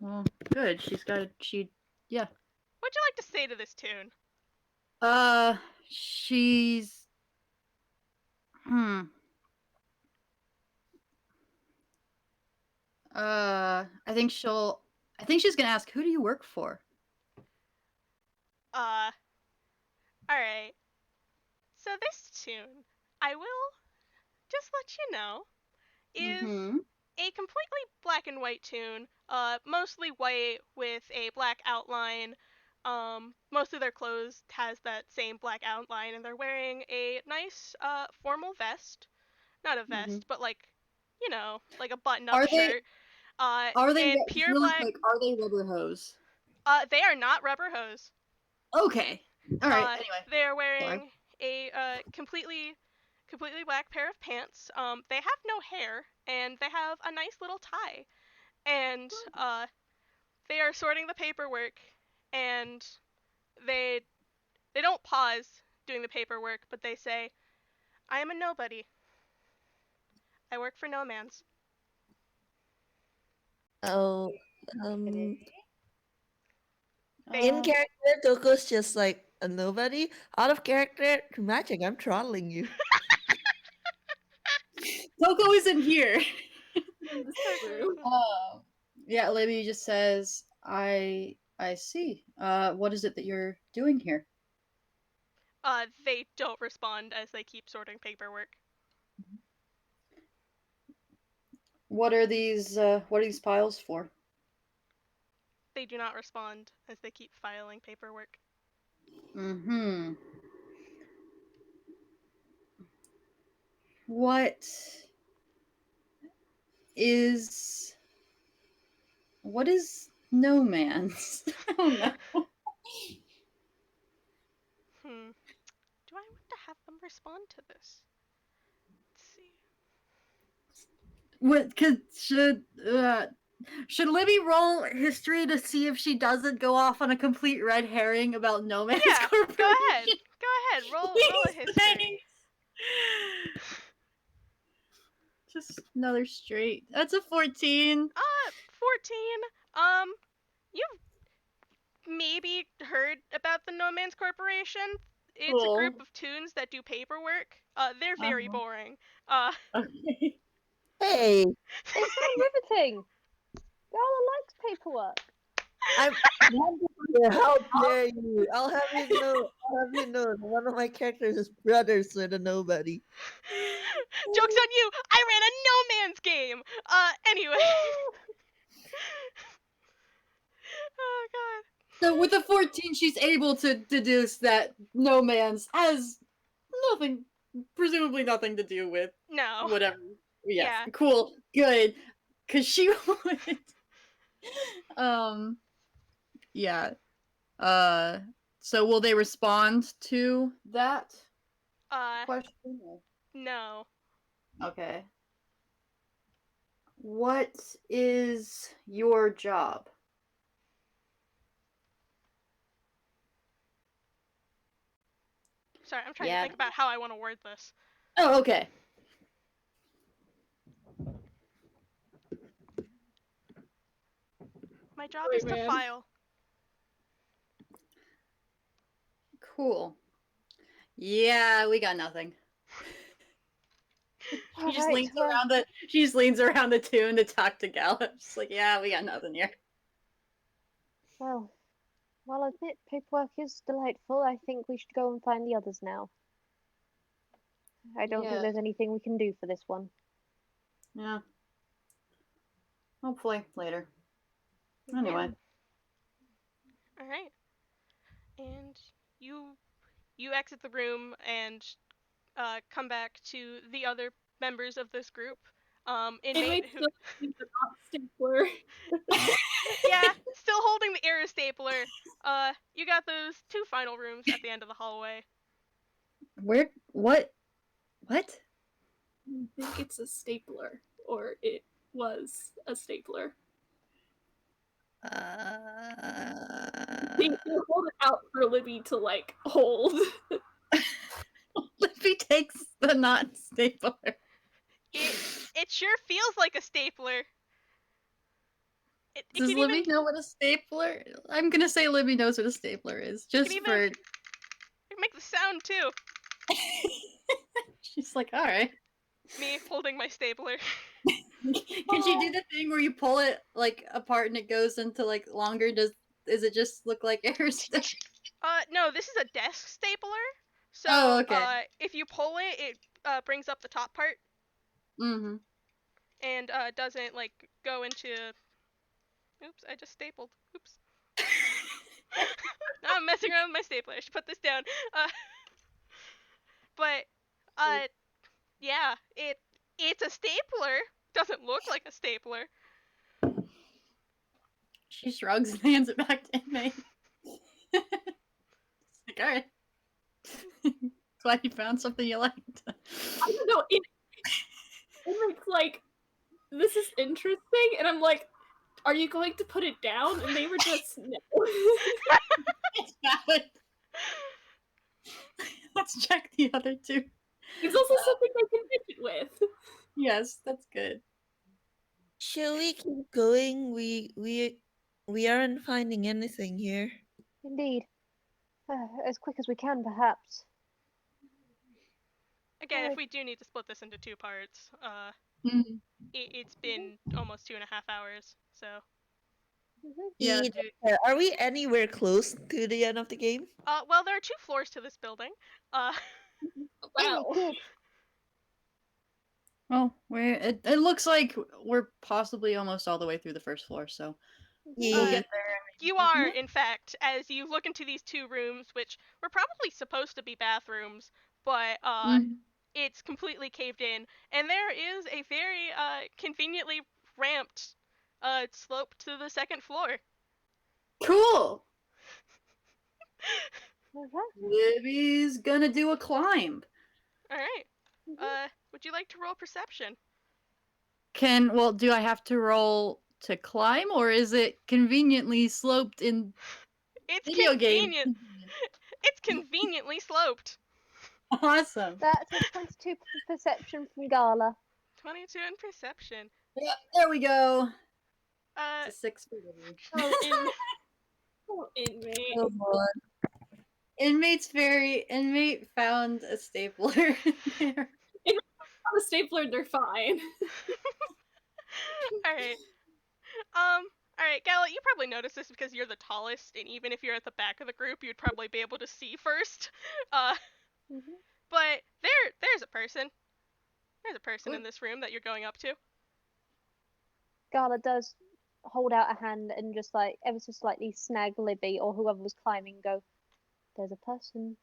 Well, good. Yeah. What'd you like to say to this Toon? She's. I think she's gonna ask, who do you work for? Alright. So this Toon, I will just let you know, is a completely black and white Toon. Mostly white with a black outline. Most of their clothes has that same black outline, and they're wearing a nice, formal vest. Not a vest, but like, like a button-up shirt. Are they And pure really black. quick? Are they rubber hose? They are not rubber hose. Okay. All right. Anyway, They're wearing a completely black pair of pants. They have no hair, and they have a nice little tie. And they are sorting the paperwork, and they don't pause doing the paperwork, but they say, I am a nobody. I work for no man's. Oh, Okay. They- in Uh, character, Toko's just like a nobody. Out of character, magic, I'm throttling you. Coco isn't here. In this room. Yeah, Libby just says, I see. What is it that you're doing here? They don't respond as they keep sorting paperwork. What are these piles for? They do not respond as they keep filing paperwork. Mm-hmm. What is no man's? I don't know. Do I want to have them respond to this? Let's see. What should Libby roll history to see if she doesn't go off on a complete red herring about no man's Yeah, corporation? go ahead. Go ahead. Roll a Please, history. thanks. Just another straight. That's a 14. 14. You've maybe heard about the No Man's Corporation. It's a group Cool. of toons that do paperwork. They're very Uh-huh. boring. Okay. Hey, They sound riveting. Gala likes paperwork. I'm wonderful here. How dare you? I'll have you know, one of my characters is brothers with a nobody. Joke's on you! I ran a No Man's game! Anyway. Oh, God. So with the 14, she's able to deduce that no man's has nothing, presumably nothing to do with No. whatever. Yes. Yeah. Cool. Good. Cause she would. Yeah. So will they respond to that question? No. Okay. What is your job? Sorry, I'm trying Yeah. to think about how I want to word this. Oh, okay. My job Sorry, is to man. file. Cool. Yeah, we got nothing. She just leans around the tune to talk to Gallup. She's like, yeah, we got nothing here. Well, while I admit paperwork is delightful, I think we should go and find the others now. I don't think Yeah. there's anything we can do for this one. Yeah. Hopefully later. Anyway. All right. And you exit the room and come back to the other members of this group. Inmate who Stapler. yeah, still holding the air stapler. You got those two final rooms at the end of the hallway. Where? What? What? I think it's a stapler, or it was a stapler. They hold it out for Libby to like hold. Libby takes the not stapler. It sure feels like a stapler. It Does can Libby even know what a stapler? I'm gonna say Libby knows what a stapler is, just can for. even make the sound too. She's like, all right. Me holding my stapler. Can she do the thing where you pull it like apart and it goes into like longer? Does it just look like air? No, this is a desk stapler. So, Oh, okay. if you pull it, it brings up the top part Mm-hmm. and doesn't like go into. Oops, I just stapled. Oops. Now I'm messing around with my stapler. I should put this down. But yeah, it's a stapler. Doesn't look like a stapler. She shrugs and hands it back to inmate. It's like, all right. Glad you found something you liked. I don't know. Inmate's like, this is interesting, and I'm like, are you going to put it down? And they were just no. It's valid. Let's check the other two. It's also something they can pitch it with. Yes, that's good. Shall we keep going? We aren't finding anything here. Indeed. As quick as we can, perhaps. Again, if Alright. we do need to split this into 2 parts, Mhm. it's been almost 2.5 hours, so. Yeah, Are we anywhere close to the end of the game? Well, there are 2 floors to this building. Oh, Wow. good. well, it looks like we're possibly almost all the way through the first floor, so we'll Uh, get there. You are, in fact, as you look into these 2 rooms, which were probably supposed to be bathrooms, but Mhm. it's completely caved in, and there is a very conveniently ramped slope to the 2nd floor. Cool. Alright. Libby's gonna do a climb. All right. Would you like to roll perception? Do I have to roll to climb, or is it conveniently sloped in It's video game? convenient. It's conveniently sloped. Awesome. That's a 22 perception from Gala. 22 in perception. Yeah, there we go. Uh, It's a 6 for Libby. Oh, inmate. Come on. Inmate found a stapler in there. On the stapler, they're fine. all right. All right, Gala, you probably noticed this because you're the tallest, and even if you're at the back of the group, you'd probably be able to see first. Mhm. But there's a person. There's a person in this room that you're going up to. Gala does hold out a hand and just like ever so slightly snag Libby or whoever was climbing and go, there's a person.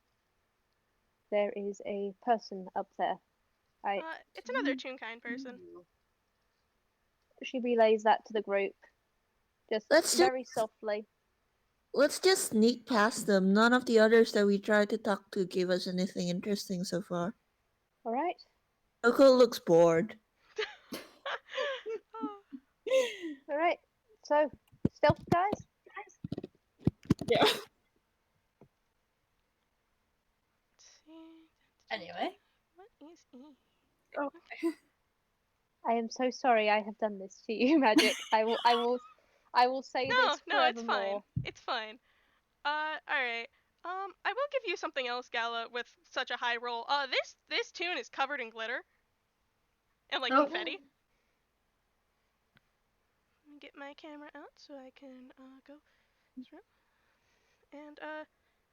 There is a person up there. It's another Toonkind person. She relays that to the group. Let's Very softly. Let's just sneak past them. None of the others that we tried to talk to gave us anything interesting so far. Alright? Coco looks bored. Alright. So, stealth, guys? Yeah. Let's see. Anyway. What is E? Oh. I am so sorry I have done this to you, Magic. I will say No, this no, it's fine. forevermore. It's fine. Alright. I will give you something else, Gala, with such a high roll. This tune is covered in glitter. And like Oh. confetti. Let me get my camera out so I can go this room. And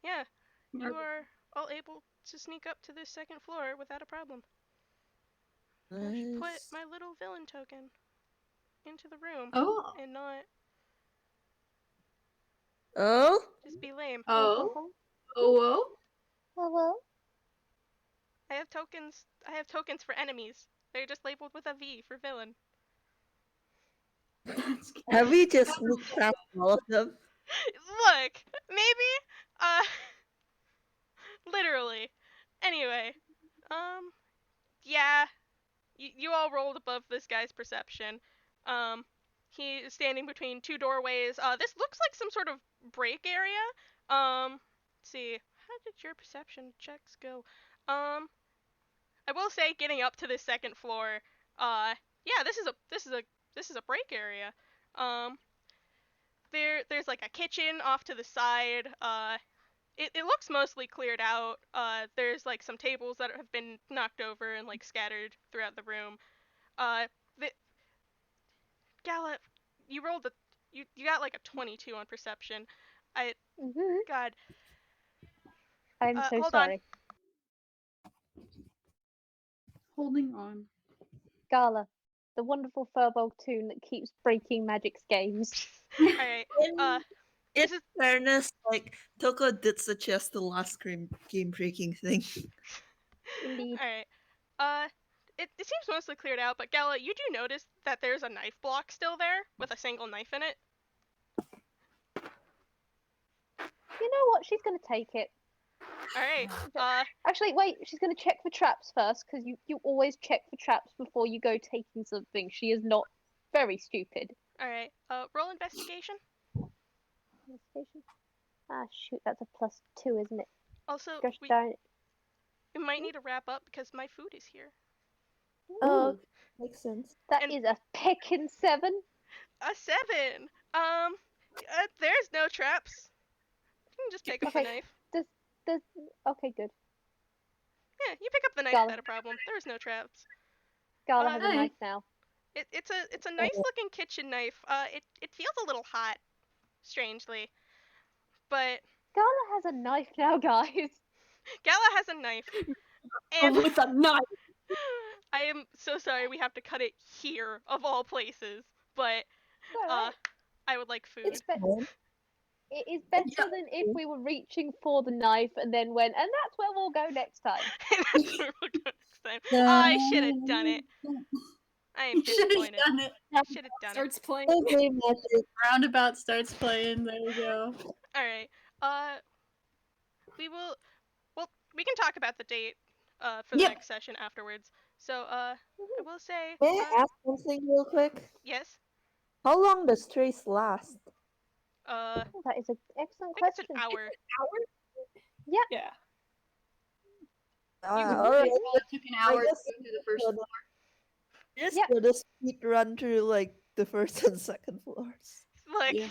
yeah, you are all able to sneak up to this 2nd floor without a problem. I should put Nice. my little villain token into the room Oh. and not Oh? just be lame. Oh. Oh. Oh well. I have tokens for enemies. They're just labeled with a V for villain. That's good. Have we just sneaked past all of them? Look, maybe literally. Anyway, yeah, you all rolled above this guy's perception. He is standing between 2 doorways. This looks like some sort of break area. Let's see. How did your perception checks go? I will say, getting up to this 2nd floor, yeah, this is a break area. There's like a kitchen off to the side. It looks mostly cleared out. There's like some tables that have been knocked over and like scattered throughout the room. The Gala, you rolled you got like a 22 on perception. God. I'm so Hold sorry. Holding on. Gala, the wonderful Furbolg tune that keeps breaking Magic's games. All right. In fairness, like Toko did suggest the last game breaking thing. Indeed. All right. It seems mostly cleared out, but Gala, you do notice that there's a knife block still there with a single knife in it. You know what? She's gonna take it. All right. Actually, wait. She's gonna check for traps first, because you always check for traps before you go taking something. She is not very stupid. All right. Roll investigation. Investigation. Ah, shoot, that's a +2, isn't it? Also, Gosh darn it. we might need to wrap up because my food is here. Oh, Ooh. makes sense. That and- is a pickin' 7. A 7. There's no traps. You can just pick up the Okay. knife. Does okay, good. Yeah, you pick up the knife Got it. without a problem. There's no traps. Gala has a Hey. knife now. It's a nice looking kitchen knife. It feels a little hot, strangely, but Gala has a knife now, guys. Gala has a knife, and With a knife. I am so sorry we have to cut it here of all places. But Alright. I would like food. It's But- fine. It is better than if we were reaching for the knife and then went, and that's where we'll go next time. That's where we'll go next time. I should have done it. I am You should have disappointed. done it. I should have done it. Starts playing. Okay, magic. Roundabout starts playing. There we go. All right. We will. Well, we can talk about the date. For the Yep. next session afterwards. So I will say. May I ask something real quick? Yes. How long does Trace last? I Oh, that is an excellent think it's question. an hour. Yeah. Ah, It alright. took an hour to guess go through the first so. floor. Just Yep. gonna speed run through like the first and second floors. Like. Yeah. you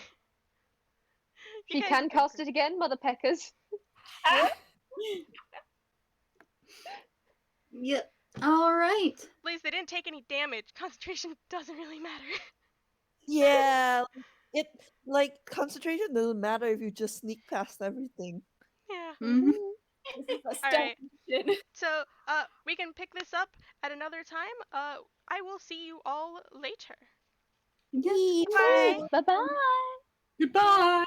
She guys can are cast good. it again, Mother Peckers. Yep. All right. At least they didn't take any damage. Concentration doesn't really matter. Yeah, it like concentration doesn't matter if you just sneak past everything. Yeah. Mm-hmm. This is a All stealth right. mission. So we can pick this up at another time. I will see you all later. Yes. Bye. Bye bye. Goodbye.